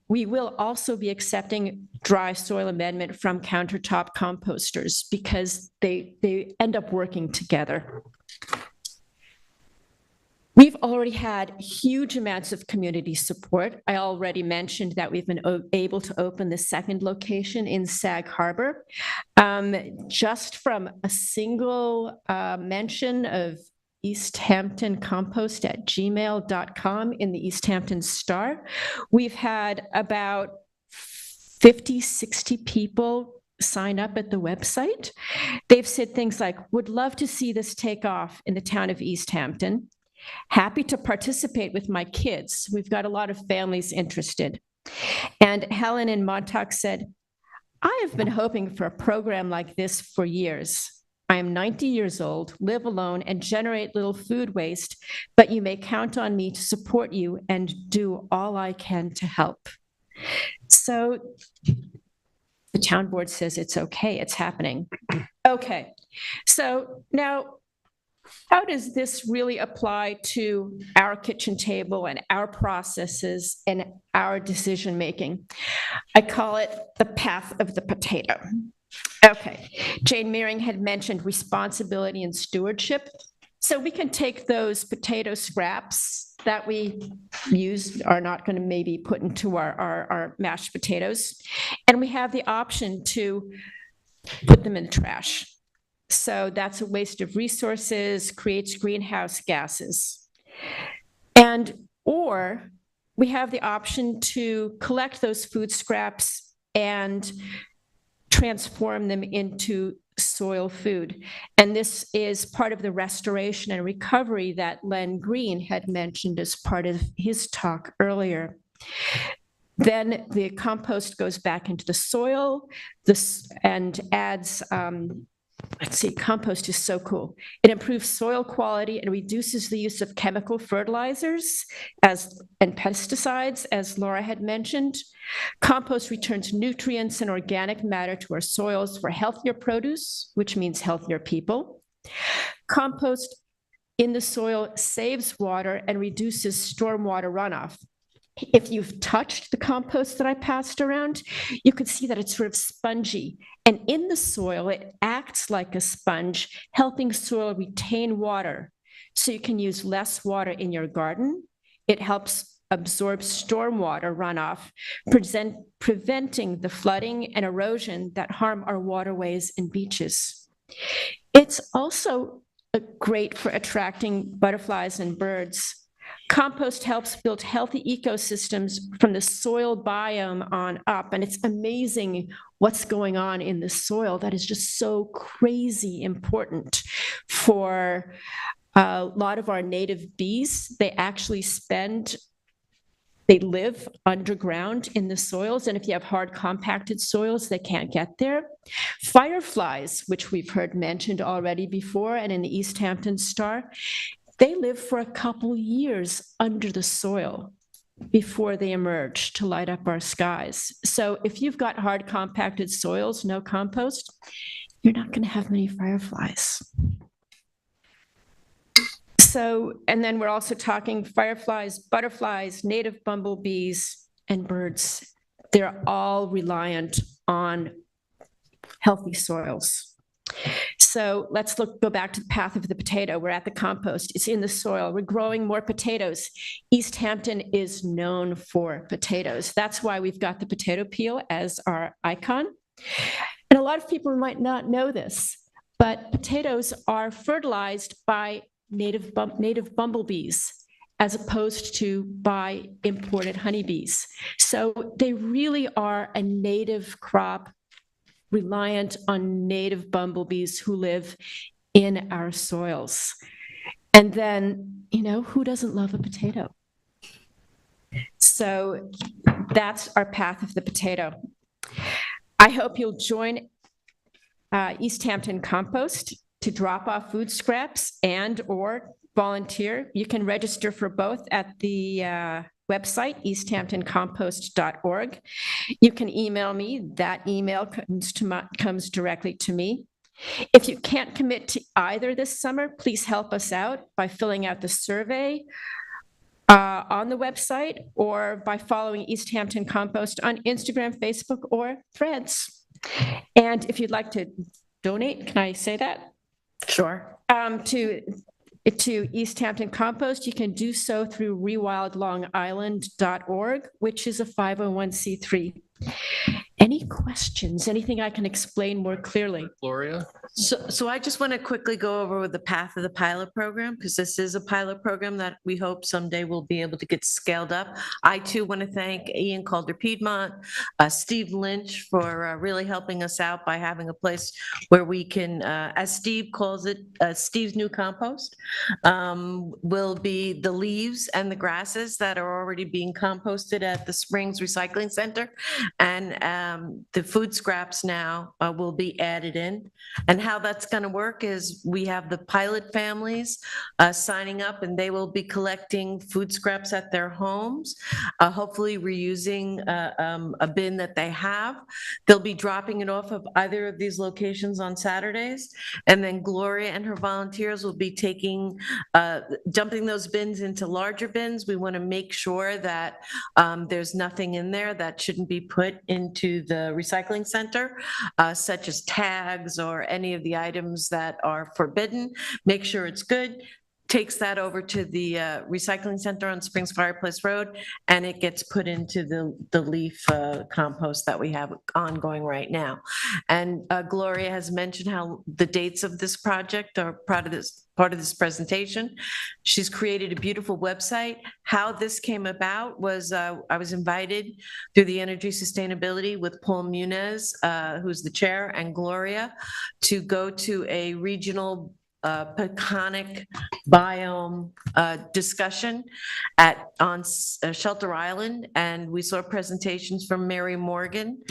we will also be accepting dry soil amendment from countertop composters because they end up working together. We've already had huge amounts of community support. I already mentioned that we've been able to open the second location in Sag Harbor. Just from a single mention of East Hampton Compost at gmail.com in the East Hampton Star, we've had about 50, 60 people sign up at the website. They've said things like, would love to see this take off in the town of East Hampton. Happy to participate with my kids. We've got a lot of families interested. And Helen in Montauk said, I have been hoping for a program like this for years. I am 90 years old, live alone, and generate little food waste, but you may count on me to support you and do all I can to help. So the town board says it's okay, it's happening. Okay, so now, how does this really apply to our kitchen table and our processes and our decision making? I call it the path of the potato. Okay, Jane Meering had mentioned responsibility and stewardship. So we can take those potato scraps that we use, are not going to maybe put into our mashed potatoes, and we have the option to put them in the trash. So that's a waste of resources, creates greenhouse gases. Or we have the option to collect those food scraps and transform them into soil food. And this is part of the restoration and recovery that Len Green had mentioned as part of his talk earlier. Then the compost goes back into the soil and adds let's see, compost is so cool. It improves soil quality and reduces the use of chemical fertilizers and pesticides, as Laura had mentioned. Compost returns nutrients and organic matter to our soils for healthier produce, which means healthier people. Compost in the soil saves water and reduces stormwater runoff. If you've touched the compost that I passed around, you could see that it's sort of spongy. And in the soil, it acts like a sponge, helping soil retain water. So you can use less water in your garden. It helps absorb stormwater runoff, preventing the flooding and erosion that harm our waterways and beaches. It's also great for attracting butterflies and birds. Compost helps build healthy ecosystems from the soil biome on up, and it's amazing what's going on in the soil that is just so crazy important for a lot of our native bees. They live underground in the soils, and if you have hard compacted soils, they can't get there. Fireflies, which we've heard mentioned already before, and in the East Hampton Star, they live for a couple years under the soil before they emerge to light up our skies. So if you've got hard compacted soils, no compost, you're not going to have many fireflies. So, and then we're also talking fireflies, butterflies, native bumblebees, and birds. They're all reliant on healthy soils. So let's go back to the path of the potato. We're at the compost. It's in the soil. We're growing more potatoes. East Hampton is known for potatoes. That's why we've got the potato peel as our icon. And a lot of people might not know this, but potatoes are fertilized by native bumblebees as opposed to by imported honeybees. So they really are a native crop reliant on native bumblebees who live in our soils. And then, who doesn't love a potato? So that's our path of the potato. I hope you'll join East Hampton Compost to drop off food scraps and/or volunteer. You can register for both at the website, easthamptoncompost.org. You can email me. That email comes directly to me. If you can't commit to either this summer, please help us out by filling out the survey on the website or by following East Hampton Compost on Instagram, Facebook, or Threads. And if you'd like to donate, can I say that? Sure. To East Hampton Compost, you can do so through rewildlongisland.org, which is a 501c3. Any questions? Anything I can explain more clearly? Gloria? So I just want to quickly go over with the path of the pilot program, because this is a pilot program that we hope someday will be able to get scaled up. I too want to thank Ian Calder-Piedmont, Steve Lynch for really helping us out by having a place where we can, as Steve calls it, Steve's new compost, will be the leaves and the grasses that are already being composted at the Springs Recycling Center. And the food scraps now will be added in. And how that's going to work is we have the pilot families signing up, and they will be collecting food scraps at their homes, hopefully reusing a bin that they have. They'll be dropping it off of either of these locations on Saturdays, and then Gloria and her volunteers will be dumping those bins into larger bins. We want to make sure that there's nothing in there that shouldn't be put into the recycling center, such as tags or any of the items that are forbidden. Make sure it's good. Takes that over to the recycling center on Springs Fireplace Road, and it gets put into the leaf compost that we have ongoing right now. And Gloria has mentioned how the dates of this project are part of this presentation. She's created a beautiful website. How this came about was I was invited through the Energy Sustainability with Paul Muniz, who's the chair, and Gloria, to go to a regional Peconic biome discussion on Shelter Island, and we saw presentations from Mary Morgan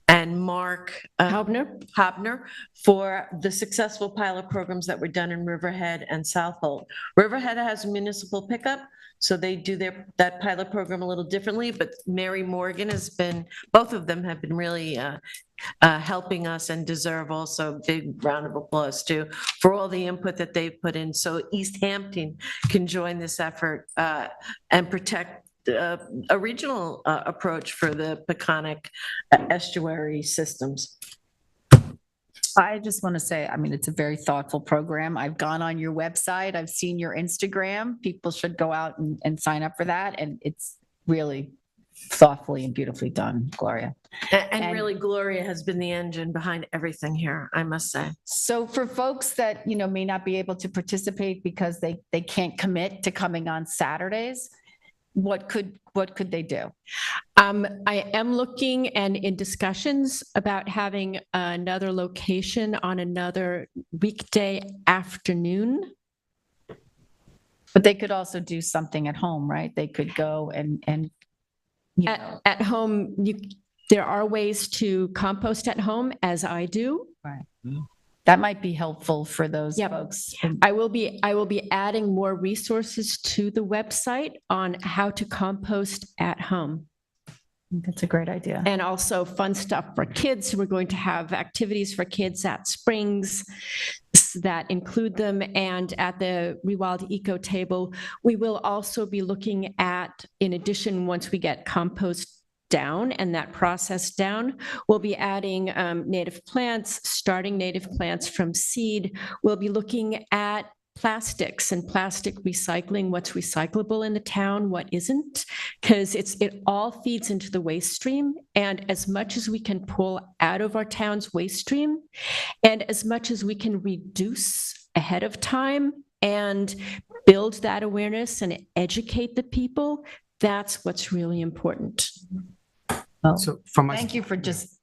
and Mark Hobner for the successful pilot programs that were done in Riverhead and Southold. Riverhead has municipal pickup, so they do that pilot program a little differently, but Mary Morgan has been, both of them have been really helping us and deserve also a big round of applause too for all the input that they've put in. So East Hampton can join this effort and protect a regional approach for the Peconic estuary systems. I just want to say, I mean, it's a very thoughtful program. I've gone on your website. I've seen your Instagram. People should go out and sign up for that. And it's really thoughtfully and beautifully done, Gloria. And really, Gloria has been the engine behind everything here, I must say. So for folks that, you know, may not be able to participate because they can't commit to coming on Saturdays, what could they do? I am looking and in discussions about having another location on another weekday afternoon. But they could also do something at home, right? They could go and you know. At home, there are ways to compost at home, as I do. Right. That might be helpful for those folks. I will be adding more resources to the website on how to compost at home. That's a great idea. And also fun stuff for kids. We're going to have activities for kids at Springs that include them. And at the Rewild Eco Table, we will also be looking at, in addition, once we get compost down and that process down, we'll be adding native plants, starting native plants from seed. We'll be looking at plastics and plastic recycling, what's recyclable in the town, what isn't, because it all feeds into the waste stream. And as much as we can pull out of our town's waste stream, and as much as we can reduce ahead of time and build that awareness and educate the people, that's what's really important. Well, So from my thank you for just,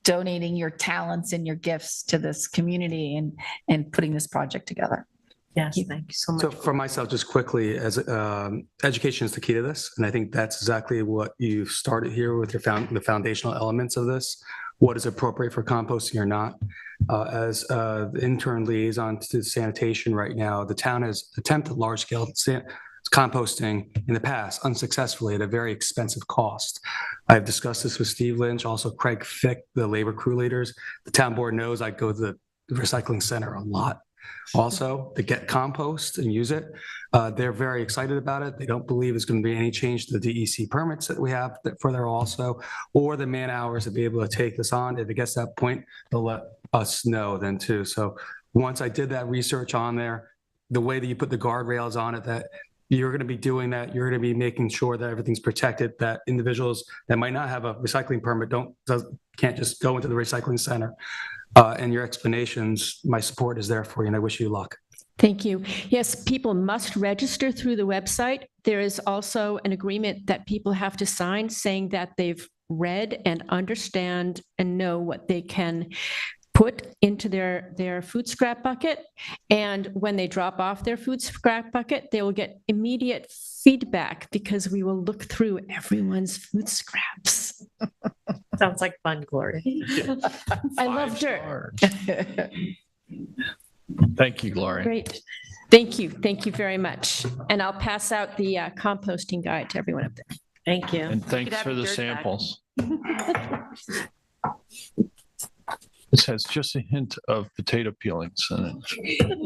donating your talents and your gifts to this community and putting this project together. Yes, thank you so much. So for myself, just quickly, as education is the key to this, and I think that's exactly what you started here with the foundational elements of this. What is appropriate for composting or not? As the intern liaison to sanitation right now, the town has attempted large-scale composting in the past unsuccessfully at a very expensive cost. I've discussed this with Steve Lynch, also Craig Fick, the labor crew leaders. The town board knows I go to the recycling center a lot also to get compost and use it. They're very excited about it. They don't believe there's going to be any change to the DEC permits that we have for there also, or the man hours to be able to take this on. If it gets to that point, they'll let us know then too. So once I did that research on there, the way that you put the guardrails on it, that you're going to be doing that. You're going to be making sure that everything's protected, that individuals that might not have a recycling permit can't just go into the recycling center. And your explanations, my support is there for you, and I wish you luck. Thank you. Yes, people must register through the website. There is also an agreement that people have to sign saying that they've read and understand and know what they can put into their food scrap bucket. And when they drop off their food scrap bucket, they will get immediate feedback because we will look through everyone's food scraps. Sounds like fun, Gloria. I love dirt. Thank you, Gloria. Great. Thank you. Thank you very much. And I'll pass out the composting guide to everyone up there. Thank you. And thanks for the samples. This has just a hint of potato peelings in it.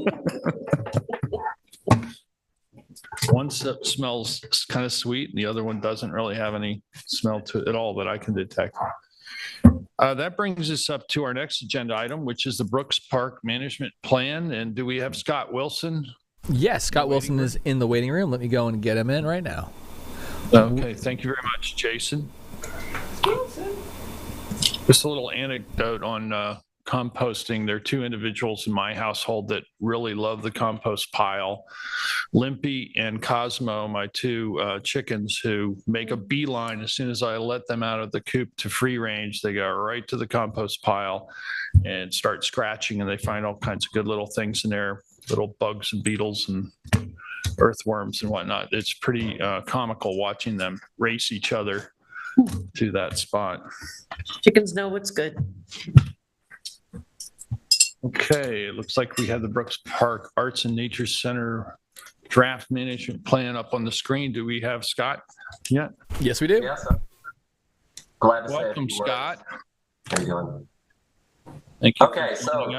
One smells kind of sweet, and the other one doesn't really have any smell to it at all that I can detect. That brings us up to our next agenda item, which is the Brooks Park Management Plan. And do we have Scott Wilson? Yes, Scott Wilson is in the waiting room. Let me go and get him in right now. Okay, thank you very much, Jason. Just a little anecdote on composting. There are two individuals in my household that really love the compost pile. Limpy and Cosmo, my two chickens, who make a beeline as soon as I let them out of the coop to free range. They go right to the compost pile and start scratching, and they find all kinds of good little things in there, little bugs and beetles and earthworms and whatnot. It's pretty comical watching them race each other to that spot. Chickens know what's good. Okay, it looks like we have the Brooks Park Arts and Nature Center draft management plan up on the screen. Do we have Scott yet? Yes, we do. Yes, sir. Glad to say Welcome, a few words. Scott. How you doing? Thank you. Okay, so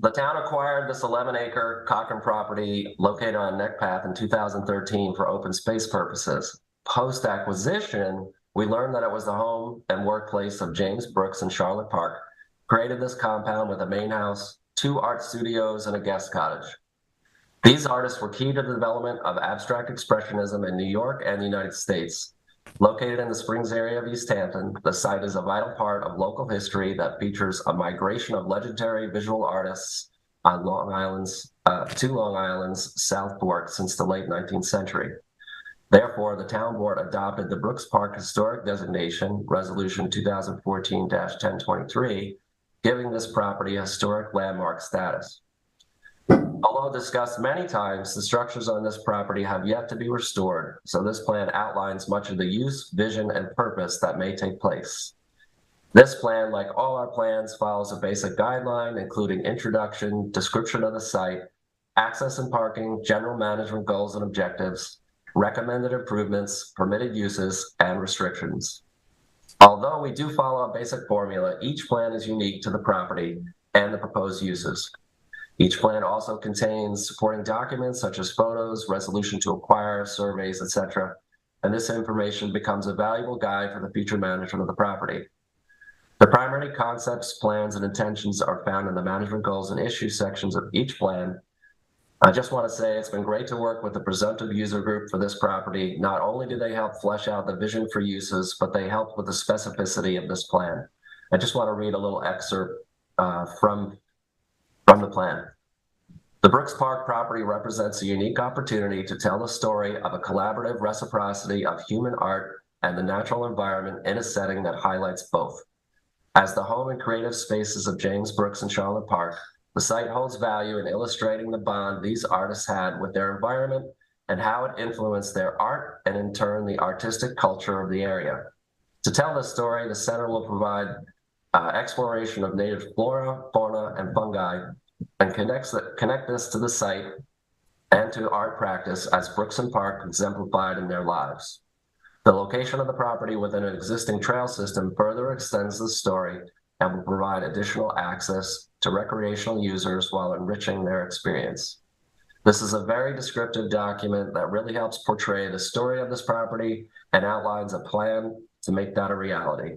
the town acquired this 11-acre Cochrane property located on Neck Path in 2013 for open space purposes. Post-acquisition, we learned that it was the home and workplace of James Brooks and Charlotte Park. Created this compound with a main house, 2 art studios, and a guest cottage. These artists were key to the development of abstract expressionism in New York and the United States. Located in the Springs area of East Hampton, the site is a vital part of local history that features a migration of legendary visual artists on Long Island's, to Long Island's South Fork since the late 19th century. Therefore, the town board adopted the Brooks Park Historic Designation, Resolution 2014-1023, giving this property a historic landmark status. Although discussed many times, the structures on this property have yet to be restored, so this plan outlines much of the use, vision, and purpose that may take place. This plan, like all our plans, follows a basic guideline, including introduction, description of the site, access and parking, general management goals and objectives, recommended improvements, permitted uses, and restrictions. Although we do follow a basic formula, each plan is unique to the property and the proposed uses. Each plan also contains supporting documents such as photos, resolution to acquire, surveys, etc., and this information becomes a valuable guide for the future management of the property. The primary concepts, plans, and intentions are found in the management goals and issues sections of each plan. I just want to say it's been great to work with the presumptive user group for this property. Not only do they help flesh out the vision for uses, but they help with the specificity of this plan. I just want to read a little excerpt from the plan. The Brooks Park property represents a unique opportunity to tell the story of a collaborative reciprocity of human art and the natural environment in a setting that highlights both. As the home and creative spaces of James Brooks and Charlotte Park, the site holds value in illustrating the bond these artists had with their environment and how it influenced their art and in turn the artistic culture of the area. To tell this story, the center will provide exploration of native flora, fauna, and fungi, and connect this to the site and to art practice as Brooks and Park exemplified in their lives. The location of the property within an existing trail system further extends the story and will provide additional access to recreational users while enriching their experience. This is a very descriptive document that really helps portray the story of this property and outlines a plan to make that a reality.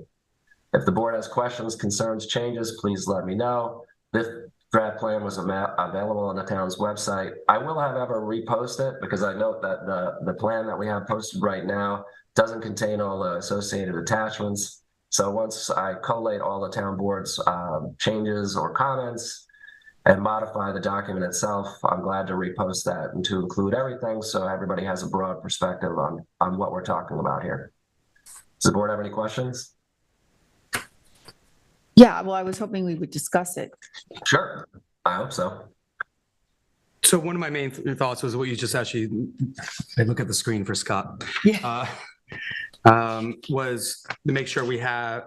If the board has questions, concerns, changes, please let me know. This draft plan was available on the town's website. I will, however, repost it because I note that the plan that we have posted right now doesn't contain all the associated attachments. So once I collate all the town board's changes or comments and modify the document itself, I'm glad to repost that and to include everything so everybody has a broad perspective on what we're talking about here. Does the board have any questions? Yeah, well, I was hoping we would discuss it. Sure, I hope so. So one of my main thoughts was what you just actually, I look at the screen for Scott. Yeah. Was to make sure we have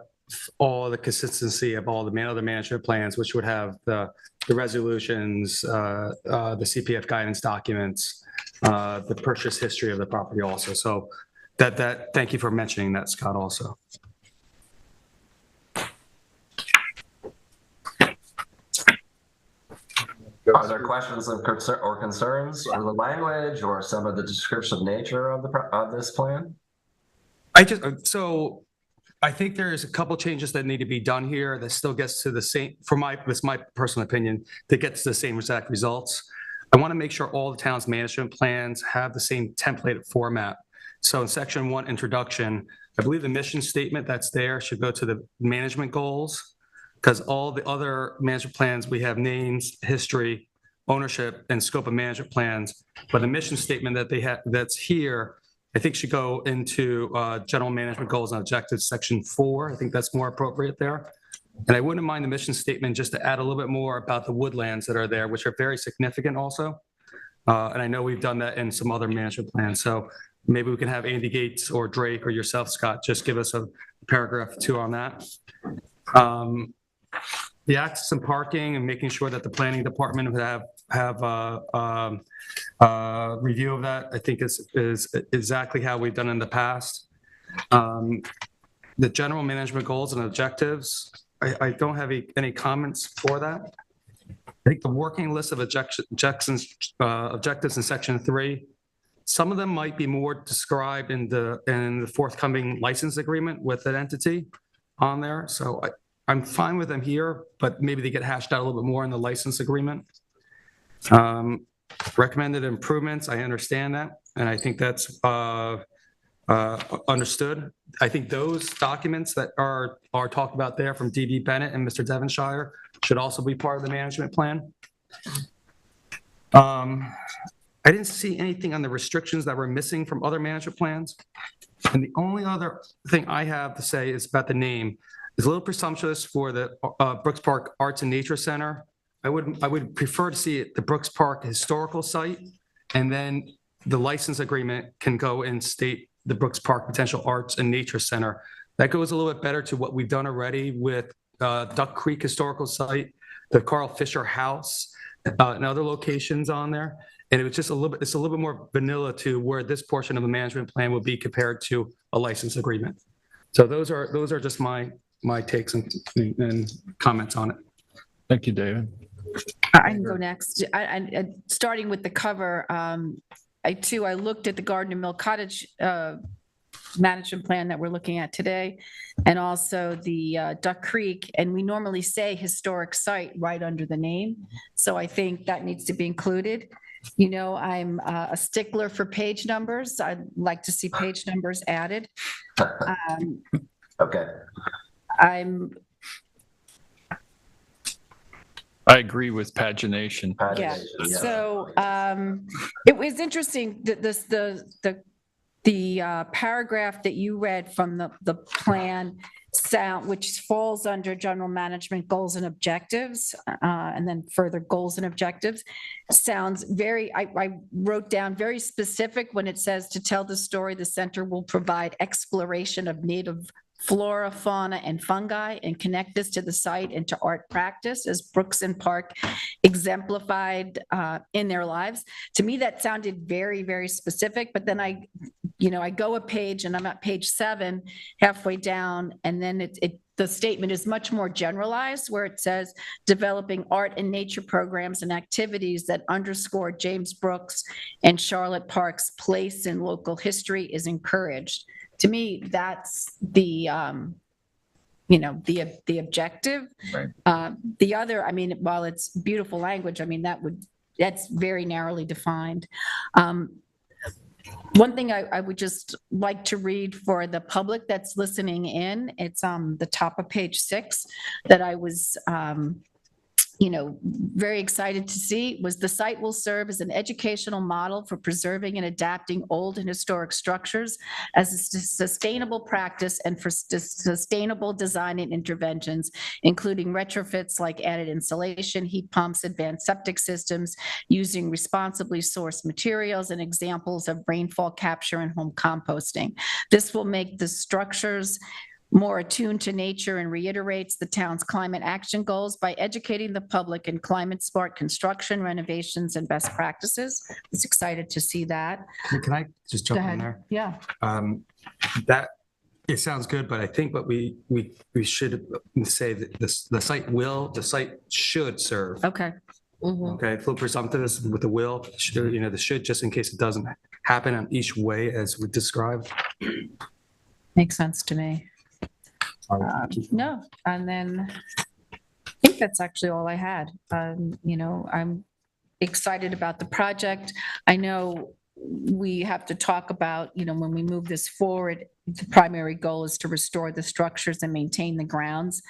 all the consistency of all the other management plans, which would have the resolutions, the CPF guidance documents, the purchase history of the property also. So thank you for mentioning that, Scott, also. Are there questions or concerns or the language or some of the descriptive nature of this plan? I think there's a couple changes that need to be done here that still gets to the same, this my personal opinion, that gets to the same exact results. I want to make sure all the town's management plans have the same template format. So in section 1, introduction, I believe the mission statement that's there should go to the management goals. because all the other management plans, we have names, history, ownership, and scope of management plans. But the mission statement that they have, that's here, I think should go into general management goals and objectives, section 4. I think that's more appropriate there. And I wouldn't mind the mission statement just to add a little bit more about the woodlands that are there, which are very significant also. And I know we've done that in some other management plans. So maybe we can have Andy Gates or Drake or yourself, Scott, just give us a paragraph or 2 on that. The access and parking and making sure that the planning department would have review of that, I think is exactly how we've done in the past. The general management goals and objectives, I don't have any comments for that. I think the working list of objectives in section 3, some of them might be more described in the forthcoming license agreement with an entity on there. So I'm fine with them here, but maybe they get hashed out a little bit more in the license agreement. Recommended improvements, I understand that, and I think that's understood. I think those documents that are talked about there from D.B. Bennett and Mr. Devonshire should also be part of the management plan. I didn't see anything on the restrictions that were missing from other management plans. And the only other thing I have to say is about the name. It's a little presumptuous for the Brooks Park Arts and Nature Center. I would prefer to see it the Brooks Park Historical Site, and then the license agreement can go and state the Brooks Park Potential Arts and Nature Center. That goes a little bit better to what we've done already with Duck Creek Historical Site, the Carl Fisher House, and other locations on there. And it was just it's a little bit more vanilla to where this portion of the management plan will be compared to a license agreement. So those are just my takes and comments on it. Thank you, David. I can go next. Starting with the cover, I looked at the Gardner Mill Cottage management plan that we're looking at today, and also the Duck Creek, and we normally say historic site right under the name. So I think that needs to be included. You know, I'm a stickler for page numbers. I'd like to see page numbers added. Okay. I agree with pagination. Yeah. So it was interesting that the paragraph that you read from the plan which falls under general management goals and objectives, and then further goals and objectives, sounds very, I wrote down very specific when it says to tell the story, the center will provide exploration of native flora, fauna, and fungi, and connect this to the site and to art practice as Brooks and Park exemplified in their lives. To me, that sounded very, very specific, but then I go a page and I'm at page 7, halfway down, and then the statement is much more generalized, where it says developing art and nature programs and activities that underscore James Brooks and Charlotte Park's place in local history is encouraged. To me, that's the objective. Right. The other, I mean, while it's beautiful language, I mean, that's very narrowly defined. One thing I would just like to read for the public that's listening in, it's the top of page 6 that I was very excited to see, was the site will serve as an educational model for preserving and adapting old and historic structures as a sustainable practice and for sustainable design and interventions, including retrofits like added insulation, heat pumps, advanced septic systems, using responsibly sourced materials, and examples of rainfall capture and home composting. This will make the structures more attuned to nature and reiterates the town's climate action goals by educating the public in climate smart construction, renovations, and best practices. I was excited to see that. Can I just jump in there? Yeah. That it sounds good, but I think what we should say that the site should serve. Okay. Mm-hmm. Okay, full presumptiveness with the will, the should, just in case it doesn't happen on each way as we described. Makes sense to me. No, and then I think that's actually all I had. I'm excited about the project. I know we have to talk about, when we move this forward, the primary goal is to restore the structures and maintain the grounds.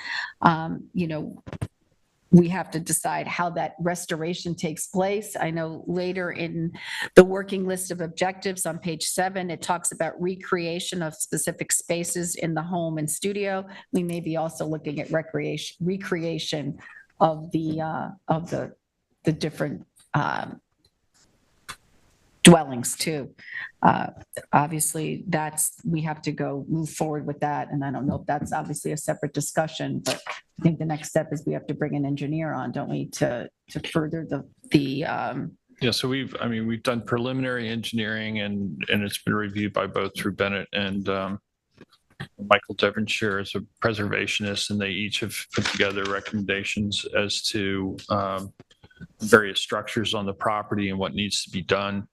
We have to decide how that restoration takes place. I know later in the working list of objectives on page 7, it talks about recreation of specific spaces in the home and studio. We may be also looking at recreation of the different dwellings too. Obviously, we have to move forward with that. And I don't know if that's obviously a separate discussion, but I think the next step is we have to bring an engineer on, don't we, to further Yeah, so we've done preliminary engineering and it's been reviewed by both Drew Bennett and Michael Devonshire as a preservationist, and they each have put together recommendations as to various structures on the property and what needs to be done.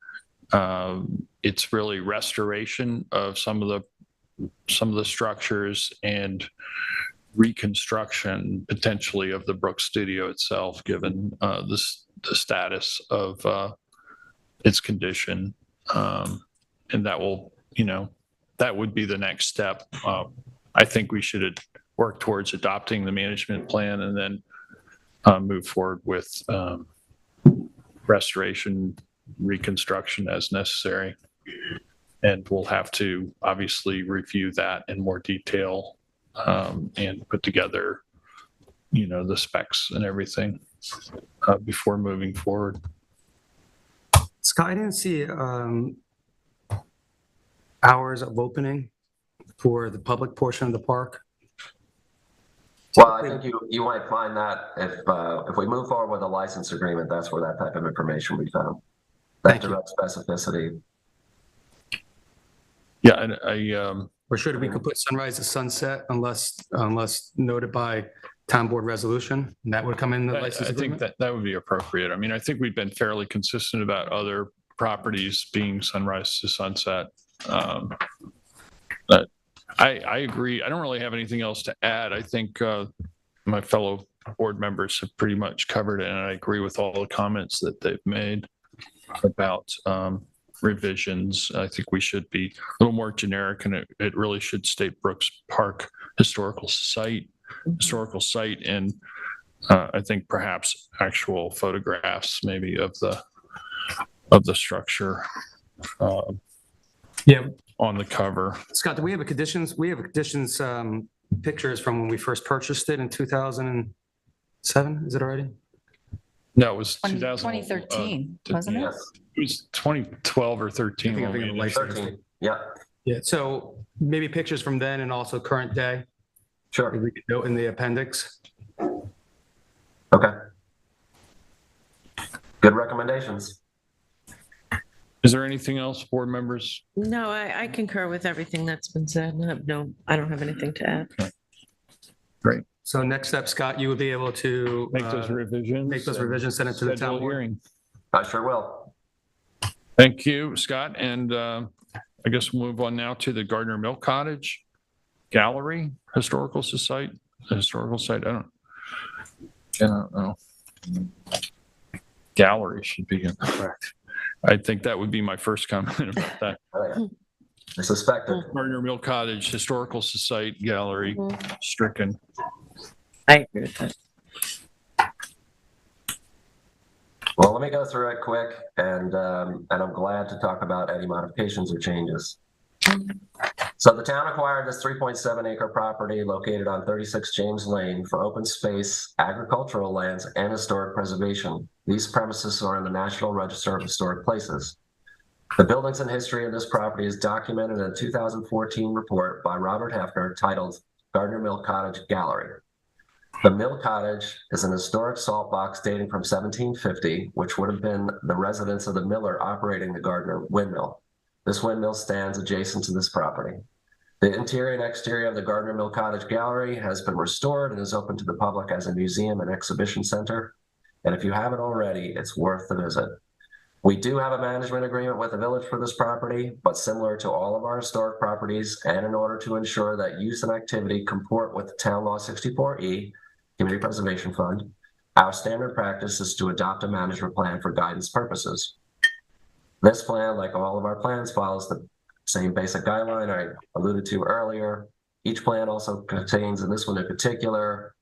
It's really restoration of some of the structures and reconstruction potentially of the Brooks studio itself, given the status of its condition, and that will, that would be the next step. I think we should work towards adopting the management plan and then move forward with restoration, reconstruction as necessary. And we'll have to obviously review that in more detail and put together, the specs and everything before moving forward. Scott, I didn't see hours of opening for the public portion of the park. Well, I think you might find that if we move forward with a license agreement, that's where that type of information will be found. That's direct specificity. Yeah, and or should we could put sunrise to sunset unless noted by town board resolution, and that would come in the license agreement? I think that would be appropriate. I think we've been fairly consistent about other properties being sunrise to sunset. But I agree. I don't really have anything else to add. I think my fellow board members have pretty much covered it, and I agree with all the comments that they've made about revisions. I think we should be a little more generic, and it really should state Brooks Park Historical Site, and I think perhaps actual photographs maybe of the structure on the cover. Scott, do we have a conditions? We have conditions pictures from when we first purchased it in 2007. Is it already? No, it was 2013, wasn't it? It was 2012 or 13. I think of 13. Yeah. Yeah. So maybe pictures from then and also current day. Sure. We could note in the appendix. Okay. Good recommendations. Is there anything else, board members? No, I concur with everything that's been said. No, I don't have anything to add. Okay. Great. So next step, Scott, you would be able to make those revisions, send it to the town board. Hearing. I sure will. Thank you, Scott. And I guess we'll move on now to the Gardner Mill Cottage Gallery Historical Site. I don't know. Gallery should be incorrect. I think that would be my first comment about that. I suspected. Gardner Mill Cottage Historical Society Gallery, stricken. I agree with that. Well, let me go through it quick, and I'm glad to talk about any modifications or changes. So the town acquired this 3.7 acre property located on 36 James Lane for open space, agricultural lands, and historic preservation. These premises are in the National Register of Historic Places. The buildings and history of this property is documented in a 2014 report by Robert Hefner titled Gardner Mill Cottage Gallery. The Mill Cottage is an historic salt box dating from 1750, which would have been the residence of the miller operating the Gardner windmill. This windmill stands adjacent to this property. The interior and exterior of the Gardner Mill Cottage Gallery has been restored and is open to the public as a museum and exhibition center. And if you haven't already, it's worth the visit. We do have a management agreement with the village for this property, but similar to all of our historic properties, and in order to ensure that use and activity comport with Town Law 64E, Community Preservation Fund, our standard practice is to adopt a management plan for guidance purposes. This plan, like all of our plans, follows the Same basic guideline I alluded to earlier. Each plan also contains, and this one in particular,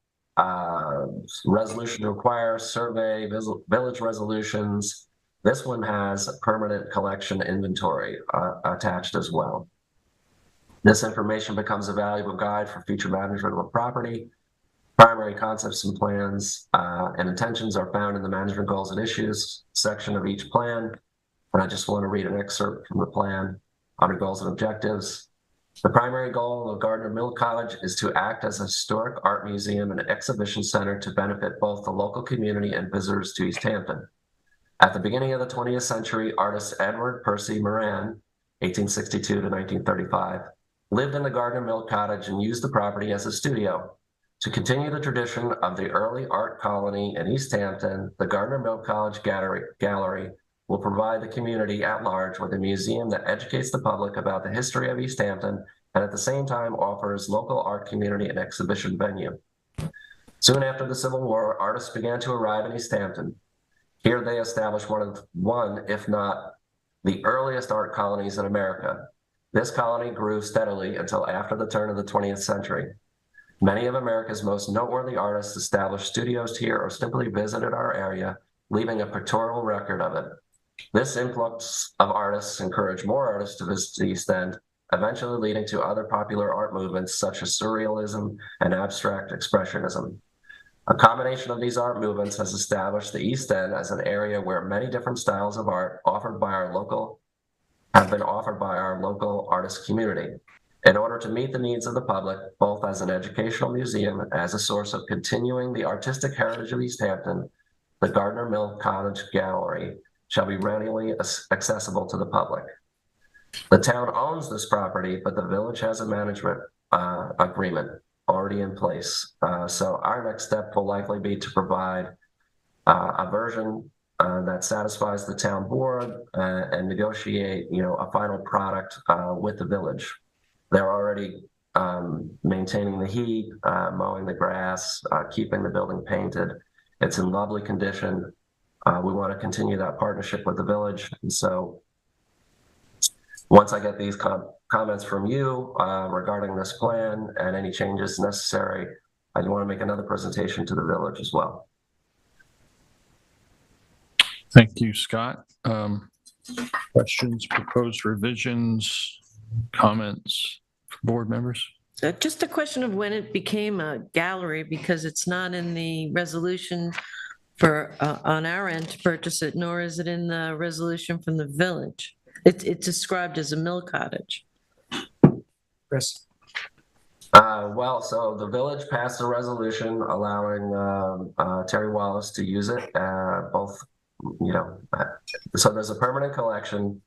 resolution to require survey, village resolutions. This one has permanent collection inventory attached as well. This information becomes a valuable guide for future management of a property. Primary concepts and plans and intentions are found in the management goals and issues section of each plan. And I just want to read an excerpt from the plan under goals and objectives. The primary goal of Gardner Mill College is to act as a historic art museum and exhibition center to benefit both the local community and visitors to East Hampton. At the beginning of the 20th century, artist Edward Percy Moran, 1862 to 1935, lived in the Gardner Mill Cottage and used the property as a studio. To continue the tradition of the early art colony in East Hampton, the Gardner Mill College Gallery will provide the community at large with a museum that educates the public about the history of East Hampton and at the same time offers local art community and exhibition venue. Soon after the Civil War, artists began to arrive in East Hampton. Here they established one, if not the earliest art colonies in America. This colony grew steadily until after the turn of the 20th century. Many of America's most noteworthy artists established studios here or simply visited our area, leaving a pictorial record of it. This influx of artists encouraged more artists to visit the East End, eventually leading to other popular art movements such as Surrealism and Abstract Expressionism. A combination of these art movements has established the East End as an area where many different styles of art have been offered by our local artist community. In order to meet the needs of the public, both as an educational museum and as a source of continuing the artistic heritage of East Hampton, the Gardner Mill College Gallery shall be readily accessible to the public. The town owns this property, but the village has a management agreement already in place. So our next step will likely be to provide a version that satisfies the town board and negotiate, a final product with the village. They're already maintaining the heat, mowing the grass, keeping the building painted. It's in lovely condition. We want to continue that partnership with the village. And so once I get these comments from you regarding this plan and any changes necessary, I want to make another presentation to the village as well. Thank you, Scott. Questions, proposed revisions, comments from board members? Just a question of when it became a gallery, because it's not in the resolution for on our end to purchase it, nor is it in the resolution from the village. It's described as a mill cottage. Chris? Well, so the village passed a resolution allowing Terry Wallace to use it, so there's a permanent collection.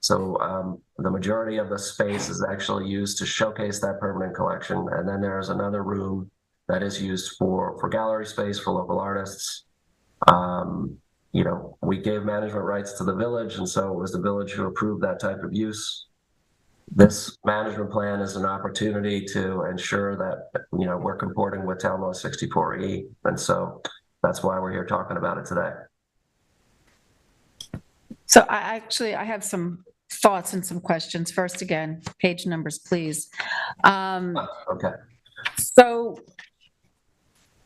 So the majority of the space is actually used to showcase that permanent collection. And then there's another room that is used for gallery space for local artists. We gave management rights to the village, and so it was the village who approved that type of use. This management plan is an opportunity to ensure that, we're comporting with Town Law 64E. And so that's why we're here talking about it today. So I have some thoughts and some questions. First, again, page numbers, please. Okay. So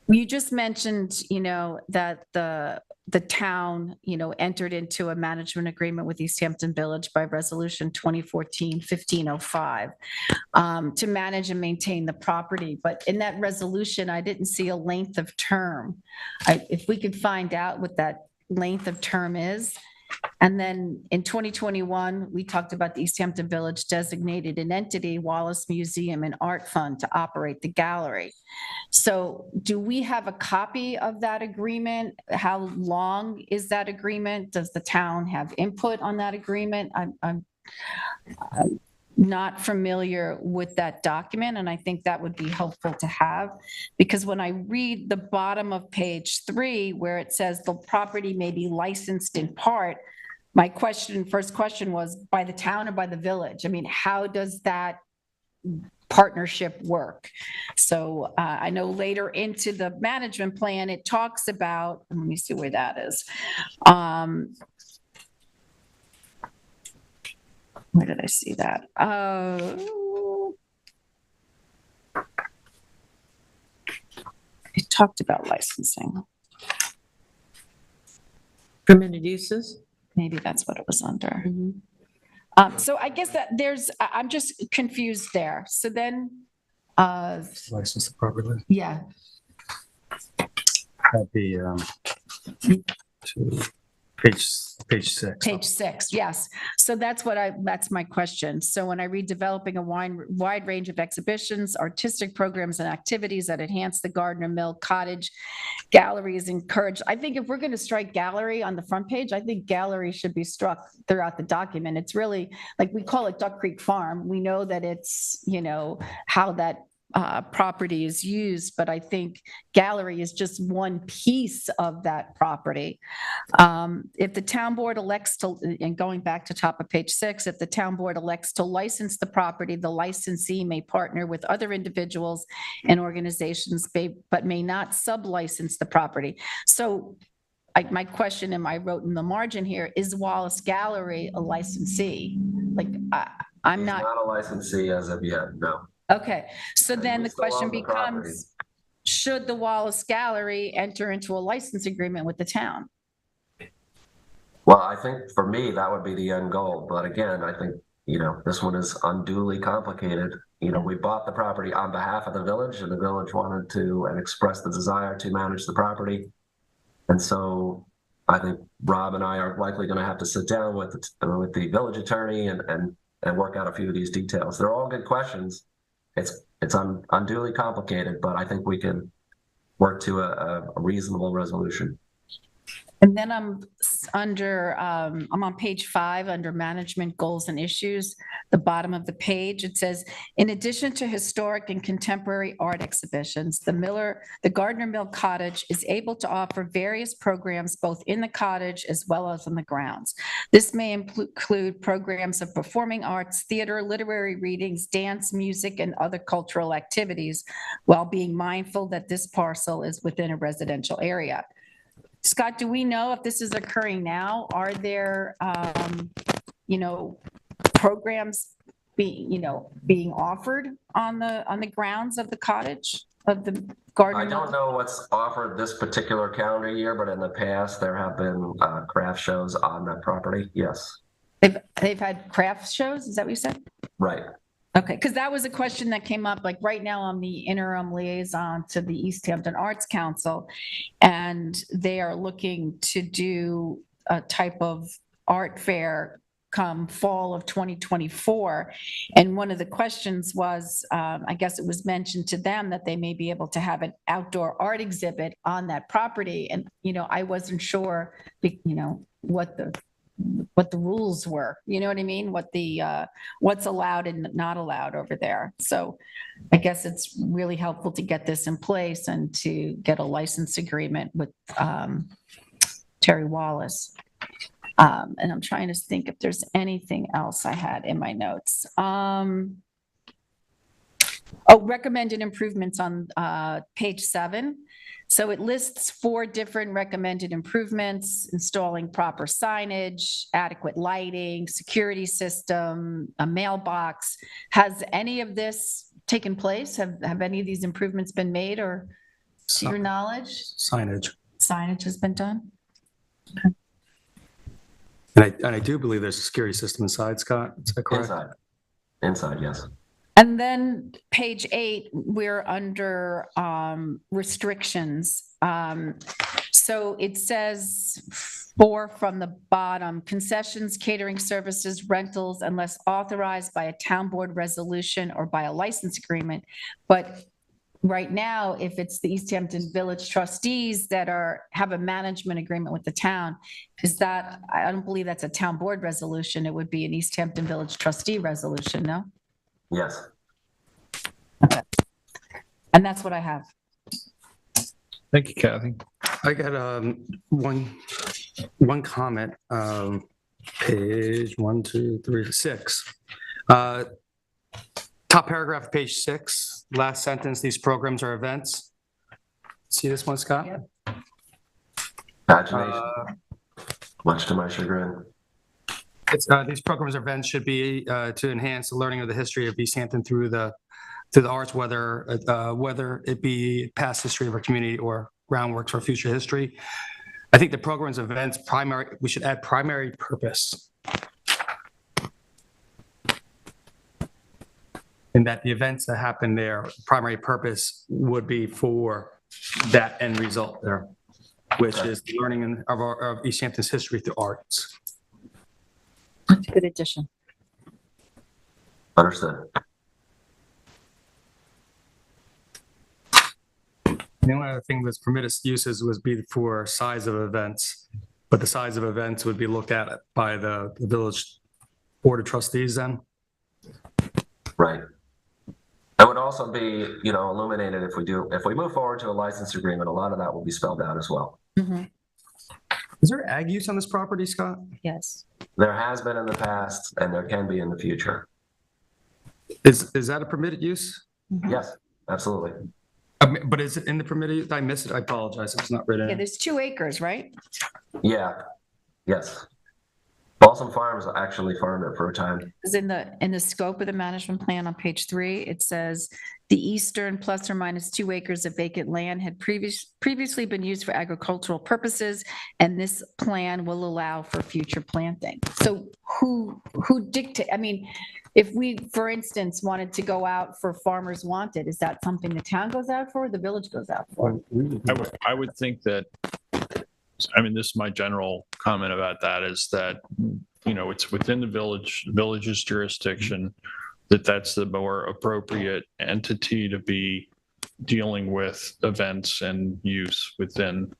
you just mentioned, that the town, entered into a management agreement with East Hampton Village by Resolution 2014-1505 to manage and maintain the property. But in that resolution, I didn't see a length of term. If we could find out what that length of term is. And then in 2021, we talked about the East Hampton Village designated an entity, Wallace Museum and Art Fund, to operate the gallery. So do we have a copy of that agreement? How long is that agreement? Does the town have input on that agreement? I'm not familiar with that document, and I think that would be helpful to have, because when I read the bottom of page 3, where it says the property may be licensed in part, my first question was by the town or by the village? I mean, how does that partnership work? So I know later into the management plan, it talks about, let me see where that is. Where did I see that? It talked about licensing. Permitted uses? Maybe that's what it was under. So I guess that I'm just confused there. So then, License the property. yeah, That'd be to page 6. page 6, yes. So that's my question. So when I read developing a wide range of exhibitions, artistic programs and activities that enhance the Gardner Mill Cottage gallery is encouraged. I think if we're going to strike gallery on the front page, I think gallery should be struck throughout the document. It's really like we call it Duck Creek Farm. We know that it's, how that property is used, but I think gallery is just one piece of that property. If the town board elects to, and going back to top of page 6, if the town board elects to license the property, the licensee may partner with other individuals and organizations, but may not sub-license the property. So my question, I wrote in the margin here, is Wallace Gallery a licensee? Like, I'm He's not a licensee as of yet, no. Okay, so then the we still question own the property. becomes, should the Wallace Gallery enter into a license agreement with the town? Well, I think for me, that would be the end goal. But again, I think, this one is unduly complicated. We bought the property on behalf of the village, and the village wanted to and expressed the desire to manage the property. And so I think Rob and I are likely going to have to sit down with the village attorney and work out a few of these details. They're all good questions. It's unduly complicated, but I think we can work to a reasonable resolution. And then I'm on page 5 under management goals and issues, the bottom of the page, it says, in addition to historic and contemporary art exhibitions, the Gardner Mill Cottage is able to offer various programs both in the cottage as well as on the grounds. This may include programs of performing arts, theater, literary readings, dance, music, and other cultural activities, while being mindful that this parcel is within a residential area. Scott, do we know if this is occurring now? Are there, programs being offered on the grounds of the cottage of the garden? I don't know what's offered this particular calendar year, but in the past there have been craft shows on that property. Yes. They've had craft shows. Is that what you said? Right. Okay, because that was a question that came up, like right now I'm the interim liaison to the East Hampton Arts Council, and they are looking to do a type of art fair come fall of 2024. And one of the questions was, I guess it was mentioned to them that they may be able to have an outdoor art exhibit on that property. And, I wasn't sure, what the rules were, you know what I mean? What's allowed and not allowed over there. So I guess it's really helpful to get this in place and to get a license agreement with Terry Wallace. And I'm trying to think if there's anything else I had in my notes. Recommended improvements on page 7. So it lists 4 different recommended improvements: installing proper signage, adequate lighting, security system, a mailbox. Has any of this taken place? Have any of these improvements been made, or to your knowledge? Signage. Signage has been done? And I do believe there's a security system inside, Scott. Is that correct? Inside, yes. And then page 8, we're under restrictions. So it says 4 from the bottom: concessions, catering services, rentals, unless authorized by a town board resolution or by a license agreement. But right now, if it's the East Hampton Village trustees that have a management agreement with the town, I don't believe that's a town board resolution. It would be an East Hampton Village trustee resolution, no? Yes. Okay. And that's what I have. Thank you, Kathy. I got one comment, page 1, 2, 3, 6. Top paragraph of page 6, last sentence, these programs are events. See this one, Scott? Imagination. Much to my chagrin. These programs or events should be to enhance the learning of the history of East Hampton through the arts, whether it be past history of our community or groundwork for future history. I think the programs, events, we should add primary purpose. And that the events that happen there, primary purpose would be for that end result there, which is the learning of East Hampton's history through arts. That's a good addition. Understood. The only other thing that's permitted uses would be for size of events, but the size of events would be looked at by the village board of trustees then. Right. It would also be, illuminated if we move forward to a license agreement, a lot of that will be spelled out as well. Mm-hmm. Is there ag use on this property, Scott? Yes. There has been in the past and there can be in the future. Is that a permitted use? Mm-hmm. Yes, absolutely. But is it in the permitted? I missed it. I apologize. It's not written. Yeah, there's 2 acres, right? Yeah. Yes. Balsam Farms actually farmed it for a time. Because in the scope of the management plan on page 3, it says the eastern plus or minus 2 acres of vacant land had previously been used for agricultural purposes, and this plan will allow for future planting. So who dictate? I mean, if we, for instance, wanted to go out for farmers wanted, is that something the town goes out for or the village goes out for? I would think that, this is my general comment about that, is that, it's within the village's jurisdiction, that's the more appropriate entity to be dealing with events and use within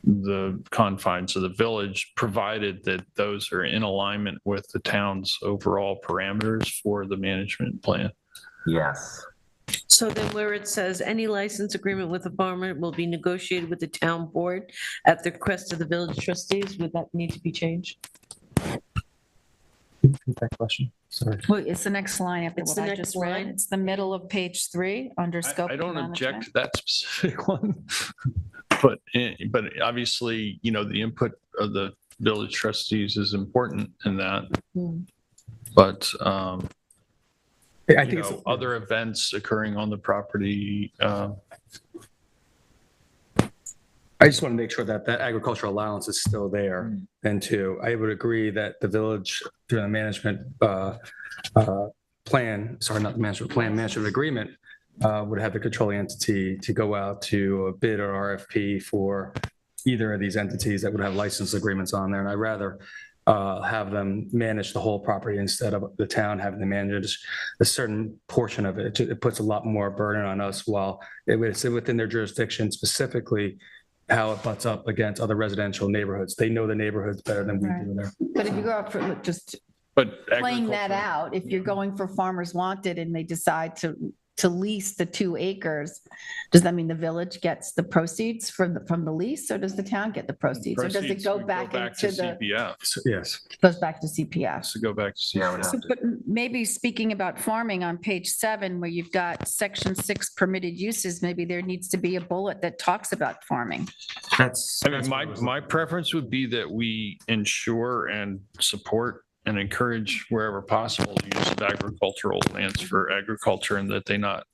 the confines of the village, provided that those are in alignment with the town's overall parameters for the management plan. Yes. So then where it says any license agreement with a farmer will be negotiated with the town board at the request of the village trustees, would that need to be changed? That question. Sorry. Well, it's the next line after It's what the I next just read. line. It's the middle of page 3 under scope. I of don't management. object to that specific one, but obviously, the input of the village trustees is important in that. But I think it's other events occurring on the property. I just want to make sure that agricultural allowance is still there. And two, I would agree that the village through the management management agreement would have the controlling entity to go out to a bid or RFP for either of these entities that would have license agreements on there. And I'd rather have them manage the whole property instead of the town having to manage a certain portion of it. It puts a lot more burden on us while it's within their jurisdiction, specifically how it butts up against other residential neighborhoods. They know the neighborhoods better than we do there. But if you go out for just playing that out, if you're going for farmers wanted and they decide to lease the 2 acres, does that mean the village gets the proceeds from the lease, or does the town get the proceeds? Or does it Proceeds go would back into to the, CPF. Yes. goes back to CPF? To go back to CPF. So, but maybe speaking about farming on page 7, where you've got section 6 permitted uses, maybe there needs to be a bullet that talks about farming. My preference would be that we ensure and support and encourage wherever possible the use of agricultural lands for agriculture, and that they not,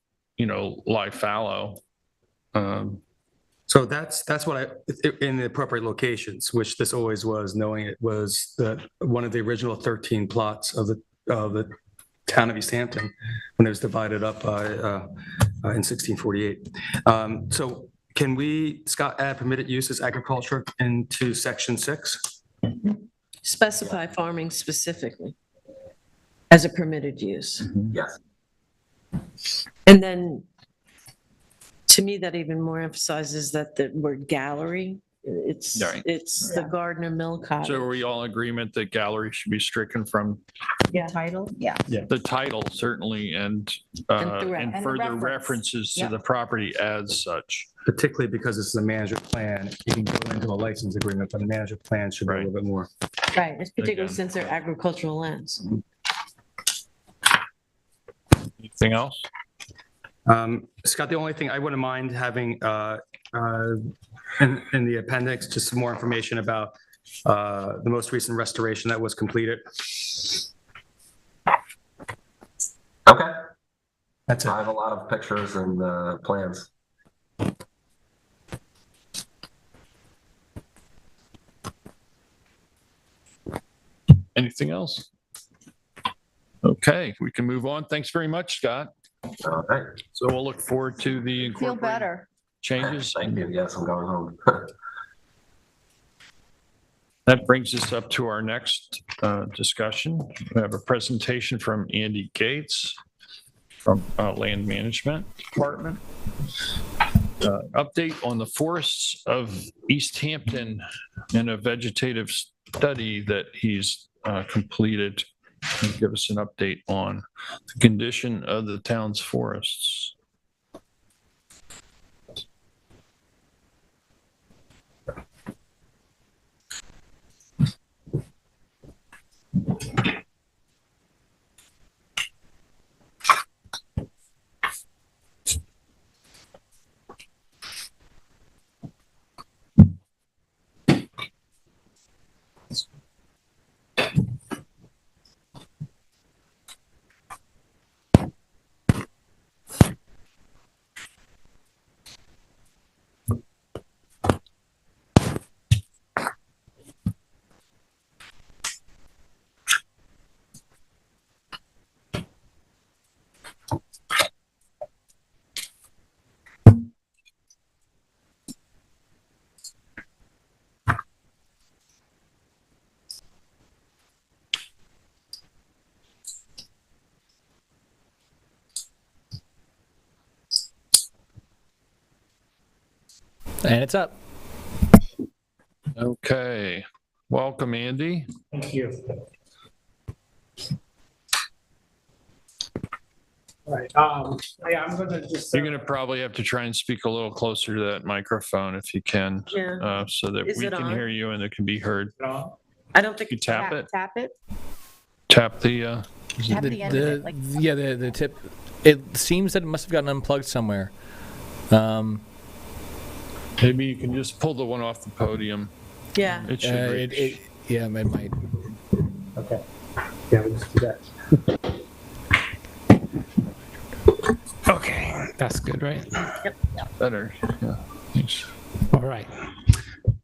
lie fallow. So that's what in the appropriate locations, which this always was, knowing it was one of the original 13 plots of the town of East Hampton when it was divided up in 1648. So can we, Scott, add permitted uses agriculture into section 6? Specify farming specifically as a permitted use. Yes. And then, to me, that even more emphasizes that the word gallery, it's the Gardner Mill Cottage. So are we all in agreement that gallery should be stricken from Title? Yeah. the title, certainly, and And further reference. references to Yeah. the property as such? Particularly because it's a management plan, you can go into a license agreement, but the management plan should be a little bit more. Right, it's particularly Again. since they're agricultural lands. Anything else? Scott, the only thing I wouldn't mind having in the appendix, just some more information about the most recent restoration that was completed. Okay. That's it. I have a lot of pictures and plans. Anything else? Okay, we can move on. Thanks very much, Scott. All right. So we'll look forward to the Feel incorporated better. changes. Thank you. Yes, I'm going home. That brings us up to our next discussion. We have a presentation from Andy Gates from Land Management Department. Update on the forests of East Hampton and a vegetative study that he's completed. And give us an update on the condition of the town's forests. And it's up. Okay, welcome, Andy. Thank you. All right. Yeah, I'm going to just. You're going to probably have to try and speak a little closer to that microphone if you can, Yeah. so that Is we it can on? hear you and it can be heard. I don't think. You tap it. Tap it. Tap the. Tap the end of it, like- yeah, the tip. It seems that it must have gotten unplugged somewhere. Maybe you can just pull the one off the podium. Yeah. It should reach. Yeah, it might. Okay. Yeah, we'll just do that. Okay, that's good, right? Yep. Better. Yeah. Thanks. All right.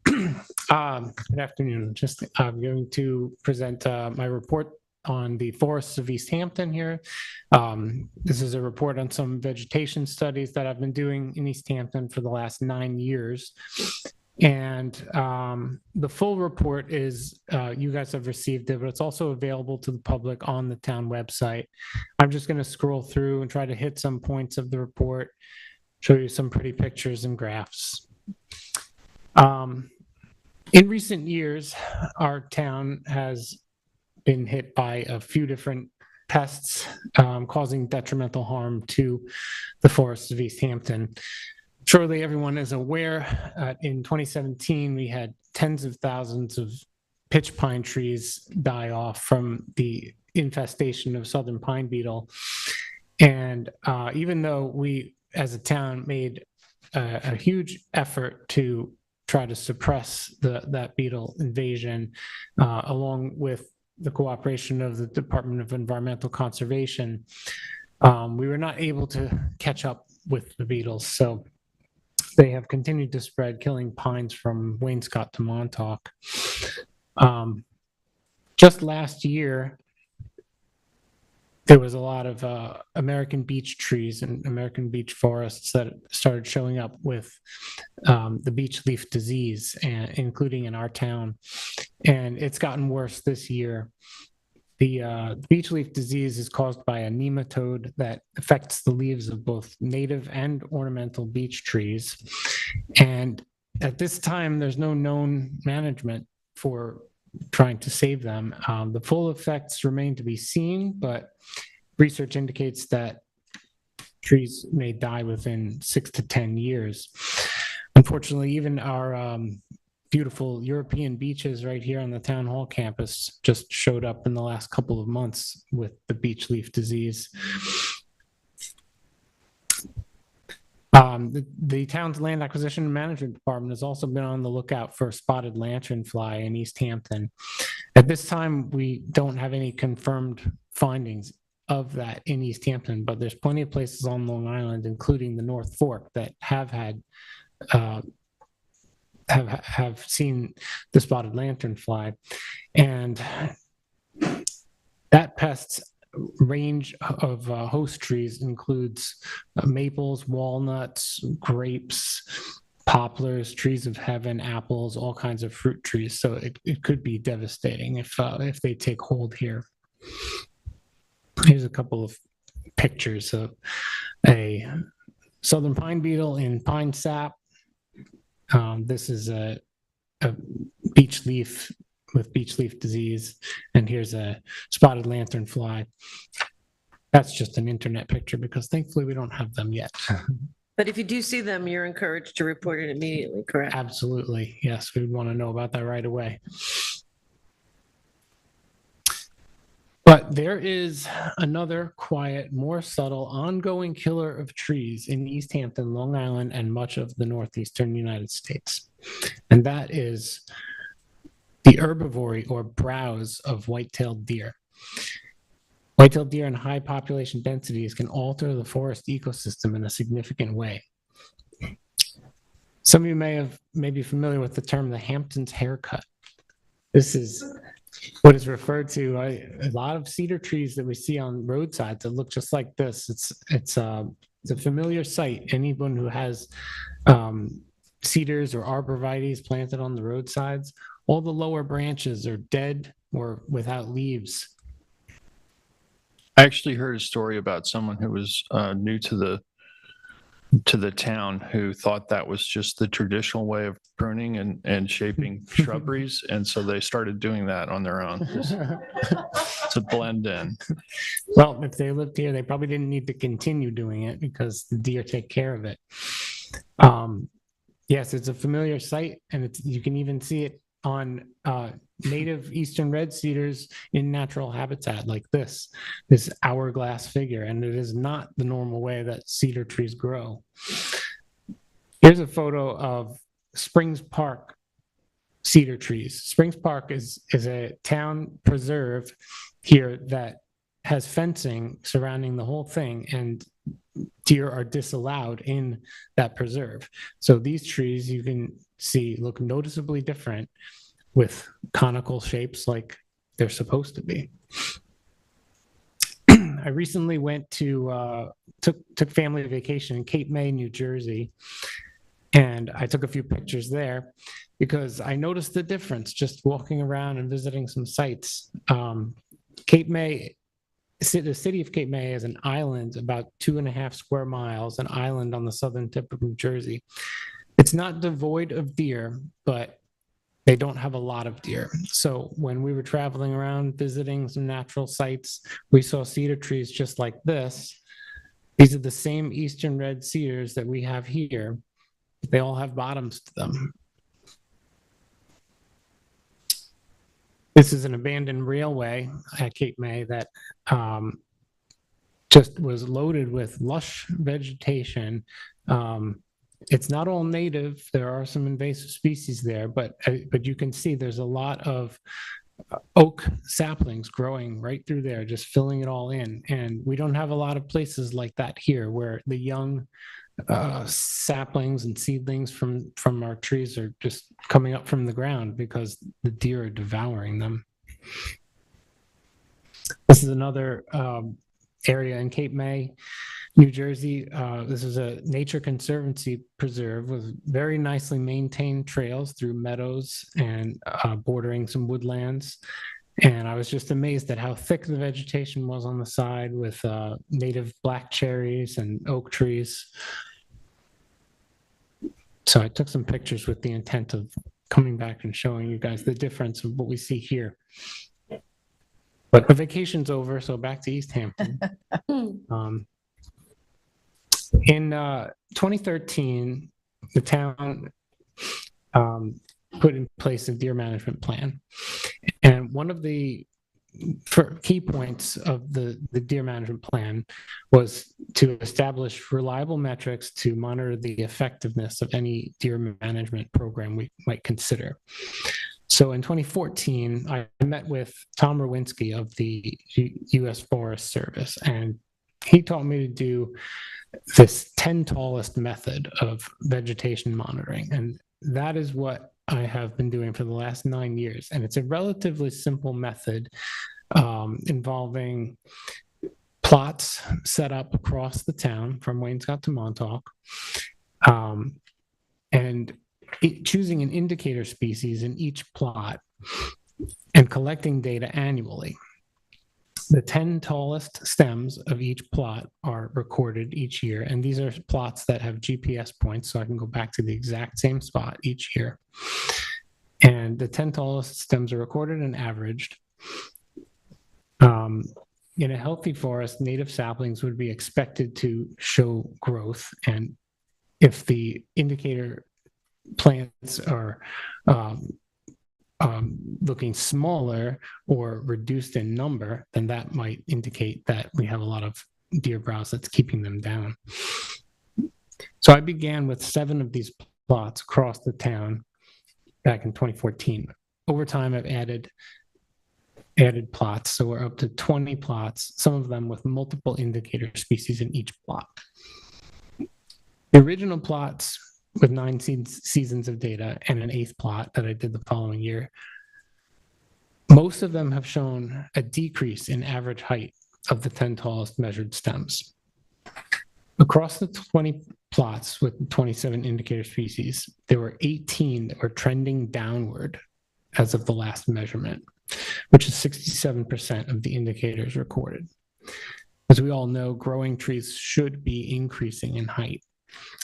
Good afternoon. Just I'm going to present my report on the forests of East Hampton here. This is a report on some vegetation studies that I've been doing in East Hampton for the last 9 years. And the full report is, you guys have received it, but it's also available to the public on the town website. I'm just going to scroll through and try to hit some points of the report, show you some pretty pictures and graphs. In recent years, our town has been hit by a few different pests causing detrimental harm to the forests of East Hampton. Surely everyone is aware, in 2017, we had tens of thousands of pitch pine trees die off from the infestation of southern pine beetle. And even though we, as a town, made a huge effort to try to suppress that beetle invasion, along with the cooperation of the Department of Environmental Conservation, we were not able to catch up with the beetles. So they have continued to spread, killing pines from Wainscott to Montauk. Just last year, there was a lot of American beech trees and American beech forests that started showing up with the beech leaf disease, including in our town. And it's gotten worse this year. The beech leaf disease is caused by a nematode that affects the leaves of both native and ornamental beech trees. And at this time, there's no known management for trying to save them. The full effects remain to be seen, but research indicates that trees may die within 6 to 10 years. Unfortunately, even our beautiful European beeches right here on the town hall campus just showed up in the last couple of months with the beech leaf disease. The town's land acquisition and management department has also been on the lookout for spotted lanternfly in East Hampton. At this time, we don't have any confirmed findings of that in East Hampton, but there's plenty of places on Long Island, including the North Fork, that have had have seen the spotted lanternfly, and that pest's range of host trees includes maples, walnuts, grapes, poplars, trees of heaven, apples, all kinds of fruit trees. So it could be devastating if they take hold here. Here's a couple of pictures of a southern pine beetle in pine sap. This is a beech leaf with beech leaf disease, and here's a spotted lanternfly. That's just an internet picture because thankfully we don't have them yet. But if you do see them, you're encouraged to report it immediately, correct? Absolutely, yes, we would want to know about that right away. But there is another quiet, more subtle, ongoing killer of trees in East Hampton, Long Island, and much of the northeastern United States. And that is the herbivory or browse of white-tailed deer. White-tailed deer in high population densities can alter the forest ecosystem in a significant way. Some of you may be familiar with the term the Hampton's haircut. This is what is referred to a lot of cedar trees that we see on roadsides that look just like this. It's a familiar sight. Anyone who has cedars or arborvitaes planted on the roadsides, all the lower branches are dead or without leaves. I actually heard a story about someone who was new to the town who thought that was just the traditional way of pruning and shaping shrubberies, and so they started doing that on their own just to blend in. Well, if they lived here, they probably didn't need to continue doing it because the deer take care of it. Yes, it's a familiar sight, and you can even see it on native eastern red cedars in natural habitat like this hourglass figure, and it is not the normal way that cedar trees grow. Here's a photo of Springs Park cedar trees. Springs Park is a town preserve here that has fencing surrounding the whole thing, and deer are disallowed in that preserve. So these trees you can see look noticeably different with conical shapes like they're supposed to be. I recently went to took family vacation in Cape May, New Jersey, and I took a few pictures there because I noticed the difference just walking around and visiting some sites. Cape May, the city of Cape May is an island about 2.5 square miles, an island on the southern tip of New Jersey. It's not devoid of deer, but they don't have a lot of deer. So when we were traveling around visiting some natural sites, we saw cedar trees just like this. These are the same eastern red cedars that we have here. They all have bottoms to them. This is an abandoned railway at Cape May that just was loaded with lush vegetation. It's not all native. There are some invasive species there, but you can see there's a lot of oak saplings growing right through there, just filling it all in. And we don't have a lot of places like that here where the young saplings and seedlings from our trees are just coming up from the ground because the deer are devouring them. This is another area in Cape May, New Jersey. This is a nature conservancy preserve with very nicely maintained trails through meadows and bordering some woodlands. And I was just amazed at how thick the vegetation was on the side with native black cherries and oak trees. So I took some pictures with the intent of coming back and showing you guys the difference of what we see here. But the vacation's over, so back to East Hampton. In 2013, the town put in place a deer management plan. And one of the for key points of the deer management plan was to establish reliable metrics to monitor the effectiveness of any deer management program we might consider. So in 2014, I met with Tom Rowinski of the U.S. Forest Service, and he taught me to do this 10 tallest method of vegetation monitoring. And that is what I have been doing for the last 9 years. And it's a relatively simple method involving plots set up across the town from Waynescott to Montauk, and choosing an indicator species in each plot and collecting data annually. The 10 tallest stems of each plot are recorded each year, and these are plots that have GPS points, so I can go back to the exact same spot each year. And the 10 tallest stems are recorded and averaged. In a healthy forest, native saplings would be expected to show growth, and if the indicator plants are looking smaller or reduced in number, then that might indicate that we have a lot of deer browse that's keeping them down. So I began with 7 of these plots across the town back in 2014. Over time, I've added plots, so we're up to 20 plots, some of them with multiple indicator species in each plot. The original plots with 9 seasons of data and an 8th plot that I did the following year, most of them have shown a decrease in average height of the 10 tallest measured stems. Across the 20 plots with 27 indicator species, there were 18 that were trending downward as of the last measurement, which is 67% of the indicators recorded. As we all know, growing trees should be increasing in height.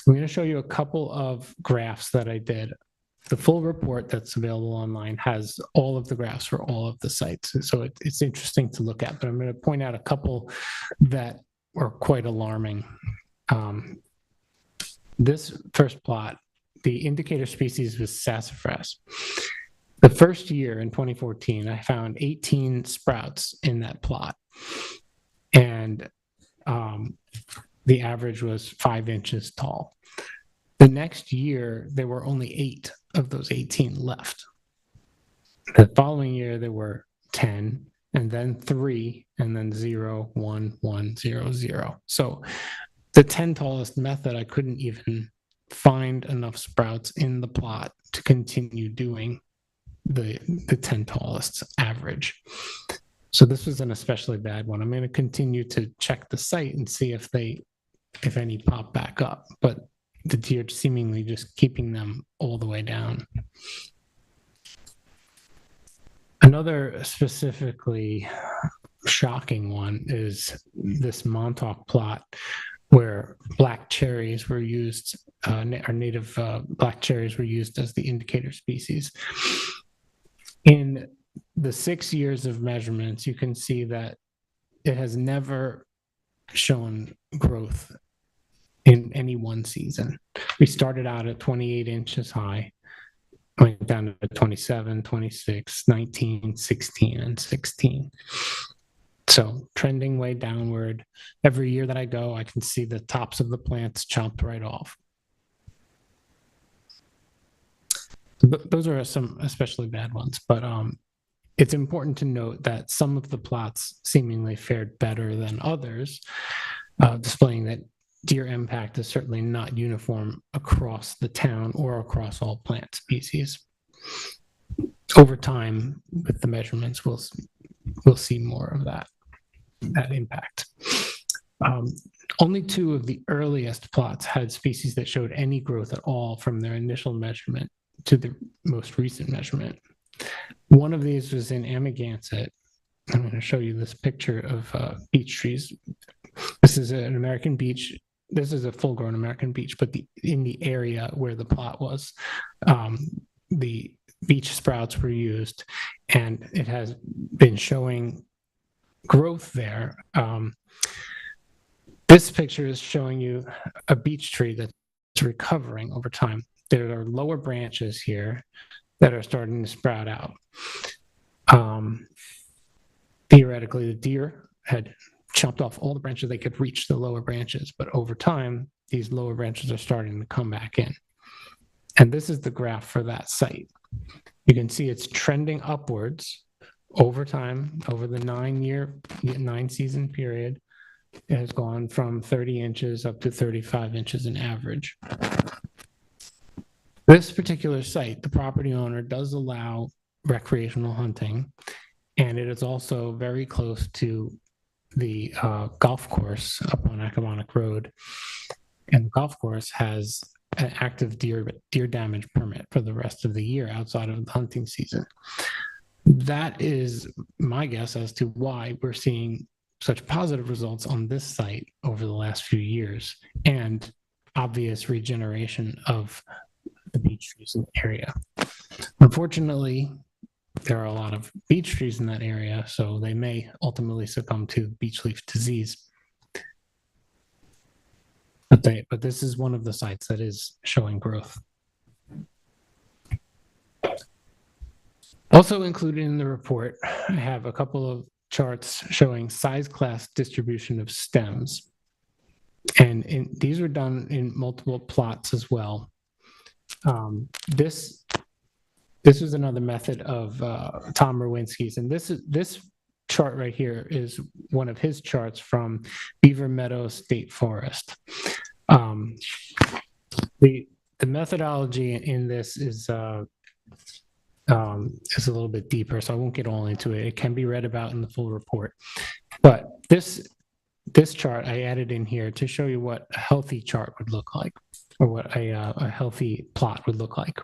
I'm going to show you a couple of graphs that I did. The full report that's available online has all of the graphs for all of the sites, so it's interesting to look at, but I'm going to point out a couple that are quite alarming. This first plot, the indicator species was sassafras. The first year in 2014, I found 18 sprouts in that plot, and the average was 5 inches tall. The next year, there were only 8 of those 18 left. The following year, there were 10, and then 3, and then 0, 1, 1, 0, 0. So the 10 tallest method, I couldn't even find enough sprouts in the plot to continue doing the 10 tallest average. So this was an especially bad one. I'm going to continue to check the site and see if any pop back up, but the deer seemingly just keeping them all the way down. Another specifically shocking one is this Montauk plot where black cherries were used, our native black cherries were used as the indicator species. In the 6 years of measurements, you can see that it has never shown growth in any one season. We started out at 28 inches high, went down to 27, 26, 19, 16, and 16. So trending way downward. Every year that I go, I can see the tops of the plants chopped right off. Those are some especially bad ones, but it's important to note that some of the plots seemingly fared better than others, displaying that deer impact is certainly not uniform across the town or across all plant species. Over time, with the measurements, we'll see more of that impact. Only 2 of the earliest plots had species that showed any growth at all from their initial measurement to the most recent measurement. One of these was in Amagansett. I'm going to show you this picture of beech trees. This is an American beech. This is a full-grown American beech, but in the area where the plot was, the beech sprouts were used, and it has been showing growth there. This picture is showing you a beech tree that's recovering over time. There are lower branches here that are starting to sprout out. theoretically, the deer had chopped off all the branches they could reach, the lower branches, but over time, these lower branches are starting to come back in. And this is the graph for that site. You can see it's trending upwards over time, over the 9 season period. It has gone from 30 inches up to 35 inches in average. This particular site, the property owner does allow recreational hunting, and it is also very close to the golf course up on Accabonac Road. And the golf course has an active deer damage permit for the rest of the year outside of the hunting season. That is my guess as to why we're seeing such positive results on this site over the last few years, and obvious regeneration of the beech trees in the area. Unfortunately, there are a lot of beech trees in that area, so they may ultimately succumb to beech leaf disease. But this is one of the sites that is showing growth. Also included in the report, I have a couple of charts showing size class distribution of stems. And these are done in multiple plots as well. This is another method of Tom Rowinski's, and this chart right here is one of his charts from Beaver Meadows State Forest. The methodology in this is a little bit deeper, so I won't get all into it. It can be read about in the full report. But this chart I added in here to show you what a healthy chart would look like, or what a healthy plot would look like.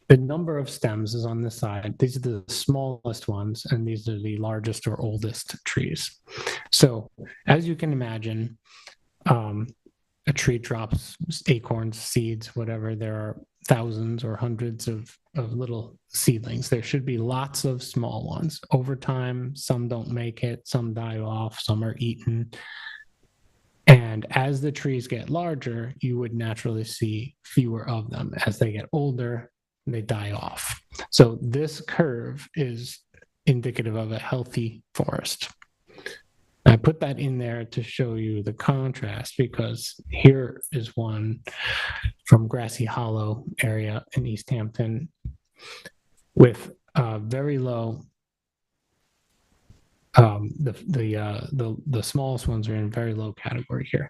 The number of stems is on this side. These are the smallest ones, and these are the largest or oldest trees. So as you can imagine, a tree drops acorns, seeds, whatever. There are thousands or hundreds of little seedlings. There should be lots of small ones. Over time, some don't make it, some die off, some are eaten. And as the trees get larger, you would naturally see fewer of them. As they get older, they die off. So this curve is indicative of a healthy forest. I put that in there to show you the contrast, because here is one from Grassy Hollow area in East Hampton with very low. The smallest ones are in very low category here,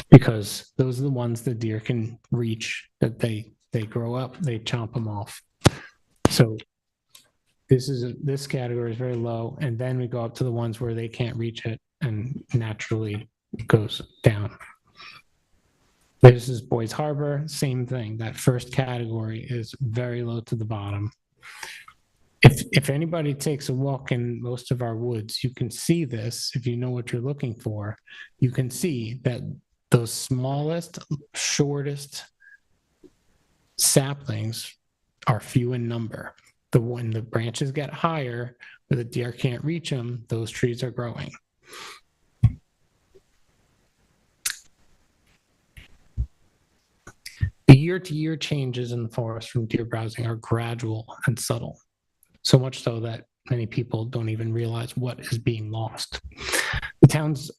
because those are the ones the deer can reach. That they grow up, they chomp them off. So this category is very low, and then we go up to the ones where they can't reach it and naturally goes down. This is Boys Harbor, same thing. That first category is very low to the bottom. If anybody takes a walk in most of our woods, you can see this. If you know what you're looking for, you can see that those smallest, shortest saplings are few in number. When the branches get higher, where the deer can't reach them, those trees are growing. The year-to-year changes in the forest from deer browsing are gradual and subtle, so much so that many people don't even realize what is being lost. The town's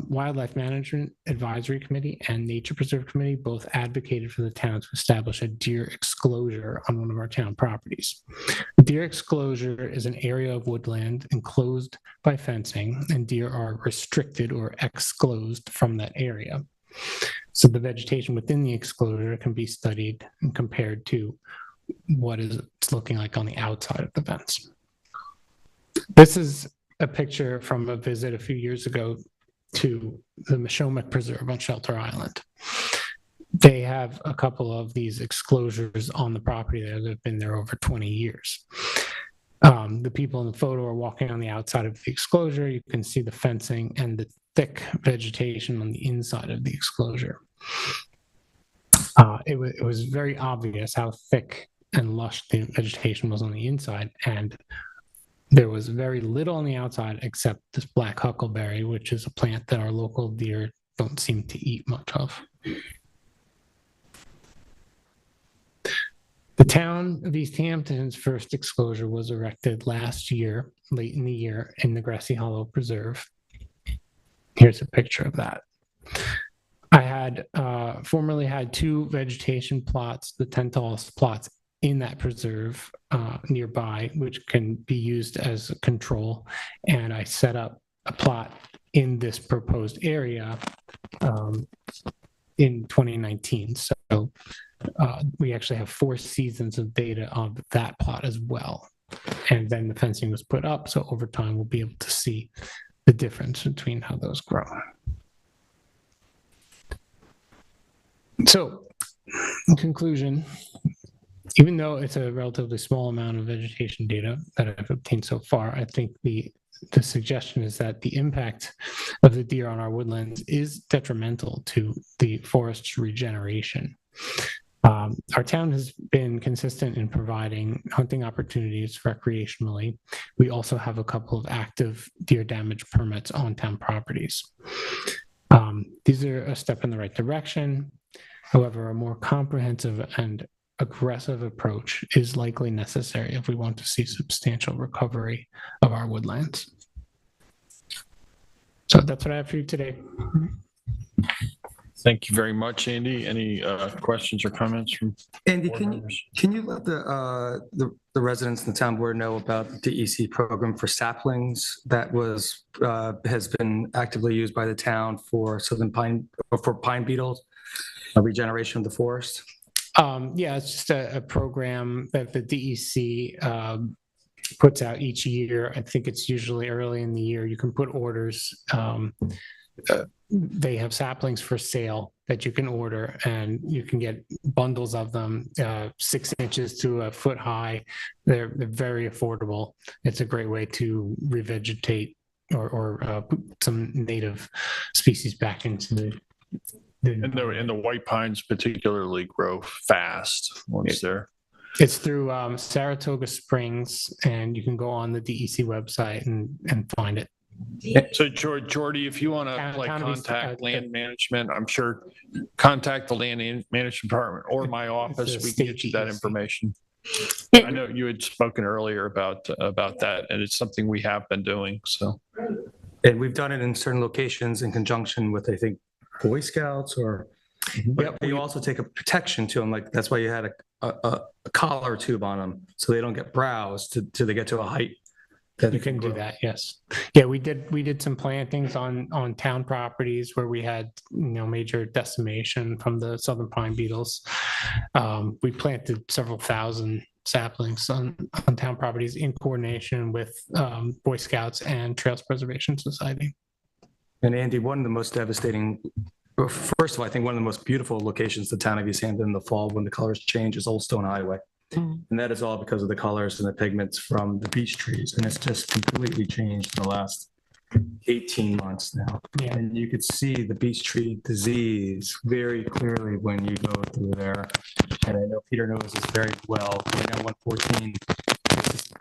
Wildlife Management Advisory Committee and Nature Preserve Committee both advocated for the town to establish a deer exclosure on one of our town properties. The deer exclosure is an area of woodland enclosed by fencing, and deer are restricted or exclosed from that area. So the vegetation within the exclosure can be studied and compared to what it's looking like on the outside of the fence. This is a picture from a visit a few years ago to the Mashomack Preserve on Shelter Island. They have a couple of these exclosures on the property that have been there over 20 years. The people in the photo are walking on the outside of the exclosure. You can see the fencing and the thick vegetation on the inside of the exclosure. It was very obvious how thick and lush the vegetation was on the inside, and there was very little on the outside except this black huckleberry, which is a plant that our local deer don't seem to eat much of. The town of East Hampton's first exclosure was erected last year, late in the year, in the Grassy Hollow Preserve. Here's a picture of that. I had formerly had 2 vegetation plots, the 10 tallest plots in that preserve nearby, which can be used as a control. And I set up a plot in this proposed area in 2019. So we actually have 4 seasons of data on that plot as well. And then the fencing was put up. So over time, we'll be able to see the difference between how those grow. So in conclusion, even though it's a relatively small amount of vegetation data that I've obtained so far, I think the suggestion is that the impact of the deer on our woodlands is detrimental to the forest's regeneration. Our town has been consistent in providing hunting opportunities recreationally. We also have a couple of active deer damage permits on town properties. These are a step in the right direction. However, a more comprehensive and aggressive approach is likely necessary if we want to see substantial recovery of our woodlands. So that's what I have for you today. Thank you very much, Andy. Any questions or comments from Andy, board can members? you let the residents in the town board know about the DEC program for saplings that was has been actively used by the town for southern pine or for pine beetles, regeneration of the forest? Yeah, it's just a program that the DEC puts out each year. I think it's usually early in the year. You can put orders. They have saplings for sale that you can order, and you can get bundles of them, 6 inches to a foot high. They're very affordable. It's a great way to revegetate or put some native species back into the And the white pines particularly grow fast once they're. It's through Saratoga Springs, and you can go on the DEC website and find it. So Jordy, if you want to contact land management, I'm sure contact the land management department or my office. We can get you that information. I know you had spoken earlier about that, and it's something we have been doing. So, and we've done it in certain locations in conjunction with, I think, Boy Scouts or. But you also take a protection to them, like that's why you had a collar tube on them, so they don't get browsed till they get to a height. You can do that, yes. Yeah, we did some plantings on town properties where we had major decimation from the southern pine beetles. We planted several thousand saplings on town properties in coordination with Boy Scouts and Trails Preservation Society. And Andy, one of the most devastating. First of all, I think one of the most beautiful locations the town of East Hampton in the fall when the colors change is Old Stone Highway. And that is all because of the colors and the pigments from the beech trees. And it's just completely changed in the last 18 months now. Yeah. And you could see the beech tree disease very clearly when you go through there. And I know Peter knows this very well. I know 114 is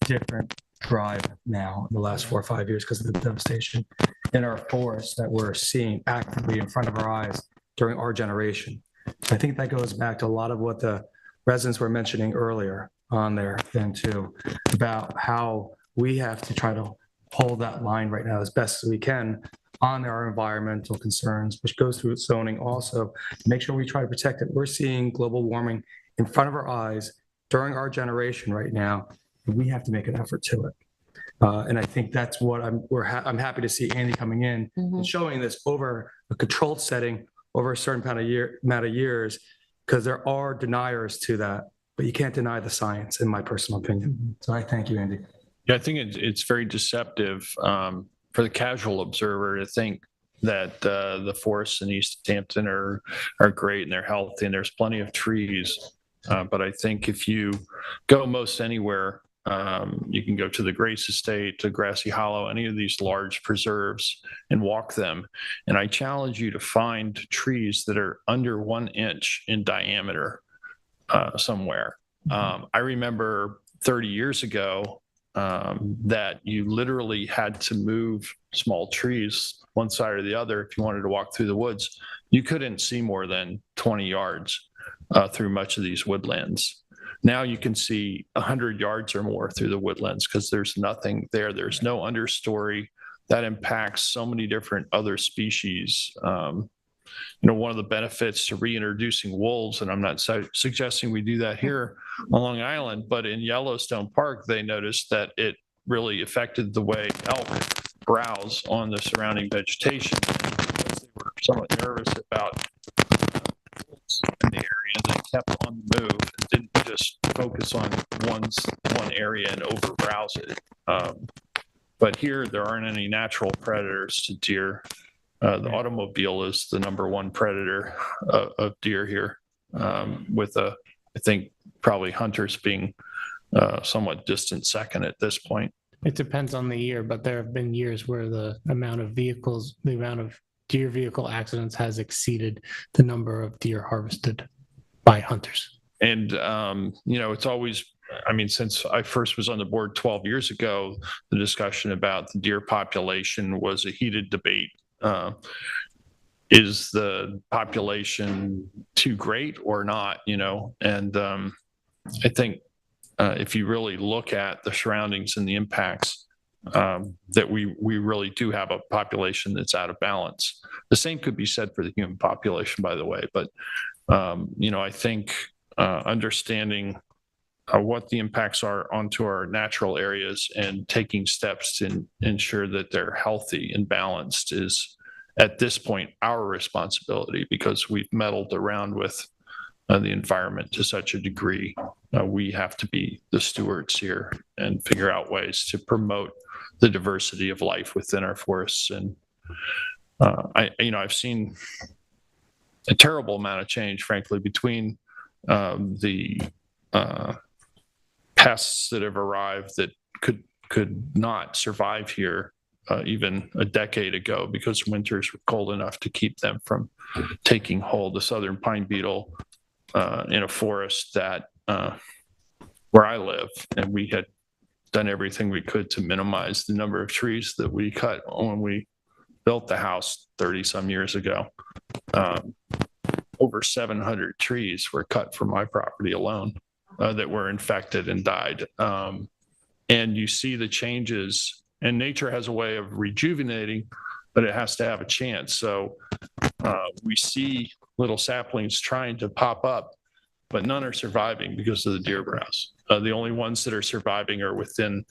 different drive now in the last 4 or 5 years because of the devastation in our forests that we're seeing actively in front of our eyes during our generation. I think that goes back to a lot of what the residents were mentioning earlier on there then too, about how we have to try to hold that line right now as best as we can on our environmental concerns, which goes through zoning also, to make sure we try to protect it. We're seeing global warming in front of our eyes during our generation right now. We have to make an effort to it. And I think that's what I'm happy to see Andy coming in and showing this over a controlled setting over a certain amount of years, because there are deniers to that, but you can't deny the science, in my personal opinion. So I thank you, Andy. Yeah, I think it's very deceptive for the casual observer to think that the forests in East Hampton are great and they're healthy and there's plenty of trees. But I think if you go most anywhere, you can go to the Grace Estate, to Grassy Hollow, any of these large preserves and walk them. And I challenge you to find trees that are under 1 inch in diameter somewhere. I remember 30 years ago that you literally had to move small trees one side or the other if you wanted to walk through the woods. You couldn't see more than 20 yards. through much of these woodlands. Now you can see 100 yards or more through the woodlands because there's nothing there. There's no understory. That impacts so many different other species. One of the benefits to reintroducing wolves, and I'm not suggesting we do that here on Long Island, but in Yellowstone Park, they noticed that it really affected the way elk browse on the surrounding vegetation. Because they were somewhat nervous about wolves in the area, they kept on the move and didn't just focus on one area and over browse it. But here, there aren't any natural predators to deer. The automobile is the #1 predator of deer here, with I think probably hunters being somewhat distant second at this point. It depends on the year, but there have been years where the amount of deer vehicle accidents has exceeded the number of deer harvested by hunters. And, it's always, since I first was on the board 12 years ago, the discussion about the deer population was a heated debate. Is the population too great or not, And I think if you really look at the surroundings and the impacts, that we really do have a population that's out of balance. The same could be said for the human population, by the way. But, I think understanding what the impacts are onto our natural areas and taking steps to ensure that they're healthy and balanced is, at this point, our responsibility, because we've meddled around with the environment to such a degree. We have to be the stewards here and figure out ways to promote the diversity of life within our forests. And I've seen a terrible amount of change, frankly, between the pests that have arrived that could not survive here even a decade ago because winters were cold enough to keep them from taking hold. The southern pine beetle in a forest that where I live, and we had done everything we could to minimize the number of trees that we cut when we built the house 30 some years ago. Over 700 trees were cut from my property alone that were infected and died. And you see the changes, and nature has a way of rejuvenating, but it has to have a chance. So we see little saplings trying to pop up, but none are surviving because of the deer browse. The only ones that are surviving are within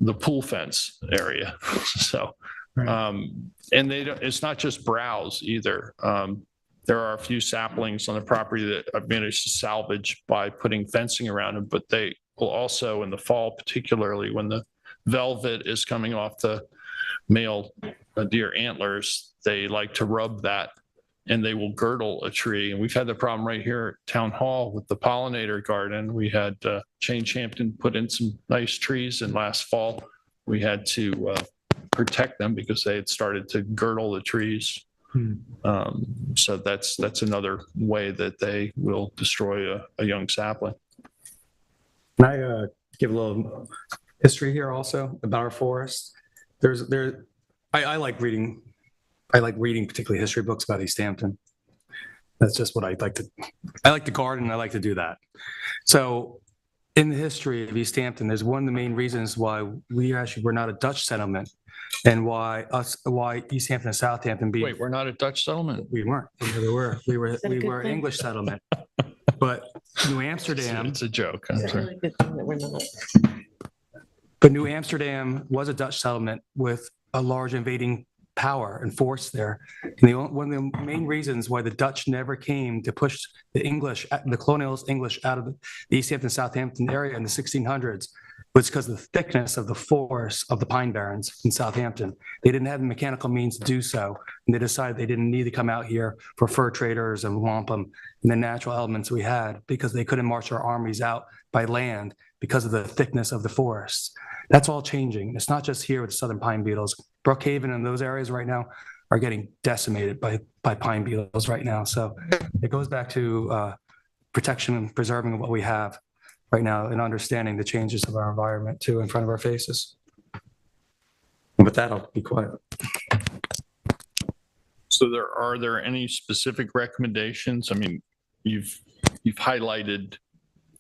the pool fence area. So, and it's not just browse either. There are a few saplings on the property that I've managed to salvage by putting fencing around them, but they will also, in the fall, particularly when the velvet is coming off the male deer antlers, they like to rub that and they will girdle a tree. And we've had the problem right here at Town Hall with the pollinator garden. We had Change Hampton put in some nice trees, and last fall we had to protect them because they had started to girdle the trees. So that's another way that they will destroy a young sapling. Can I give a little history here also about our forest? I like reading. I like reading particularly history books about East Hampton. That's just what I like to garden. I like to do that. So in the history of East Hampton, there's one of the main reasons why we actually were not a Dutch settlement, and why East Hampton and Southampton being. Wait, we're not a Dutch settlement? We weren't. We were an English settlement. But New Amsterdam. It's a joke. It's a really good thing that we're not. But New Amsterdam was a Dutch settlement with a large invading power and force there. And one of the main reasons why the Dutch never came to push the colonialist English out of the East Hampton, Southampton area in the 1600s was because of the thickness of the forest of the pine barrens in Southampton. They didn't have the mechanical means to do so. And they decided they didn't need to come out here for fur traders and wampum and the natural elements we had, because they couldn't march our armies out by land because of the thickness of the forests. That's all changing. It's not just here with the southern pine beetles. Brookhaven and those areas right now are getting decimated by pine beetles right now. So it goes back to protection and preserving what we have right now and understanding the changes of our environment too in front of our faces. And with that, I'll be quiet. So are there any specific recommendations? I mean, you've you've highlighted,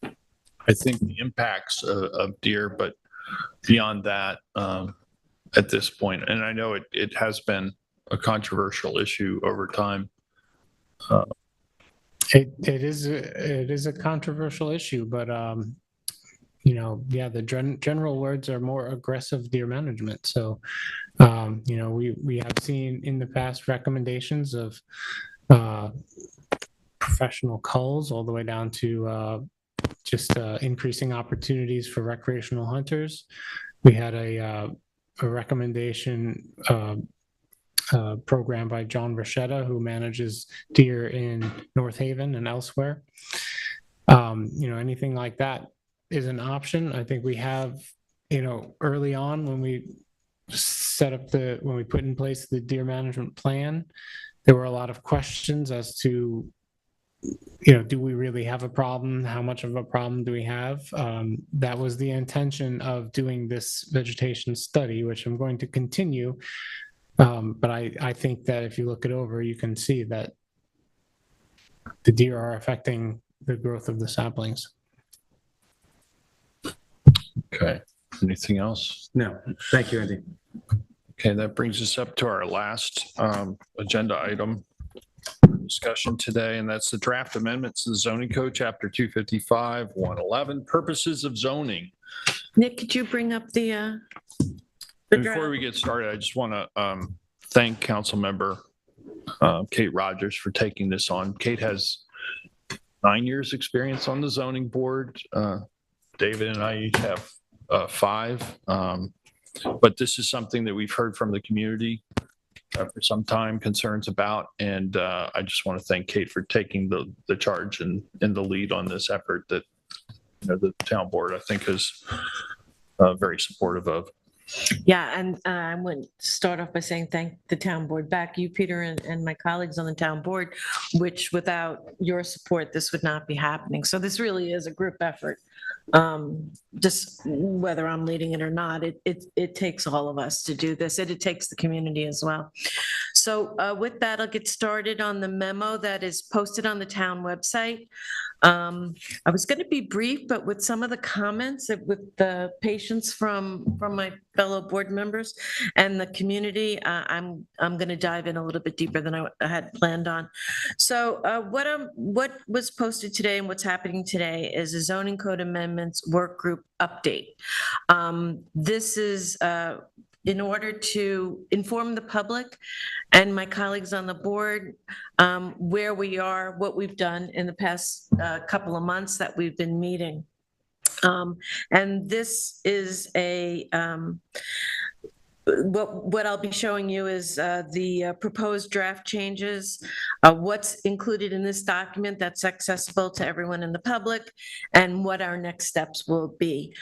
I think, the impacts of deer, but beyond that, at this point, and I know it has been a controversial issue over time. It is a controversial issue, but the general words are more aggressive deer management. So, we have seen in the past recommendations of professional culls all the way down to just increasing opportunities for recreational hunters. We had a recommendation program by John Rochetta, who manages deer in North Haven and elsewhere. Anything like that is an option. I think we have, early on when we when we put in place the deer management plan, there were a lot of questions as to, do we really have a problem? How much of a problem do we have? That was the intention of doing this vegetation study, which I'm going to continue. But I think that if you look it over, you can see that the deer are affecting the growth of the saplings. Okay. Anything else? No. Thank you, Andy. Okay, that brings us up to our last agenda item discussion today, and that's the draft amendments to the zoning code, chapter 255, 111, purposes of zoning. Nick, could you bring up the Before we get started, I just want to thank Council Member Kate Rogers for taking this on. Kate has 9 years experience on the zoning board. David and I each have 5. But this is something that we've heard from the community for some time, concerns about, and I just want to thank Kate for taking the charge and the lead on this effort that the town board, I think, is very supportive of. Yeah, and I want to start off by saying thank the town board back, you, Peter, and my colleagues on the town board, which without your support, this would not be happening. So this really is a group effort. Just whether I'm leading it or not, it takes all of us to do this, and it takes the community as well. So with that, I'll get started on the memo that is posted on the town website. I was going to be brief, but with some of the comments, with the patience from my fellow board members and the community, I'm going to dive in a little bit deeper than I had planned on. So what was posted today and what's happening today is a zoning code amendments work group update. This is in order to inform the public and my colleagues on the board where we are, what we've done in the past couple of months that we've been meeting. And this is a what I'll be showing you is the proposed draft changes, what's included in this document that's accessible to everyone in the public, and what our next steps will be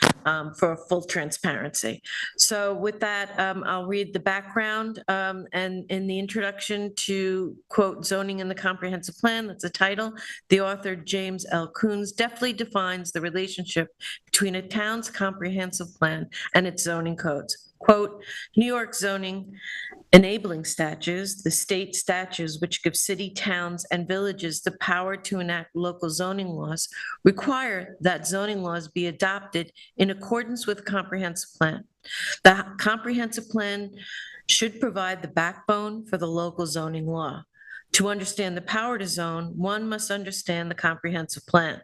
for full transparency. So with that, I'll read the background and in the introduction to quote zoning in the comprehensive plan, that's the title, the author James L. Coons deftly defines the relationship between a town's comprehensive plan and its zoning codes. Quote, New York zoning enabling statutes, the state statutes which give city, towns, and villages the power to enact local zoning laws, require that zoning laws be adopted in accordance with the comprehensive plan. The comprehensive plan should provide the backbone for the local zoning law. To understand the power to zone, one must understand the comprehensive plan.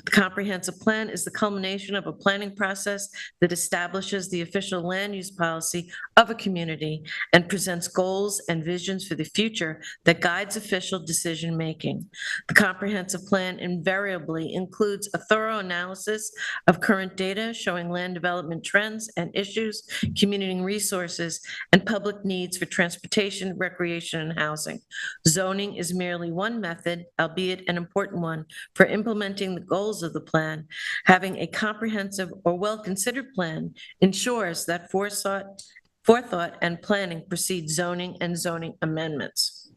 The comprehensive plan is the culmination of a planning process that establishes the official land use policy of a community and presents goals and visions for the future that guides official decision-making. The comprehensive plan invariably includes a thorough analysis of current data showing land development trends and issues, community resources, and public needs for transportation, recreation, and housing. Zoning is merely one method, albeit an important one, for implementing the goals of the plan. Having a comprehensive or well-considered plan ensures that forethought and planning precede zoning and zoning amendments.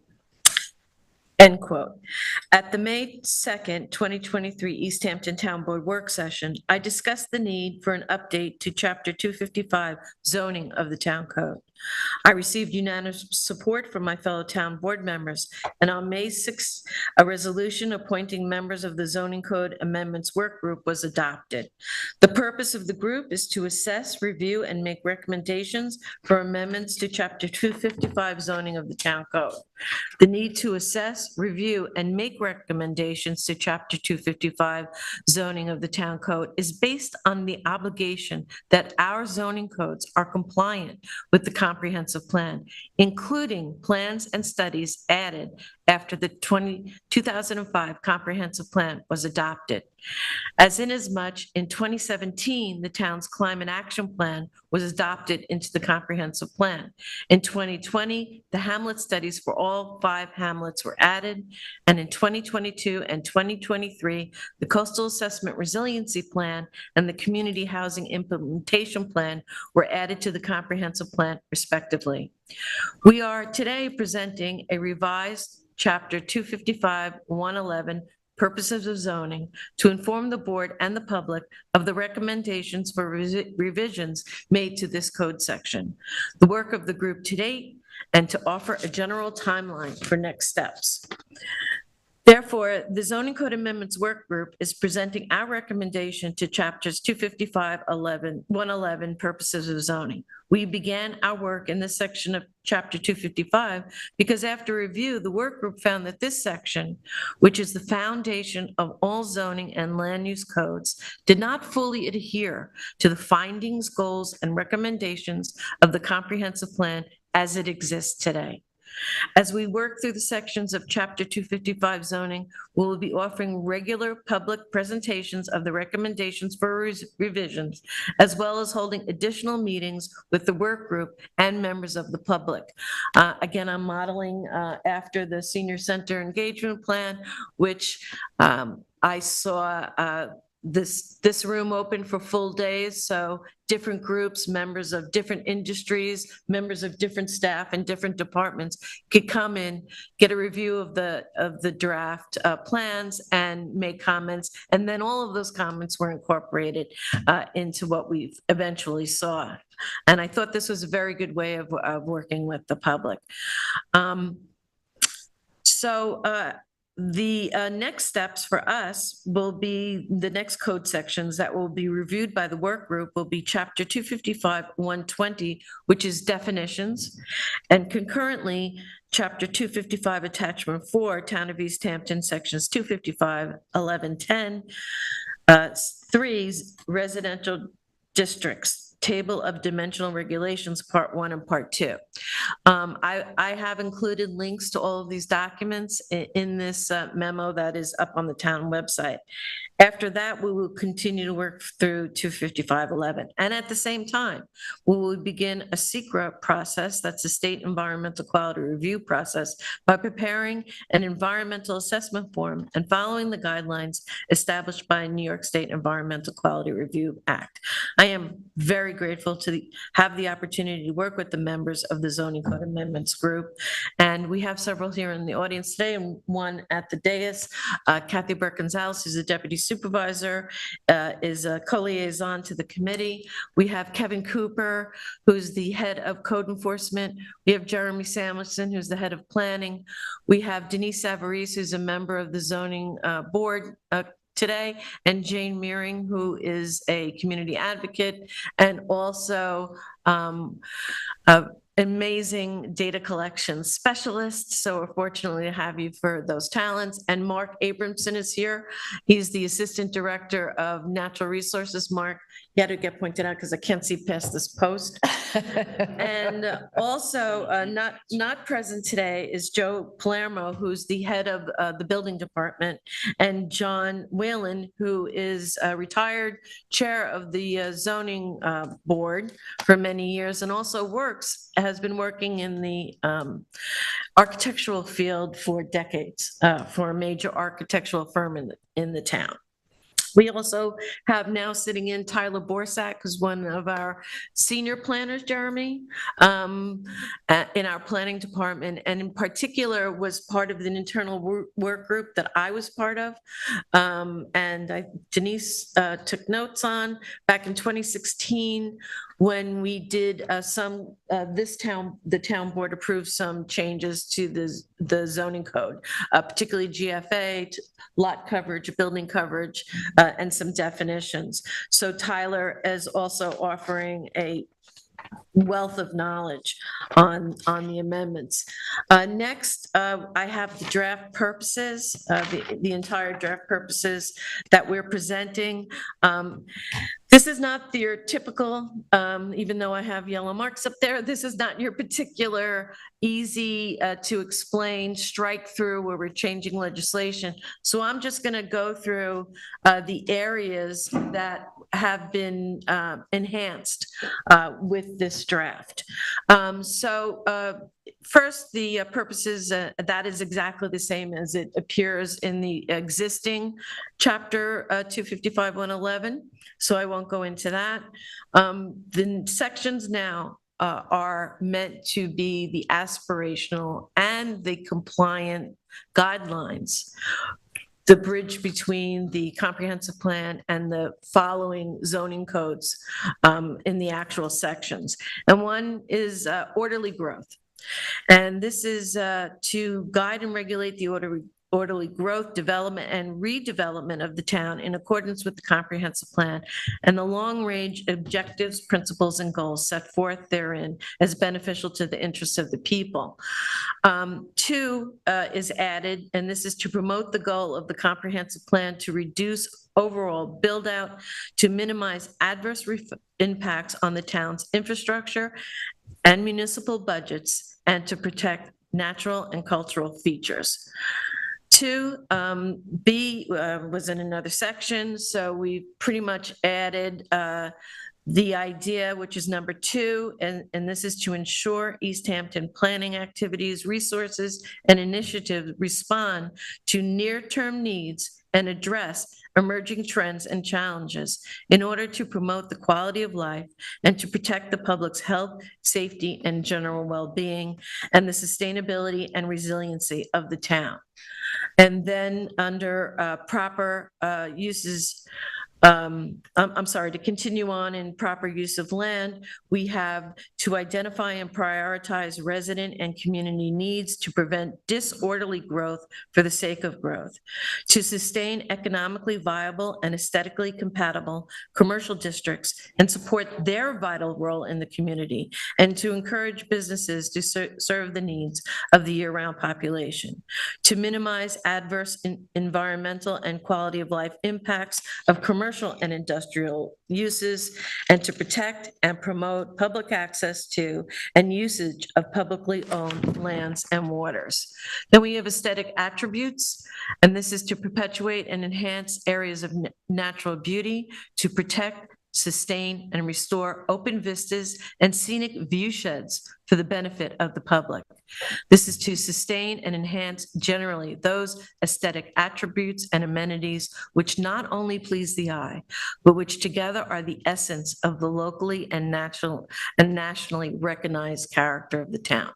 End quote. At the May 2nd, 2023 East Hampton Town Board work session, I discussed the need for an update to Chapter 255 zoning of the town code. I received unanimous support from my fellow town board members, and on May 6th, a resolution appointing members of the Zoning Code Amendments Work Group was adopted. The purpose of the group is to assess, review, and make recommendations for amendments to Chapter 255 zoning of the town code. The need to assess, review, and make recommendations to Chapter 255 zoning of the town code is based on the obligation that our zoning codes are compliant with the comprehensive plan, including plans and studies added after the 2005 comprehensive plan was adopted. As inasmuch in 2017, the town's climate action plan was adopted into the comprehensive plan. In 2020, the hamlet studies for all 5 hamlets were added, and in 2022 and 2023, the coastal assessment resiliency plan and the community housing implementation plan were added to the comprehensive plan respectively. We are today presenting a revised Chapter 255-111 purposes of zoning to inform the board and the public of the recommendations for revisions made to this code section, the work of the group to date, and to offer a general timeline for next steps. Therefore, the Zoning Code Amendments Work Group is presenting our recommendation to Chapters 255-111 purposes of zoning. We began our work in this section of Chapter 255 because after review, the work group found that this section, which is the foundation of all zoning and land use codes, did not fully adhere to the findings, goals, and recommendations of the comprehensive plan as it exists today. As we work through the sections of Chapter 255 zoning, we will be offering regular public presentations of the recommendations for revisions, as well as holding additional meetings with the work group and members of the public. Again, I'm modeling after the Senior Center Engagement Plan, which I saw this room open for full days, so different groups, members of different industries, members of different staff and different departments could come in, get a review of the draft plans and make comments, and then all of those comments were incorporated into what we eventually saw. And I thought this was a very good way of working with the public. The next steps for us will be the next code sections that will be reviewed by the work group will be Chapter 255-120, which is definitions, and concurrently Chapter 255 Attachment 4, Town of East Hampton, Sections 255, 11, 10, 3, Residential Districts, Table of Dimensional Regulations, Part 1 and Part 2. I have included links to all of these documents in this memo that is up on the town website. After that, we will continue to work through 255-11. And at the same time, we will begin a SECRA process, that's a State Environmental Quality Review process, by preparing an environmental assessment form and following the guidelines established by New York State Environmental Quality Review Act. I am very grateful to have the opportunity to work with the members of the Zoning Code Amendments Group. And we have several here in the audience today and one at the dais. Kathy Burke-Gonzalez, who's the Deputy Supervisor, is a co-liaison to the committee. We have Kevin Cooper, who's the head of code enforcement. We have Jeremy Samuelson, who's the head of planning. We have Denise Savarese, who's a member of the zoning board today, and Jane Meering, who is a community advocate and also amazing data collection specialist. So we're fortunate to have you for those talents. And Mark Abramson is here. He's the Assistant Director of Natural Resources. Mark, you had to get pointed out because I can't see past this post. And also not present today is Joe Palermo, who's the head of the building department, and John Whalen, who is a retired chair of the zoning board for many years and also has been working in the architectural field for decades for a major architectural firm in the town. We also have now sitting in Tyler Borsak, who's one of our senior planners, Jeremy, in our planning department, and in particular was part of the internal work group that I was part of. Denise took notes on. Back in 2016, when we did the town board approved some changes to the zoning code, particularly GFA, lot coverage, building coverage, and some definitions. So Tyler is also offering a wealth of knowledge on the amendments. Next, I have the draft purposes, the entire draft purposes that we're presenting. This is not your typical, even though I have yellow marks up there, this is not your particular easy to explain strike through where we're changing legislation. So I'm just going to go through the areas that have been enhanced with this draft. First, the purposes, that is exactly the same as it appears in the existing chapter 255-111, so I won't go into that. The sections now are meant to be the aspirational and the compliant guidelines, the bridge between the comprehensive plan and the following zoning codes in the actual sections. And one is orderly growth. And this is to guide and regulate the orderly growth, development, and redevelopment of the town in accordance with the comprehensive plan and the long-range objectives, principles, and goals set forth therein as beneficial to the interests of the people. Two is added, and this is to promote the goal of the comprehensive plan to reduce overall build-out, to minimize adverse impacts on the town's infrastructure and municipal budgets, and to protect natural and cultural features. 2B was in another section, so we pretty much added the idea, which is number 2, and this is to ensure East Hampton planning activities, resources, and initiatives respond to near-term needs and address emerging trends and challenges in order to promote the quality of life and to protect the public's health, safety, and general well-being, and the sustainability and resiliency of the town. And then under proper uses, I'm sorry, to continue on in proper use of land, we have to identify and prioritize resident and community needs to prevent disorderly growth for the sake of growth, to sustain economically viable and aesthetically compatible commercial districts and support their vital role in the community, and to encourage businesses to serve the needs of the year-round population, to minimize adverse environmental and quality of life impacts of commercial and industrial uses, and to protect and promote public access to and usage of publicly owned lands and waters. Then we have aesthetic attributes, and this is to perpetuate and enhance areas of natural beauty, to protect, sustain, and restore open vistas and scenic view sheds for the benefit of the public. This is to sustain and enhance generally those aesthetic attributes and amenities which not only please the eye, but which together are the essence of the locally and nationally recognized character of the town.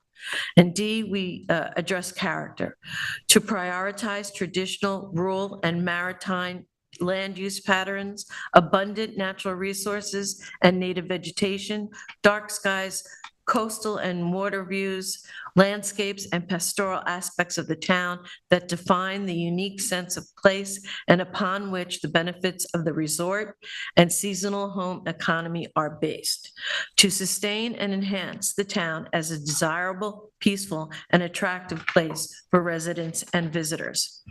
And D, we address character, to prioritize traditional, rural, and maritime land use patterns, abundant natural resources and native vegetation, dark skies, coastal and water views, landscapes, and pastoral aspects of the town that define the unique sense of place and upon which the benefits of the resort and seasonal home economy are based, to sustain and enhance the town as a desirable, peaceful, and attractive place for residents and visitors.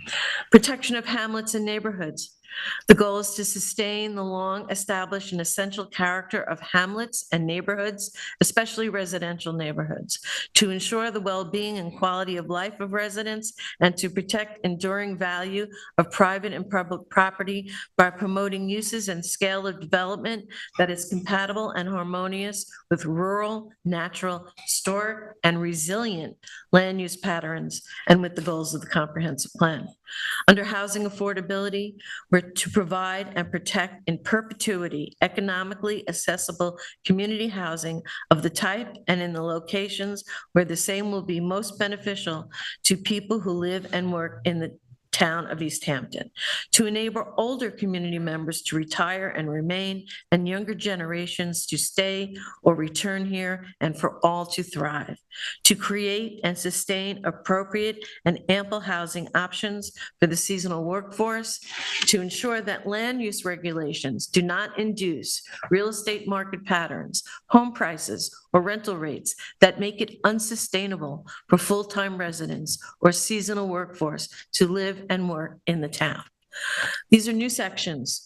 Protection of hamlets and neighborhoods. The goal is to sustain the long-established and essential character of hamlets and neighborhoods, especially residential neighborhoods, to ensure the well-being and quality of life of residents, and to protect enduring value of private and public property by promoting uses and scale of development that is compatible and harmonious with rural, natural, historic, and resilient land use patterns and with the goals of the comprehensive plan. Under housing affordability, we're to provide and protect in perpetuity economically accessible community housing of the type and in the locations where the same will be most beneficial to people who live and work in the town of East Hampton, to enable older community members to retire and remain, and younger generations to stay or return here, and for all to thrive, to create and sustain appropriate and ample housing options for the seasonal workforce, to ensure that land use regulations do not induce real estate market patterns, home prices, or rental rates that make it unsustainable for full-time residents or seasonal workforce to live and work in the town. These are new sections.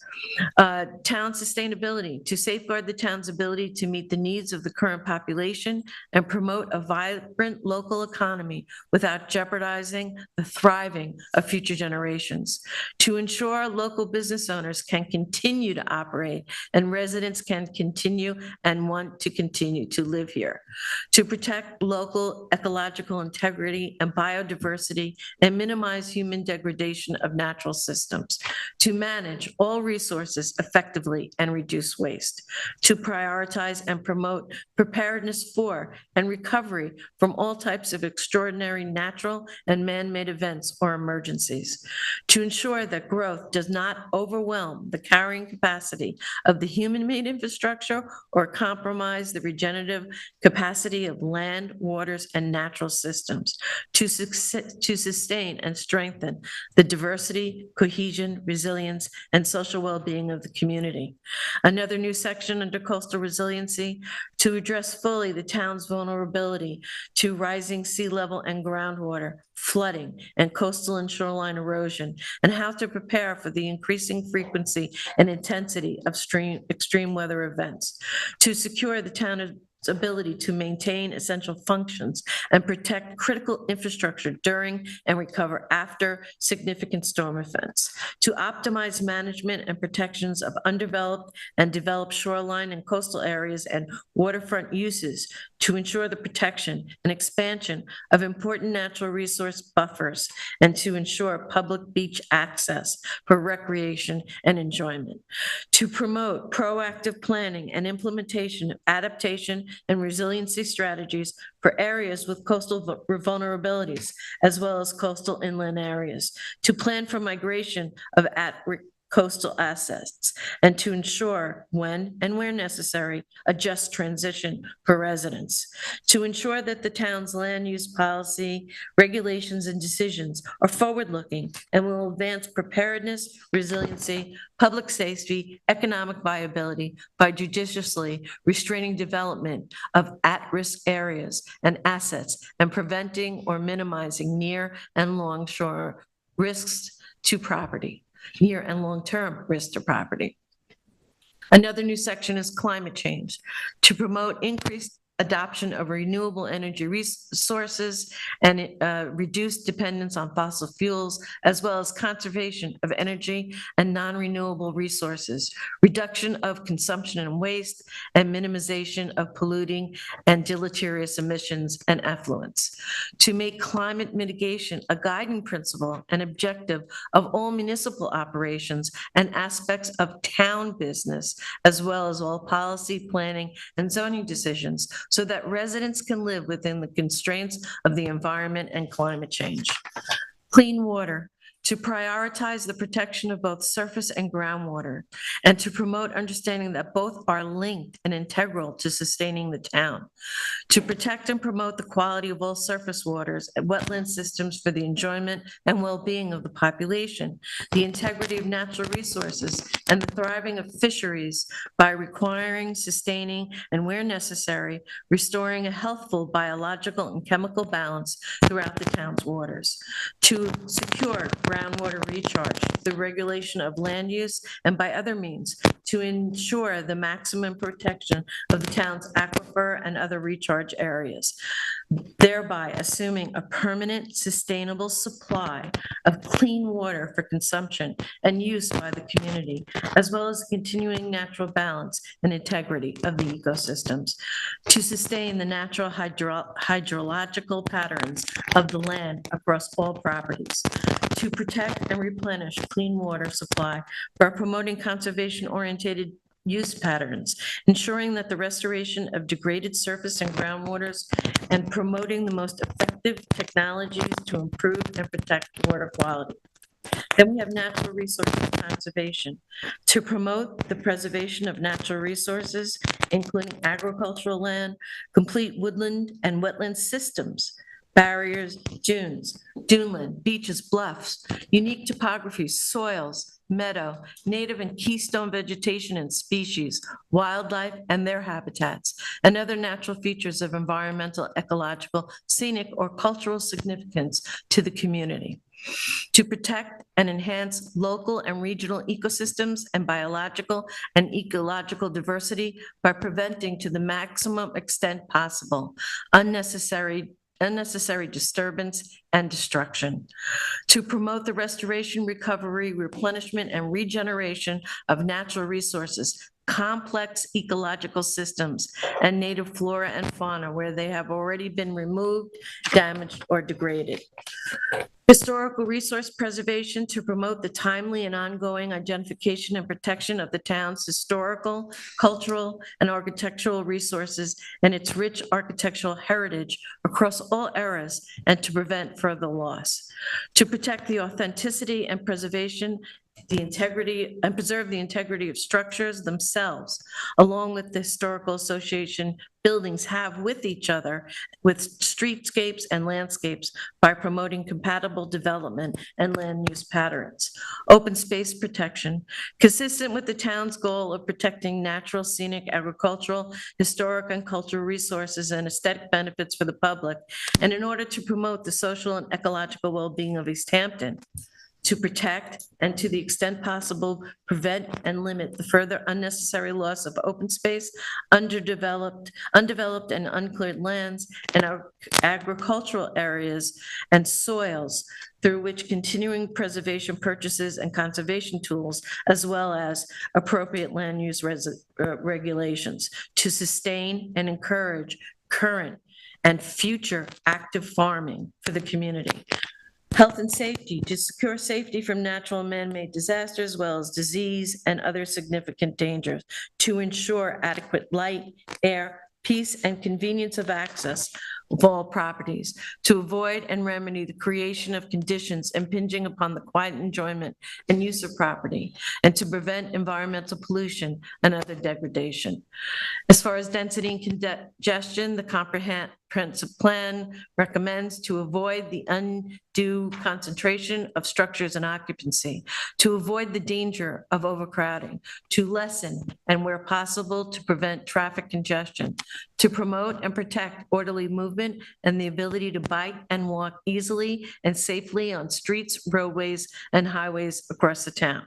Town sustainability, to safeguard the town's ability to meet the needs of the current population and promote a vibrant local economy without jeopardizing the thriving of future generations. To ensure local business owners can continue to operate and residents can continue and want to continue to live here. To protect local ecological integrity and biodiversity and minimize human degradation of natural systems. To manage all resources effectively and reduce waste, to prioritize and promote preparedness for and recovery from all types of extraordinary natural and man-made events or emergencies, to ensure that growth does not overwhelm the carrying capacity of the human-made infrastructure or compromise the regenerative capacity of land, waters, and natural systems, to sustain and strengthen the diversity, cohesion, resilience, and social well-being of the community. Another new section under coastal resiliency, to address fully the town's vulnerability to rising sea level and groundwater, flooding, and coastal and shoreline erosion, and how to prepare for the increasing frequency and intensity of extreme weather events. To secure the town's ability to maintain essential functions and protect critical infrastructure during and recover after significant storm events, to optimize management and protections of undeveloped and developed shoreline and coastal areas and waterfront uses, to ensure the protection and expansion of important natural resource buffers, and to ensure public beach access for recreation and enjoyment, to promote proactive planning and implementation of adaptation and resiliency strategies for areas with coastal vulnerabilities, as well as coastal inland areas, to plan for migration of at-risk coastal assets, and to ensure, when and where necessary, a just transition for residents, to ensure that the town's land use policy, regulations, and decisions are forward-looking and will advance preparedness, resiliency, public safety, economic viability by judiciously restraining development of at-risk areas and assets and preventing or minimizing near and long-shore risks to property. Near and long-term risk to property. Another new section is climate change, to promote increased adoption of renewable energy resources and reduce dependence on fossil fuels, as well as conservation of energy and non-renewable resources, reduction of consumption and waste, and minimization of polluting and deleterious emissions and effluents. To make climate mitigation a guiding principle and objective of all municipal operations and aspects of town business, as well as all policy, planning, and zoning decisions, so that residents can live within the constraints of the environment and climate change. Clean water, to prioritize the protection of both surface and groundwater, and to promote understanding that both are linked and integral to sustaining the town. To protect and promote the quality of all surface waters and wetland systems for the enjoyment and well-being of the population, the integrity of natural resources, and the thriving of fisheries by requiring, sustaining, and where necessary, restoring a healthful biological and chemical balance throughout the town's waters. To secure groundwater recharge, the regulation of land use, and by other means, to ensure the maximum protection of the town's aquifer and other recharge areas, thereby assuming a permanent, sustainable supply of clean water for consumption and use by the community, as well as continuing natural balance and integrity of the ecosystems, to sustain the natural hydrological patterns of the land across all properties, to protect and replenish clean water supply by promoting conservation-oriented use patterns, ensuring that the restoration of degraded surface and groundwaters, and promoting the most effective technologies to improve and protect water quality. Then we have natural resources conservation. To promote the preservation of natural resources, including agricultural land, complete woodland and wetland systems, barriers, dunes, duneland, beaches, bluffs, unique topography, soils, meadow, native and keystone vegetation and species, wildlife and their habitats, and other natural features of environmental, ecological, scenic, or cultural significance to the community. To protect and enhance local and regional ecosystems and biological and ecological diversity by preventing to the maximum extent possible unnecessary disturbance and destruction. To promote the restoration, recovery, replenishment, and regeneration of natural resources, complex ecological systems, and native flora and fauna where they have already been removed, damaged, or degraded. Historical resource preservation to promote the timely and ongoing identification and protection of the town's historical, cultural, and architectural resources and its rich architectural heritage across all eras and to prevent further loss. To protect the authenticity and preservation, the integrity, and preserve the integrity of structures themselves, along with the historical association buildings have with each other, with streetscapes and landscapes by promoting compatible development and land use patterns. Open space protection, consistent with the town's goal of protecting natural, scenic, agricultural, historic, and cultural resources and aesthetic benefits for the public, and in order to promote the social and ecological well-being of East Hampton. To protect and to the extent possible, prevent and limit the further unnecessary loss of open space, undeveloped and uncleared lands, and our agricultural areas and soils through which continuing preservation purchases and conservation tools, as well as appropriate land use regulations to sustain and encourage current and future active farming for the community. Health and safety, to secure safety from natural and man-made disasters, as well as disease and other significant dangers, to ensure adequate light, air, peace, and convenience of access of all properties, to avoid and remedy the creation of conditions impinging upon the quiet enjoyment and use of property, and to prevent environmental pollution and other degradation. As far as density and congestion, the comprehensive plan recommends to avoid the undue concentration of structures and occupancy, to avoid the danger of overcrowding, to lessen and where possible to prevent traffic congestion, to promote and protect orderly movement and the ability to bike and walk easily and safely on streets, roadways, and highways across the town.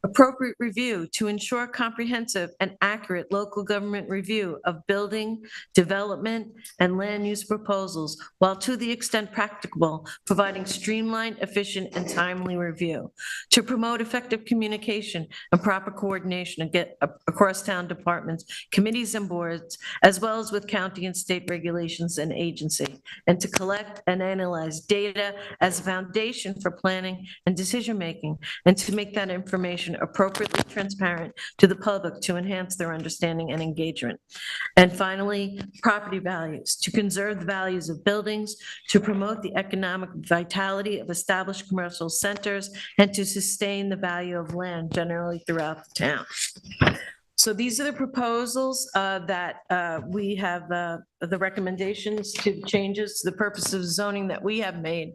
Appropriate review to ensure comprehensive and accurate local government review of building, development, and land use proposals, while to the extent practicable, providing streamlined, efficient, and timely review. To promote effective communication and proper coordination across town departments, committees, and boards, as well as with county and state regulations and agency, and to collect and analyze data as a foundation for planning and decision-making, and to make that information appropriately transparent to the public to enhance their understanding and engagement. And finally, property values, to conserve the values of buildings, to promote the economic vitality of established commercial centers, and to sustain the value of land generally throughout the town. So these are the proposals that we have, the recommendations to changes to the purpose of zoning that we have made.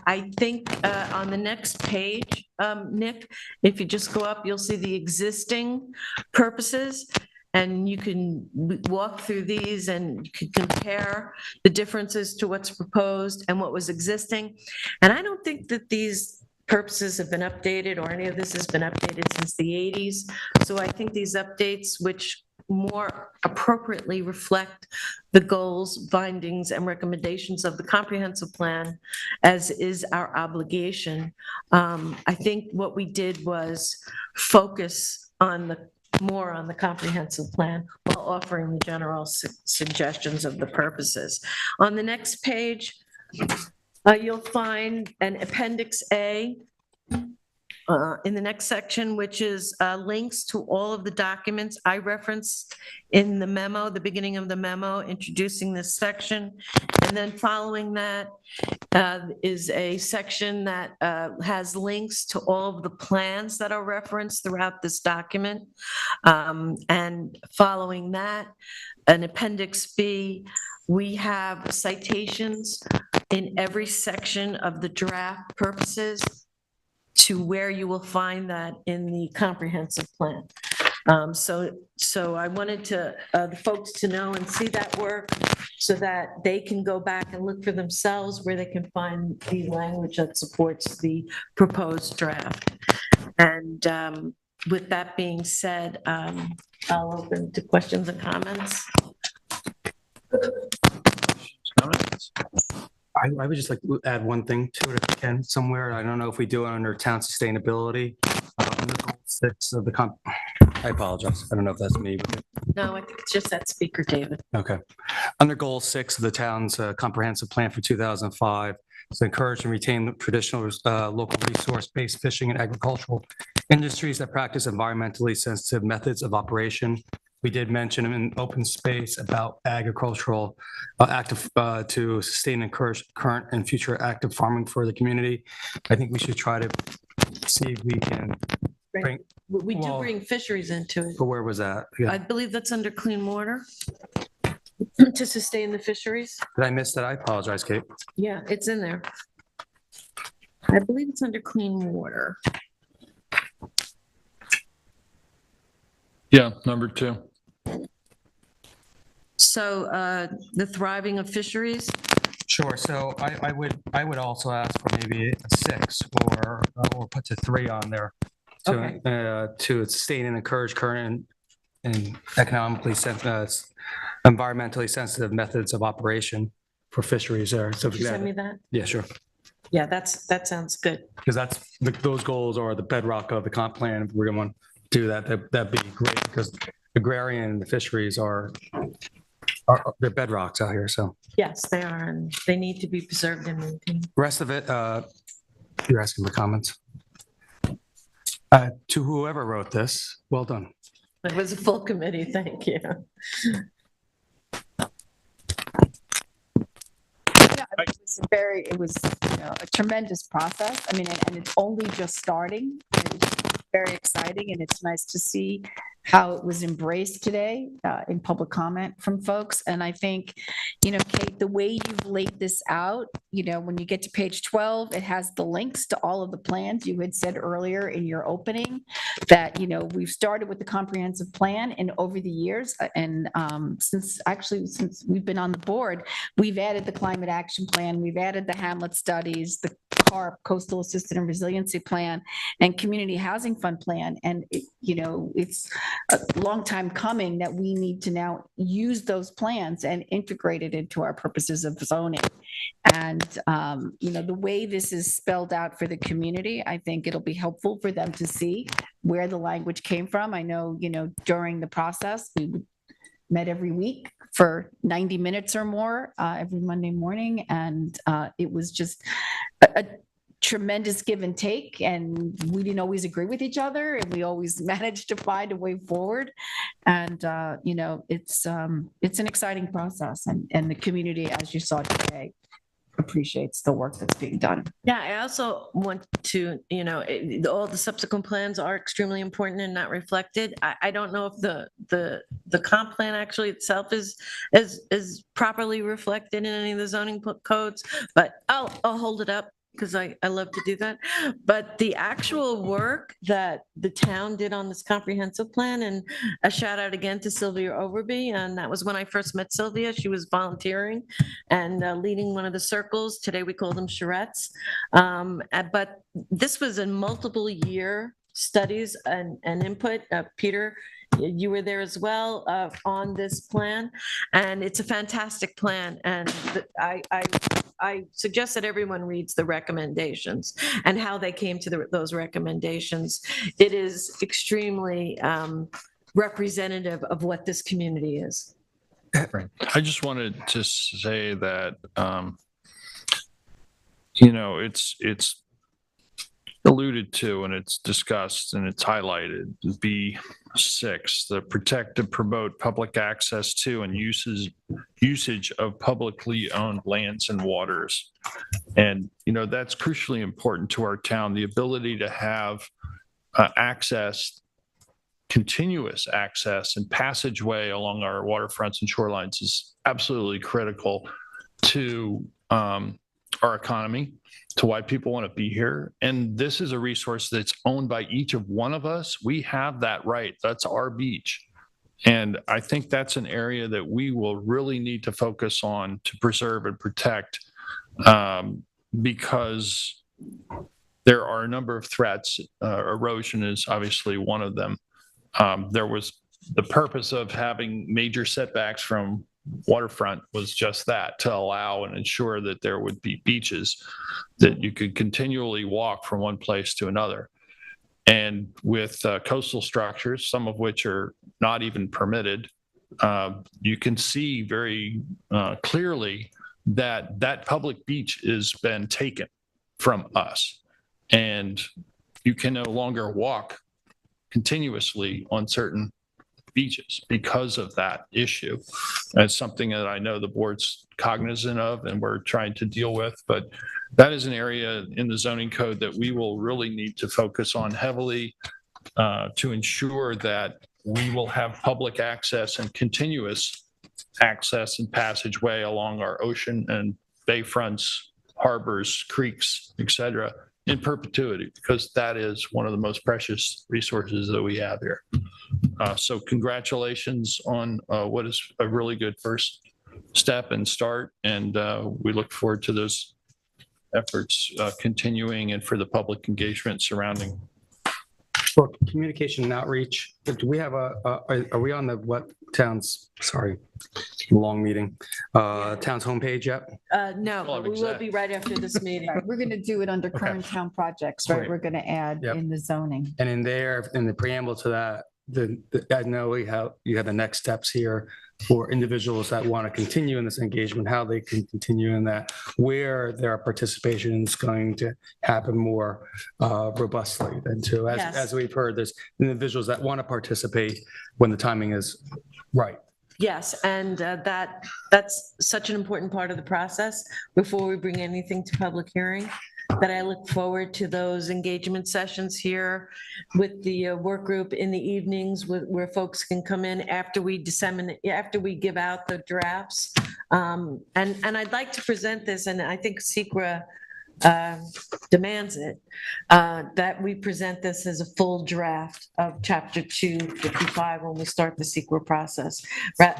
I think on the next page, Nick, if you just go up, you'll see the existing purposes, and you can walk through these and you can compare the differences to what's proposed and what was existing. And I don't think that these purposes have been updated or any of this has been updated since the 80s. So I think these updates, which more appropriately reflect the goals, findings, and recommendations of the comprehensive plan, as is our obligation. I think what we did was focus on more on the comprehensive plan while offering the general suggestions of the purposes. On the next page, you'll find an Appendix A in the next section, which is links to all of the documents I referenced in the memo, the beginning of the memo, introducing this section. And then following that, is a section that has links to all of the plans that are referenced throughout this document. And following that, an Appendix B, we have citations in every section of the draft purposes to where you will find that in the comprehensive plan. So I wanted the folks to know and see that work so that they can go back and look for themselves where they can find the language that supports the proposed draft. And with that being said, I'll open to questions and comments. I would just like to add one thing to it if I can somewhere. I don't know if we do it under town sustainability. Under goal 6 of the I apologize. I don't know if that's me. But... No, I think it's just that speaker, David. Okay. Under goal 6 of the town's comprehensive plan for 2005, to encourage and retain the traditional local resource-based fishing and agricultural industries that practice environmentally sensitive methods of operation. We did mention in open space about agricultural active to sustain and encourage current and future active farming for the community. I think we should try to see if we can bring. We do bring fisheries into it. But where was that? Yeah. I believe that's under clean water to sustain the fisheries. Did I miss that? I apologize, Kate. Yeah, it's in there. I believe it's under clean water. Yeah, number 2. So the thriving of fisheries. Sure. So I would also ask for maybe a 6 or put to 3 on there to sustain and encourage current and economically environmentally sensitive methods of operation for fisheries there. So Could you send me that? Yeah, sure. Yeah, that sounds good. Because those goals are the bedrock of the comp plan. If we're going to do that, that'd be great because agrarian and the fisheries are they're bedrocks out here. So yes, they are, and they need to be preserved and maintained. Rest of it, you're asking for comments. To whoever wrote this, well done. It was a full committee. Thank you. It was a tremendous process. I mean, and it's only just starting. It's very exciting, and it's nice to see how it was embraced today in public comment from folks. And I think, Kate, the way you've laid this out, when you get to page 12, it has the links to all of the plans. You had said earlier in your opening that, we've started with the comprehensive plan, and over the years, and since we've been on the board, we've added the climate action plan, we've added the Hamlet studies, the CARP, Coastal Assistance and Resiliency Plan, and Community Housing Fund Plan. And, it's a long time coming that we need to now use those plans and integrate it into our purposes of zoning. And, the way this is spelled out for the community, I think it'll be helpful for them to see where the language came from. I know, during the process, we met every week for 90 minutes or more every Monday morning. And it was just a tremendous give and take, and we didn't always agree with each other, and we always managed to find a way forward. And it's an exciting process, and the community, as you saw today, appreciates the work that's being done. Yeah, I also want to, all the subsequent plans are extremely important and not reflected. I don't know if the comp plan actually itself is properly reflected in any of the zoning codes, but I'll hold it up because I love to do that. But the actual work that the town did on this comprehensive plan, and a shout out again to Sylvia Overby, and that was when I first met Sylvia. She was volunteering and leading one of the circles. Today we call them charrettes. But this was a multiple year studies and input. Peter, you were there as well on this plan, and it's a fantastic plan. And I suggest that everyone reads the recommendations and how they came to those recommendations. It is extremely representative of what this community is. I just wanted to say that, it's alluded to and it's discussed and it's highlighted. B6, the protect and promote public access to and usage of publicly owned lands and waters. And, that's crucially important to our town, the ability to have access, continuous access and passageway along our waterfronts and shorelines is absolutely critical to our economy, to why people want to be here. And this is a resource that's owned by each of one of us. We have that right. That's our beach. And I think that's an area that we will really need to focus on to preserve and protect, because there are a number of threats. Erosion is obviously one of them. There was the purpose of having major setbacks from waterfront was just that, to allow and ensure that there would be beaches that you could continually walk from one place to another. And with coastal structures, some of which are not even permitted, you can see very clearly that that public beach has been taken from us. And you can no longer walk continuously on certain beaches because of that issue. That's something that I know the board's cognizant of and we're trying to deal with, but that is an area in the zoning code that we will really need to focus on heavily to ensure that we will have public access and continuous access and passageway along our ocean and bay fronts, harbors, creeks, etc., in perpetuity, because that is one of the most precious resources that we have here. So congratulations on what is a really good first step and start. And we look forward to those efforts continuing and for the public engagement surrounding. For communication and outreach, do we have are we on the what town's, sorry, long meeting, town's homepage yet? No, but we will be right after this meeting. We're going to do it under current town projects, right? Right. We're going to add Yep. in the zoning. And in there, in the preamble to that, I know you have the next steps here for individuals that want to continue in this engagement, how they can continue in that, where their participation is going to happen more robustly. And so Yes. as we've heard, there's individuals that want to participate when the timing is right. Yes, and that's such an important part of the process before we bring anything to public hearing, that I look forward to those engagement sessions here with the work group in the evenings where folks can come in after we disseminate, after we give out the drafts. And I'd like to present this, and I think SECRA demands it, that we present this as a full draft of Chapter 255 when we start the SECRA process.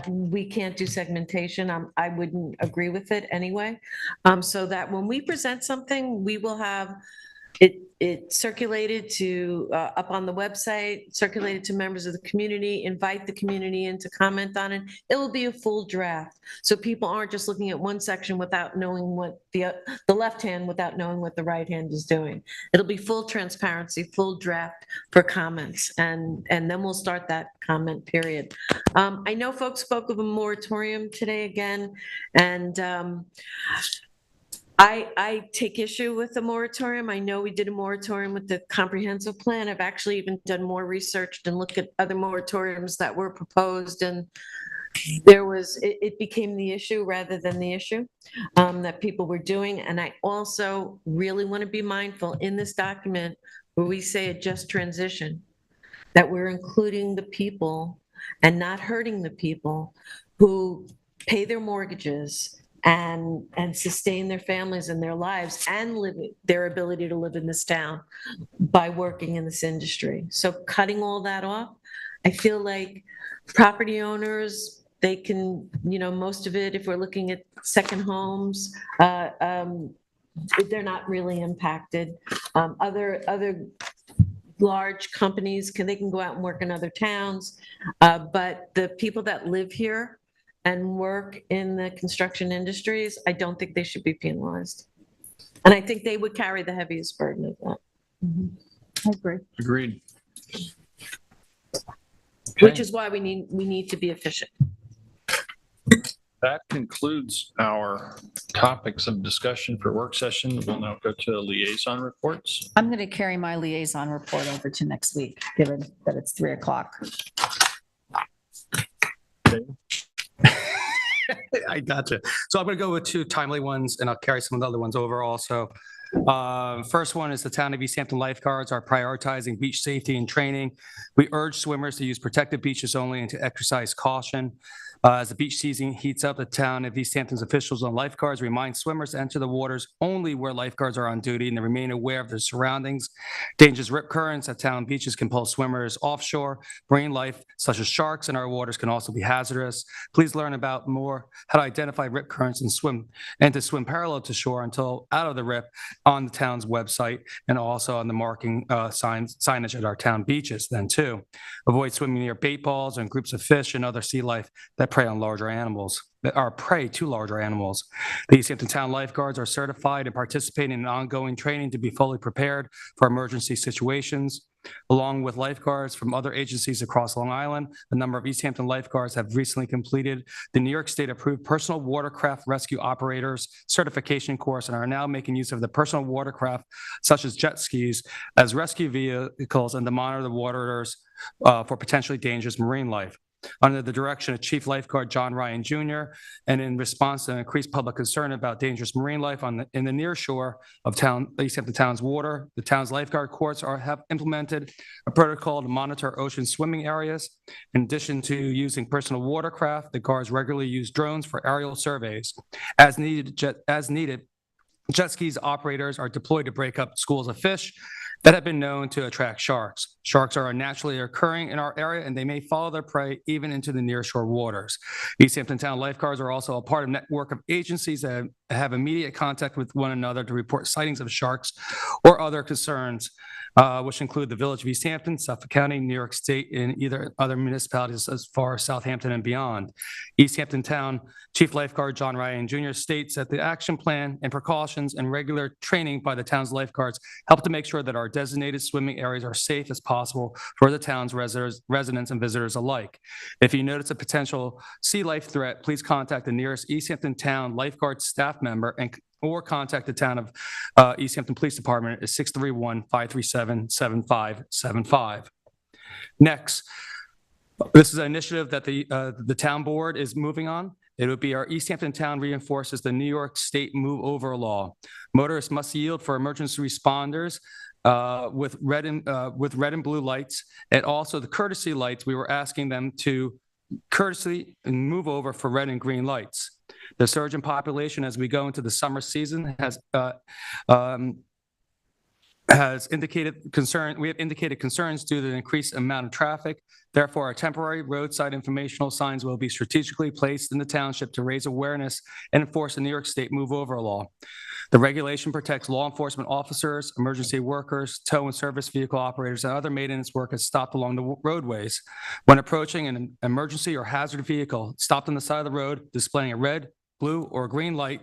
We can't do segmentation. I wouldn't agree with it anyway. So that when we present something, we will have it circulated to up on the website, circulated to members of the community, invite the community in to comment on it. It will be a full draft. So people aren't just looking at one section without knowing what the left hand, without knowing what the right hand is doing. It'll be full transparency, full draft for comments. And then we'll start that comment period. I know folks spoke of a moratorium today again, and I take issue with the moratorium. I know we did a moratorium with the comprehensive plan. I've actually even done more research and looked at other moratoriums that were proposed, and it became the issue rather than the issue that people were doing. And I also really want to be mindful in this document where we say a just transition, that we're including the people and not hurting the people who pay their mortgages and sustain their families and their lives and their ability to live in this town by working in this industry. So cutting all that off, I feel like property owners, they can, most of it, if we're looking at second homes, they're not really impacted. Other large companies they can go out and work in other towns, but the people that live here and work in the construction industries, I don't think they should be penalized. And I think they would carry the heaviest burden of that. I agree. Agreed. Which is why we need to be efficient. That concludes our topics of discussion for work session. We'll now go to liaison reports. I'm going to carry my liaison report over to next week, given that it's 3:00. I gotcha. So I'm going to go with two timely ones, and I'll carry some of the other ones over also. First one is the town of East Hampton lifeguards are prioritizing beach safety and training. We urge swimmers to use protected beaches only and to exercise caution. As the beach season heats up, the town of East Hampton's officials and lifeguards remind swimmers to enter the waters only where lifeguards are on duty and to remain aware of their surroundings. Dangerous rip currents at town beaches can pull swimmers offshore. Marine life, such as sharks in our waters, can also be hazardous. Please learn about more how to identify rip currents and to swim parallel to shore until out of the rip on the town's website and also on the marking signage at our town beaches then too. Avoid swimming near bait balls and groups of fish and other sea life that prey on larger animals, that are prey to larger animals. The East Hampton Town lifeguards are certified and participating in ongoing training to be fully prepared for emergency situations. Along with lifeguards from other agencies across Long Island, a number of East Hampton lifeguards have recently completed the New York State approved personal watercraft rescue operators certification course and are now making use of the personal watercraft such as jet skis as rescue vehicles and to monitor the waters for potentially dangerous marine life. Under the direction of Chief Lifeguard John Ryan Jr., and in response to increased public concern about dangerous marine life in the near shore of East Hampton Town's water, the town's lifeguard courts have implemented a protocol to monitor ocean swimming areas. In addition to using personal watercraft, the guards regularly use drones for aerial surveys. As needed, jet skis operators are deployed to break up schools of fish that have been known to attract sharks. Sharks are naturally occurring in our area and they may follow their prey even into the nearshore waters. East Hampton Town lifeguards are also a part of a network of agencies that have immediate contact with one another to report sightings of sharks or other concerns, which include the Village of East Hampton, Suffolk County, New York State, and either other municipalities as far as Southampton and beyond. East Hampton Town Chief Lifeguard John Ryan Jr. states that the action plan and precautions and regular training by the town's lifeguards help to make sure that our designated swimming areas are safe as possible for the town's residents and visitors alike. If you notice a potential sea life threat, please contact the nearest East Hampton Town lifeguard staff member or contact the town of East Hampton Police Department at 631-537-7575. Next, this is an initiative that the town board is moving on. It would be our East Hampton Town reinforces the New York State Move Over law. Motorists must yield for emergency responders with red and blue lights, and also the courtesy lights. We were asking them to courtesy and move over for red and green lights. The surge in population as we go into the summer season has indicated concern. We have indicated concerns due to the increased amount of traffic. Therefore, our temporary roadside informational signs will be strategically placed in the township to raise awareness and enforce the New York State Move Over law. The regulation protects law enforcement officers, emergency workers, tow and service vehicle operators, and other maintenance workers stopped along the roadways. When approaching an emergency or hazard vehicle stopped on the side of the road, displaying a red, blue, or green light,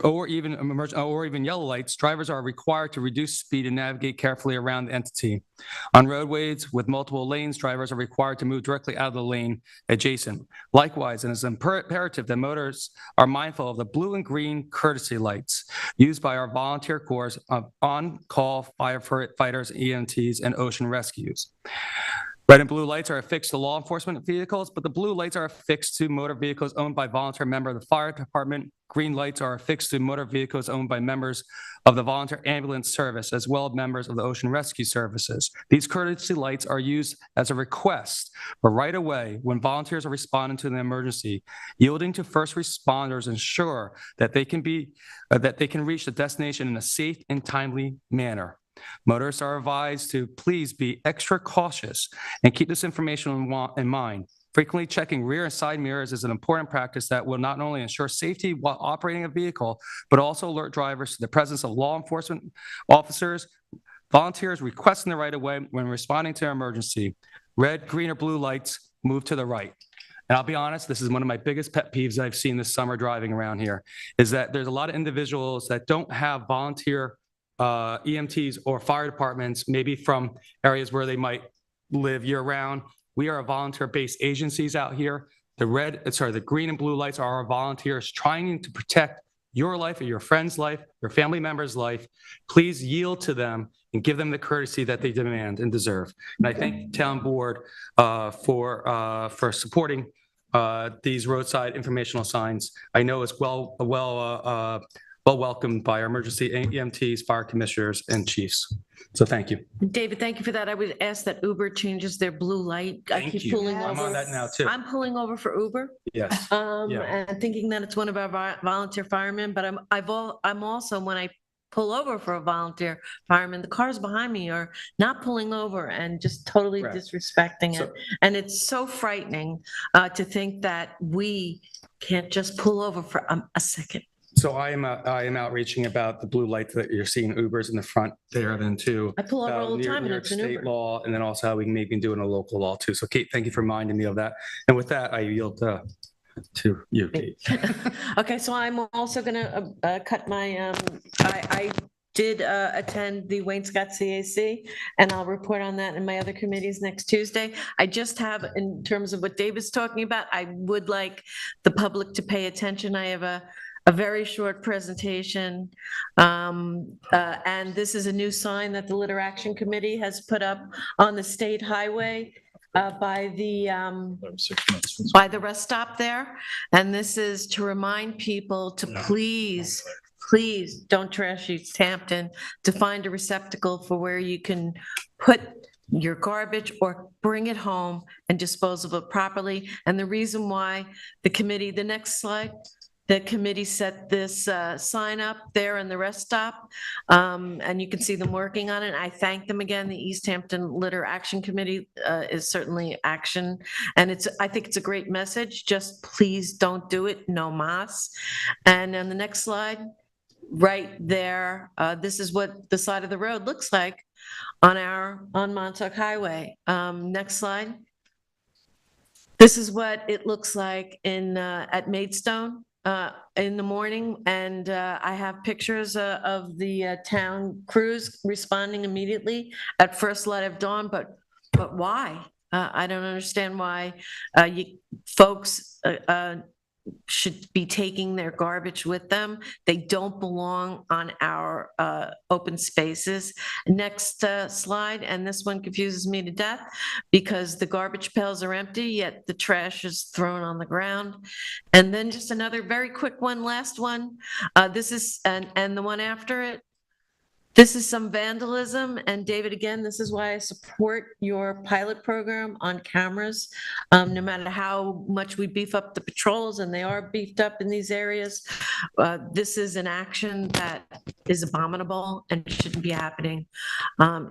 or even yellow lights, drivers are required to reduce speed and navigate carefully around the entity. On roadways with multiple lanes, drivers are required to move directly out of the lane adjacent. Likewise, it is imperative that motorists are mindful of the blue and green courtesy lights used by our volunteer corps of on-call firefighters, EMTs, and ocean rescues. Red and blue lights are affixed to law enforcement vehicles, but the blue lights are affixed to motor vehicles owned by volunteer member of the fire department. Green lights are affixed to motor vehicles owned by members of the volunteer ambulance service, as well as members of the ocean rescue services. These courtesy lights are used as a request for right away when volunteers are responding to an emergency. Yielding to first responders ensure that they can reach the destination in a safe and timely manner. Motorists are advised to please be extra cautious and keep this information in mind. Frequently checking rear and side mirrors is an important practice that will not only ensure safety while operating a vehicle, but also alert drivers to the presence of law enforcement officers, volunteers requesting the right of way when responding to an emergency. Red, green, or blue lights, move to the right. And I'll be honest, this is one of my biggest pet peeves I've seen this summer driving around here, is that there's a lot of individuals that don't have volunteer EMTs or fire departments, maybe from areas where they might live year round. We are a volunteer-based agencies out here. The green and blue lights are our volunteers trying to protect your life or your friend's life, your family member's life. Please yield to them and give them the courtesy that they demand and deserve. And I thank the town board for supporting these roadside informational signs, I know is well welcomed by our emergency EMTs, fire commissioners, and chiefs. So thank you. David, thank you for that. I would ask that Uber changes their blue light. I Thank keep you. pulling I'm over. on that now too. I'm pulling over for Uber. Yes. And thinking that it's one of our volunteer firemen, but I'm also, when I pull over for a volunteer fireman, the cars behind me are not pulling over and just totally Right. disrespecting it. So- And it's so frightening to think that we can't just pull over for a second. So I am outreaching about the blue light that you're seeing Ubers in the front there then too. I pull over all the New time and York it's an state Uber. law, and then also how we may be doing a local law too. So Kate, thank you for reminding me of that. And with that, I yield to you, Kate. Okay, so I'm also gonna cut my, I did attend the Wayne Scott CAC, and I'll report on that in my other committees next Tuesday. I just have, in terms of what David's talking about, I would like the public to pay attention. I have a very short presentation. And this is a new sign that the Litter Action Committee has put up on the state highway by the rest stop there. And this is to remind people to please don't trash East Hampton, to find a receptacle for where you can put your garbage or bring it home and dispose of it properly. And the reason why the committee, the next slide, the committee set this sign up there in the rest stop, and you can see them working on it. I thank them again. The East Hampton Litter Action Committee is certainly action, and I think it's a great message. Just please don't do it, no mas. And on the next slide, right there, this is what the side of the road looks like on Montauk Highway. Next slide. This is what it looks like at Maidstone in the morning, and I have pictures of the town crews responding immediately at first light of dawn. But why? I don't understand why you folks should be taking their garbage with them. They don't belong on our open spaces. Next slide, and this one confuses me to death because the garbage pails are empty, yet the trash is thrown on the ground. And then just another very quick one, last one. This is, and the one after it, this is some vandalism. And David, again, this is why I support your pilot program on cameras. No matter how much we beef up the patrols, and they are beefed up in these areas, this is an action that is abominable and shouldn't be happening.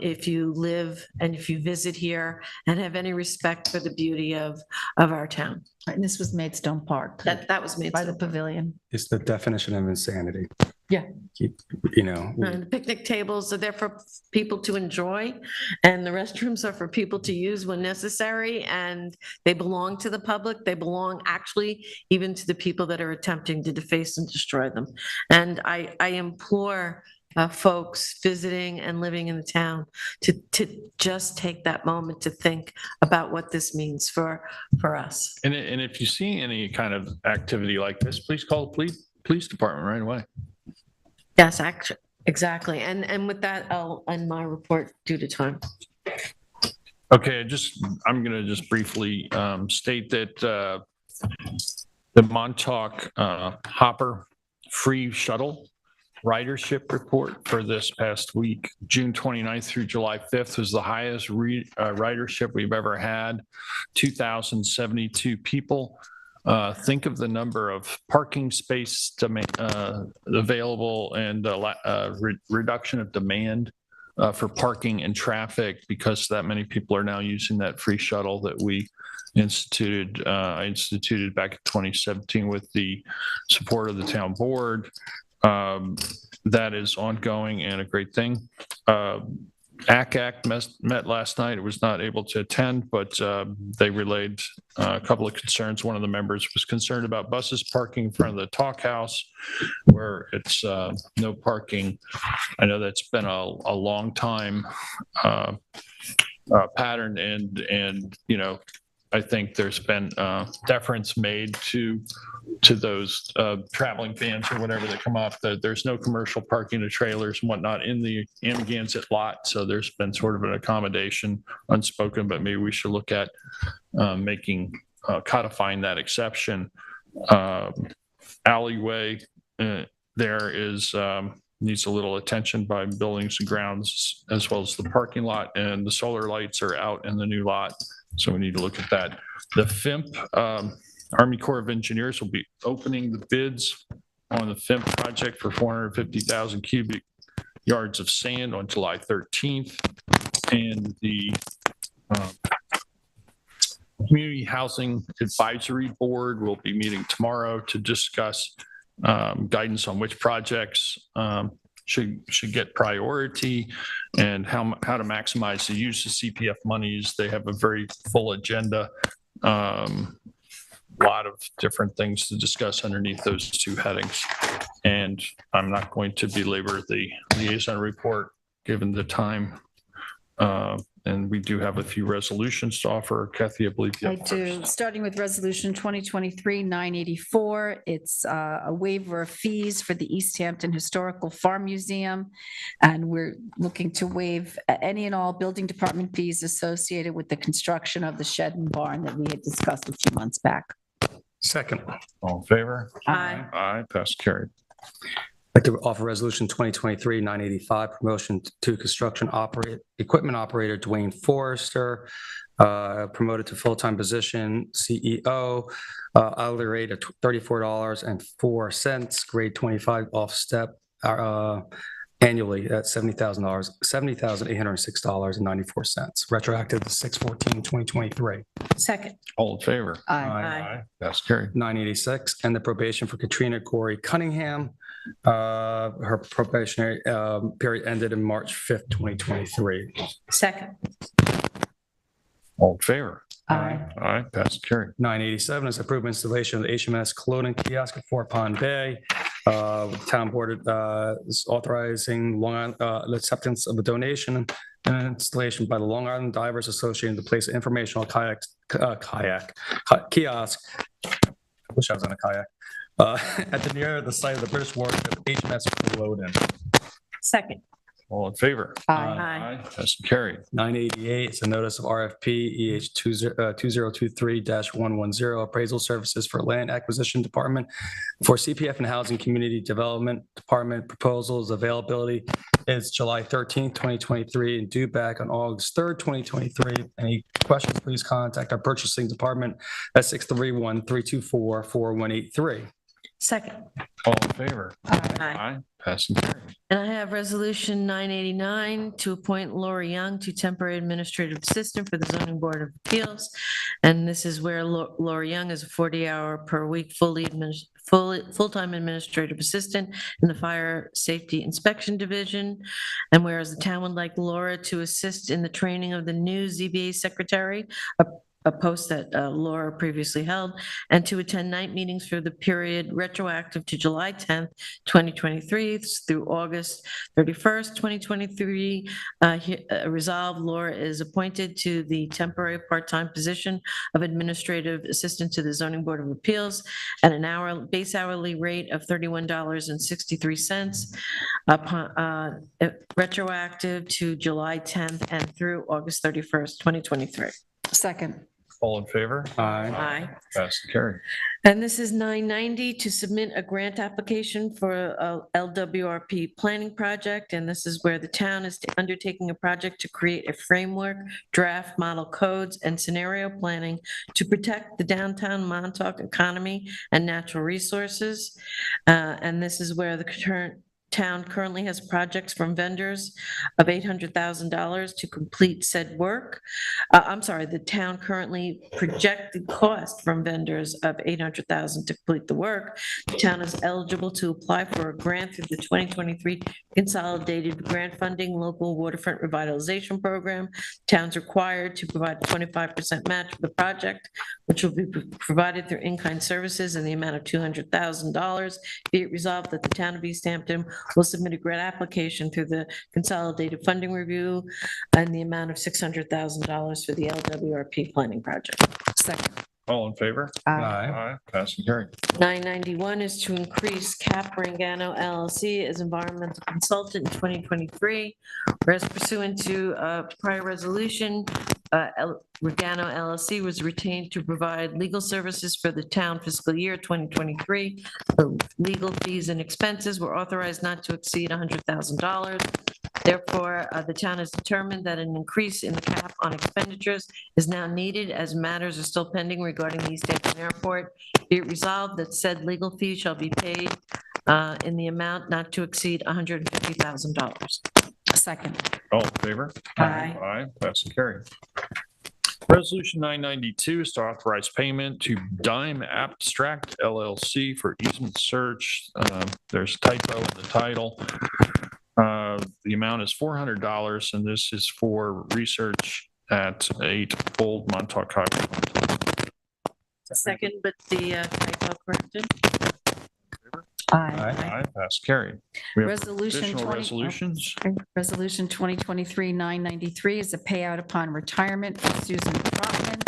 If you live and if you visit here and have any respect for the beauty of our town. And this was Maidstone Park. That was Maidstone. By the pavilion. It's the definition of insanity. Yeah. The picnic tables are there for people to enjoy, and the restrooms are for people to use when necessary, and they belong to the public. They belong actually even to the people that are attempting to deface and destroy them. And I implore folks visiting and living in the town to just take that moment to think about what this means for us. And if you see any kind of activity like this, please call the police department right away. Yes, actually, exactly. And with that, I'll end my report due to time. Okay, I'm going to just briefly state that the Montauk Hopper free shuttle ridership report for this past week, June 29th through July 5th, was the highest ridership we've ever had, 2,072 people. Think of the number of parking space available and reduction of demand for parking and traffic because that many people are now using that free shuttle that we instituted back in 2017 with the support of the town board. That is ongoing and a great thing. ACAC met last night. It was not able to attend, but they relayed a couple of concerns. One of the members was concerned about buses parking in front of the Talk House where it's no parking. I know that's been a long time pattern, and I think there's been deference made to those traveling vans or whatever that come up. There's no commercial parking of trailers and whatnot in the Amagansett lot, so there's been sort of an accommodation, unspoken, but maybe we should look at making codifying that exception. Alleyway there is needs a little attention by buildings and grounds, as well as the parking lot, and the solar lights are out in the new lot. So we need to look at that. The FIMP, Army Corps of Engineers, will be opening the bids on the FIMP project for 450,000 cubic yards of sand on July 13th. And the Community Housing Advisory Board will be meeting tomorrow to discuss guidance on which projects should get priority and how to maximize the use of CPF monies. They have a very full agenda, lot of different things to discuss underneath those two headings. And I'm not going to belabor the liaison report given the time. And we do have a few resolutions to offer. Kathy, I believe you have I do, first. starting with Resolution 2023-984. It's a waiver of fees for the East Hampton Historical Farm Museum. And we're looking to waive any and all building department fees associated with the construction of the shed and barn that we had discussed a few months back. Second. All in favor? Aye. Aye, passed, carried. I'd like to offer Resolution 2023-985, promotion to construction equipment operator Dwayne Forrester, promoted to full-time position, CEO, hourly rate of $34.04, grade 25 off step, annually at $70,806.94, retroactive to 6/14/2023. Second. All in favor? Aye. Passed, carried. 986, and the probation for Katrina Corey Cunningham. Her probationary period ended in March 5th, 2023. Second. All in favor? Aye. Aye, passed, carried. 987 is approved installation of the HMS clothing kiosk at Fort Pond Bay. Town board is authorizing Long Island acceptance of a donation and installation by the Long Island Divers Association to place an informational kiosk. I wish I was on a kayak. At the site of the British warship HMS Culloden. Second. All in favor? Aye. Passed, carried. 988 is a notice of RFP EH 2023-110 appraisal services for land acquisition department for CPF and Housing Community Development Department. Proposals availability is July 13th, 2023 and due back on August 3rd, 2023. Any questions, please contact our purchasing department at 631-324-4183. Second. All in favor? Aye. Passed and carried. And I have Resolution 989 to appoint Laura Young to temporary administrative assistant for the Zoning Board of Appeals. And this is where Laura Young is a 40-hour per week full-time administrative assistant in the Fire Safety Inspection Division. And whereas the town would like Laura to assist in the training of the new ZBA secretary, a post that Laura previously held, and to attend night meetings for the period retroactive to July 10th, 2023 through August 31st, 2023. Resolved, Laura is appointed to the temporary part-time position of administrative assistant to the Zoning Board of Appeals at an base hourly rate of $31.63 upon retroactive to July 10th and through August 31st, 2023. Second. All in favor? Aye. Passed and carried. And this is 990 to submit a grant application for a LWRP planning project. And this is where the town is undertaking a project to create a framework, draft model codes, and scenario planning to protect the downtown Montauk economy and natural resources. And this is where the town currently has projects from vendors of $800,000 to complete said work. The town currently projected cost from vendors of $800,000 to complete the work. The town is eligible to apply for a grant through the 2023 Consolidated Grant Funding Local Waterfront Revitalization Program. Town's required to provide a 25% match for the project, which will be provided through in-kind services in the amount of $200,000. Be it resolved that the town of East Hampton will submit a grant application through the Consolidated Funding Review in the amount of $600,000 for the LWRP planning project. Second. All in favor? Aye. Passed and carried. 991 is to increase Cap Rangano LLC as environmental consultant in 2023. Whereas pursuant to a prior resolution, Regano LLC was retained to provide legal services for the town fiscal year 2023. The legal fees and expenses were authorized not to exceed $100,000. Therefore, the town has determined that an increase in the cap on expenditures is now needed as matters are still pending regarding the East Hampton Airport. Be it resolved that said legal fee shall be paid in the amount not to exceed $150,000. Second. All in favor? Aye. Aye, that's carried. Resolution 992 is to authorize payment to Dime Abstract LLC for easement search. There's a typo in the title. The amount is $400, and this is for research at 8 Old Montauk Highway. Second, but the typo corrected. Aye, that's carried. We have Resolution additional 20 resolutions. Resolution 2023-993 is a payout upon retirement for Susan Trotman.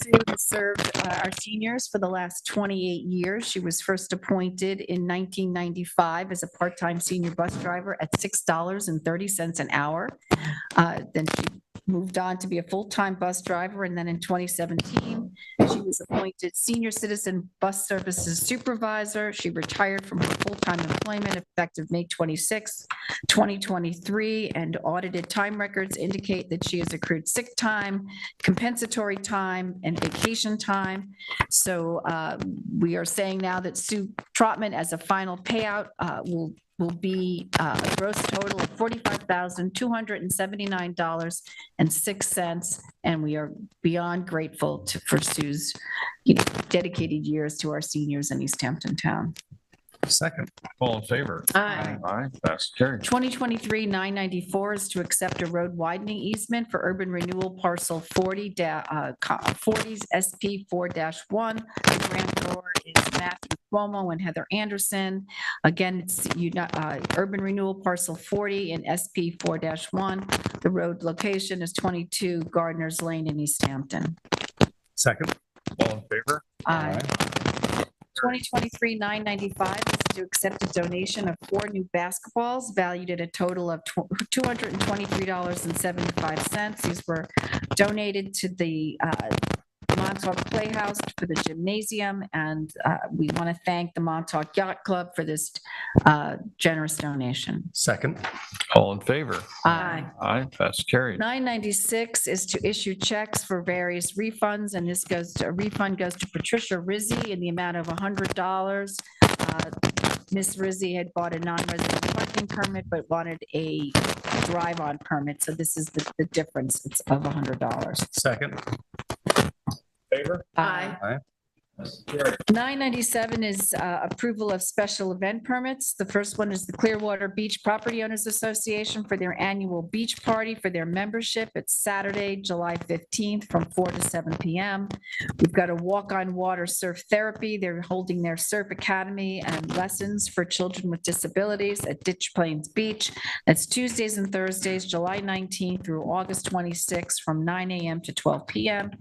Sue has served our seniors for the last 28 years. She was first appointed in 1995 as a part-time senior bus driver at $6.30 an hour. Then she moved on to be a full-time bus driver, and then in 2017, she was appointed senior citizen bus services supervisor. She retired from her full-time employment effective May 26, 2023, and audited time records indicate that she has accrued sick time, compensatory time, and vacation time. So we are saying now that Sue Trotman, as a final payout, will be a gross total of $45,279.06, and we are beyond grateful for Sue's dedicated years to our seniors in East Hampton Town. Second. All in favor? Aye. Aye, that's carried. 2023-994 is to accept a road widening easement for urban renewal parcel 40's SP 4-1. The grantor is Matthew Cuomo and Heather Anderson. Again, it's urban renewal parcel 40 in SP 4-1. The road location is 22 Gardner's Lane in East Hampton. Second. All in favor? Aye. 2023-995 is to accept a donation of 4 new basketballs valued at a total of $223.75. These were donated to the Montauk Playhouse for the gymnasium, and we want to thank the Montauk Yacht Club for this generous donation. Second. All in favor? Aye. Aye, that's carried. 996 is to issue checks for various refunds, and this a refund goes to Patricia Rizzi in the amount of $100. Miss Rizzi had bought a non-resident parking permit, but wanted a drive-on permit, so this is the difference. It's of $100. Second. Favor? Aye. Aye. 997 is approval of special event permits. The first one is the Clearwater Beach Property Owners Association for their annual beach party for their membership. It's Saturday, July 15th from 4 to 7 p.m. We've got a walk-on water surf therapy. They're holding their surf academy and lessons for children with disabilities at Ditch Plains Beach. That's Tuesdays and Thursdays, July 19th through August 26th from 9 a.m. to 12 p.m.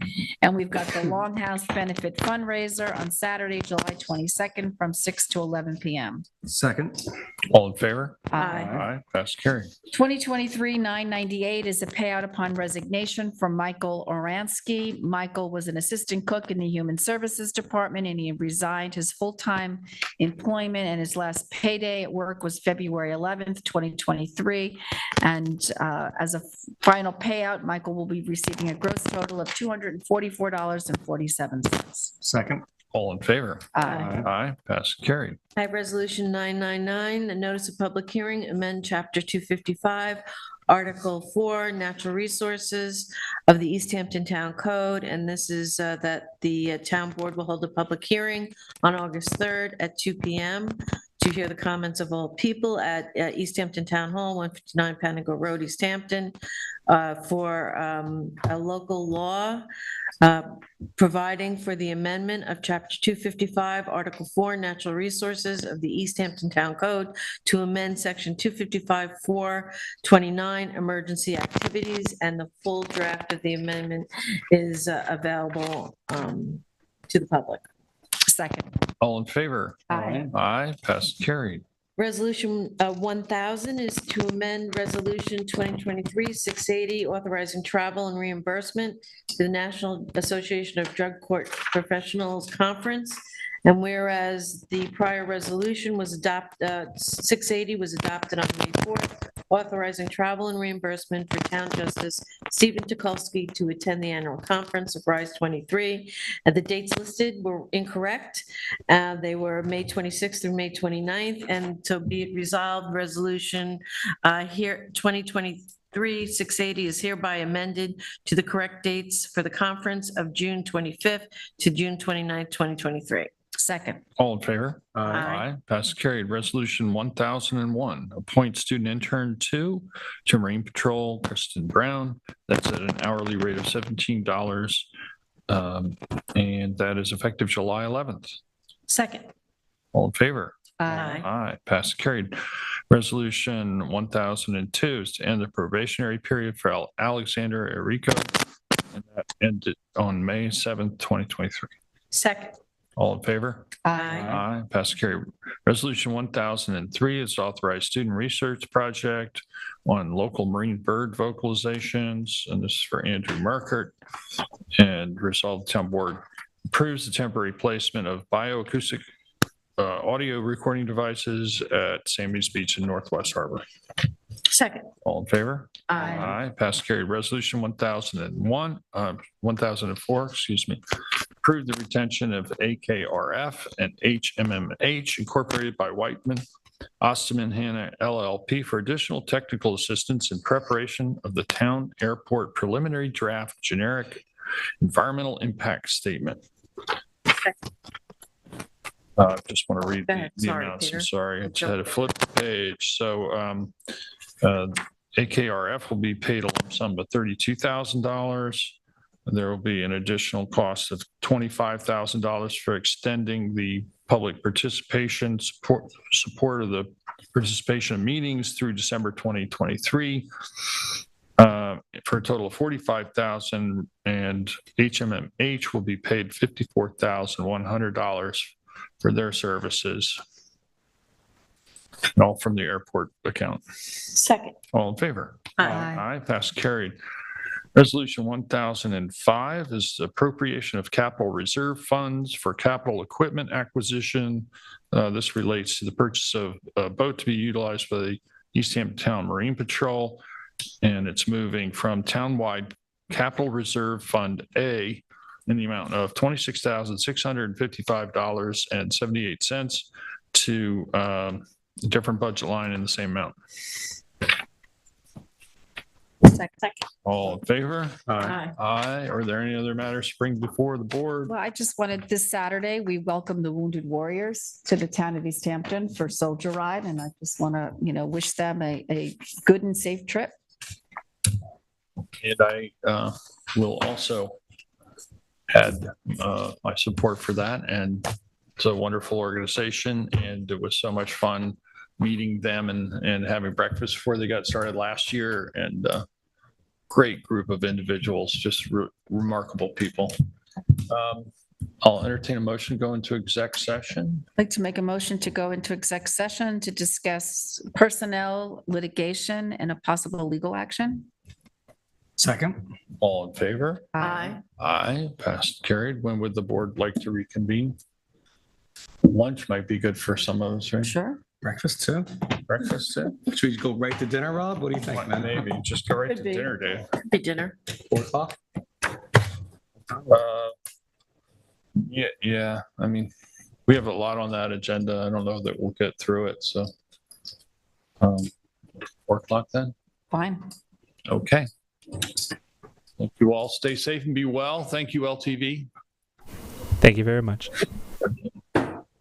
And we've got the Longhouse Benefit Fundraiser on Saturday, July 22nd from 6 to 11 p.m. Second. All in favor? Aye. Aye, that's carried. 2023-998 is a payout upon resignation from Michael Oransky. Michael was an assistant cook in the Human Services Department, and he resigned his full-time employment, and his last payday at work was February 11th, 2023. And as a final payout, Michael will be receiving a gross total of $244.47. Second. All in favor? Aye. Aye, that's carried. I have Resolution 999, a notice of public hearing, amend Chapter 255, Article 4, Natural Resources of the East Hampton Town Code, and this is that the town board will hold a public hearing on August 3rd at 2 p.m. to hear the comments of all people at East Hampton Town Hall, 159 Panago Road, East Hampton, for a local law providing for the amendment of Chapter 255, Article 4, Natural Resources of the East Hampton Town Code to amend Section 255-429, Emergency Activities, and the full draft of the amendment is available to the public. Second. All in favor? Aye. Aye, passed, carried. Resolution 1000 is to amend Resolution 2023-680, authorizing travel and reimbursement to the National Association of Drug Court Professionals Conference. And whereas the prior resolution was 680 was adopted on May 4th, authorizing travel and reimbursement for Town Justice Stephen Tukulski to attend the annual conference of RISE 23. The dates listed were incorrect. They were May 26th through May 29th, and so be it resolved, resolution here 2023-680 is hereby amended to the correct dates for the conference of June 25th to June 29th, 2023. Second. All in favor? Aye. Pass carried. Resolution 1001, appoint student intern 2 to Marine Patrol, Kristen Brown. That's at an hourly rate of $17. And that is effective July 11th. Second. All in favor? Aye. Aye. Pass carried. Resolution 1002 is to end the probationary period for Alexander Erico, and that ended on May 7th, 2023. Second. All in favor? Aye. Aye. Pass carried. Resolution 1003 is to authorize student research project on local marine bird vocalizations, and this is for Andrew Markert. And resolve the town board approves the temporary placement of bioacoustic audio recording devices at Sammy's Beach in Northwest Harbor. Second. All in favor? Aye. Aye. Pass carried. Resolution 1004, excuse me. Approve the retention of AKRF and HMMH Incorporated by Whiteman, Osterman Hanna LLP for additional technical assistance in preparation of the town airport preliminary draft generic environmental impact statement. Just want to read the amounts. I'm sorry. I had to flip the page. So AKRF will be paid a lump sum of $32,000. There will be an additional cost of $25,000 for extending the public participation support of the participation in meetings through December 2023 for a total of $45,000, and HMMH will be paid $54,100 for their services, all from the airport account. Second. All in favor? Aye. Aye. Pass carried. Resolution 1005 is appropriation of capital reserve funds for capital equipment acquisition. This relates to the purchase of a boat to be utilized by the East Hampton Town Marine Patrol, and it's moving from townwide capital reserve fund A in the amount of $26,655.78 to a different budget line in the same amount. Second. All in favor? Aye. Aye. Are there any other matters to bring before the board? Well, I just wanted, this Saturday, we welcome the Wounded Warriors to the town of East Hampton for Soldier Ride, and I just want to, wish them a good and safe trip. And I will also add my support for that. And it's a wonderful organization, and it was so much fun meeting them and having breakfast before they got started last year. And great group of individuals, just remarkable people. I'll entertain a motion to go into exec session. I'd like to make a motion to go into exec session to discuss personnel, litigation, and a possible legal action. Second. All in favor? Aye. Aye. Passed, carried. When would the board like to reconvene? Lunch might be good for some of us, right? Sure. Breakfast too? Breakfast too? Should we go right to dinner, Rob? What do you think, man? Maybe just go right Could to be. dinner, Dave. Be dinner. 4 o'clock? Yeah. I mean, we have a lot on that agenda. I don't know that we'll get through it. So 4 o'clock then? Fine. Okay. Thank you all. Stay safe and be well. Thank you, LTV. Thank you very much.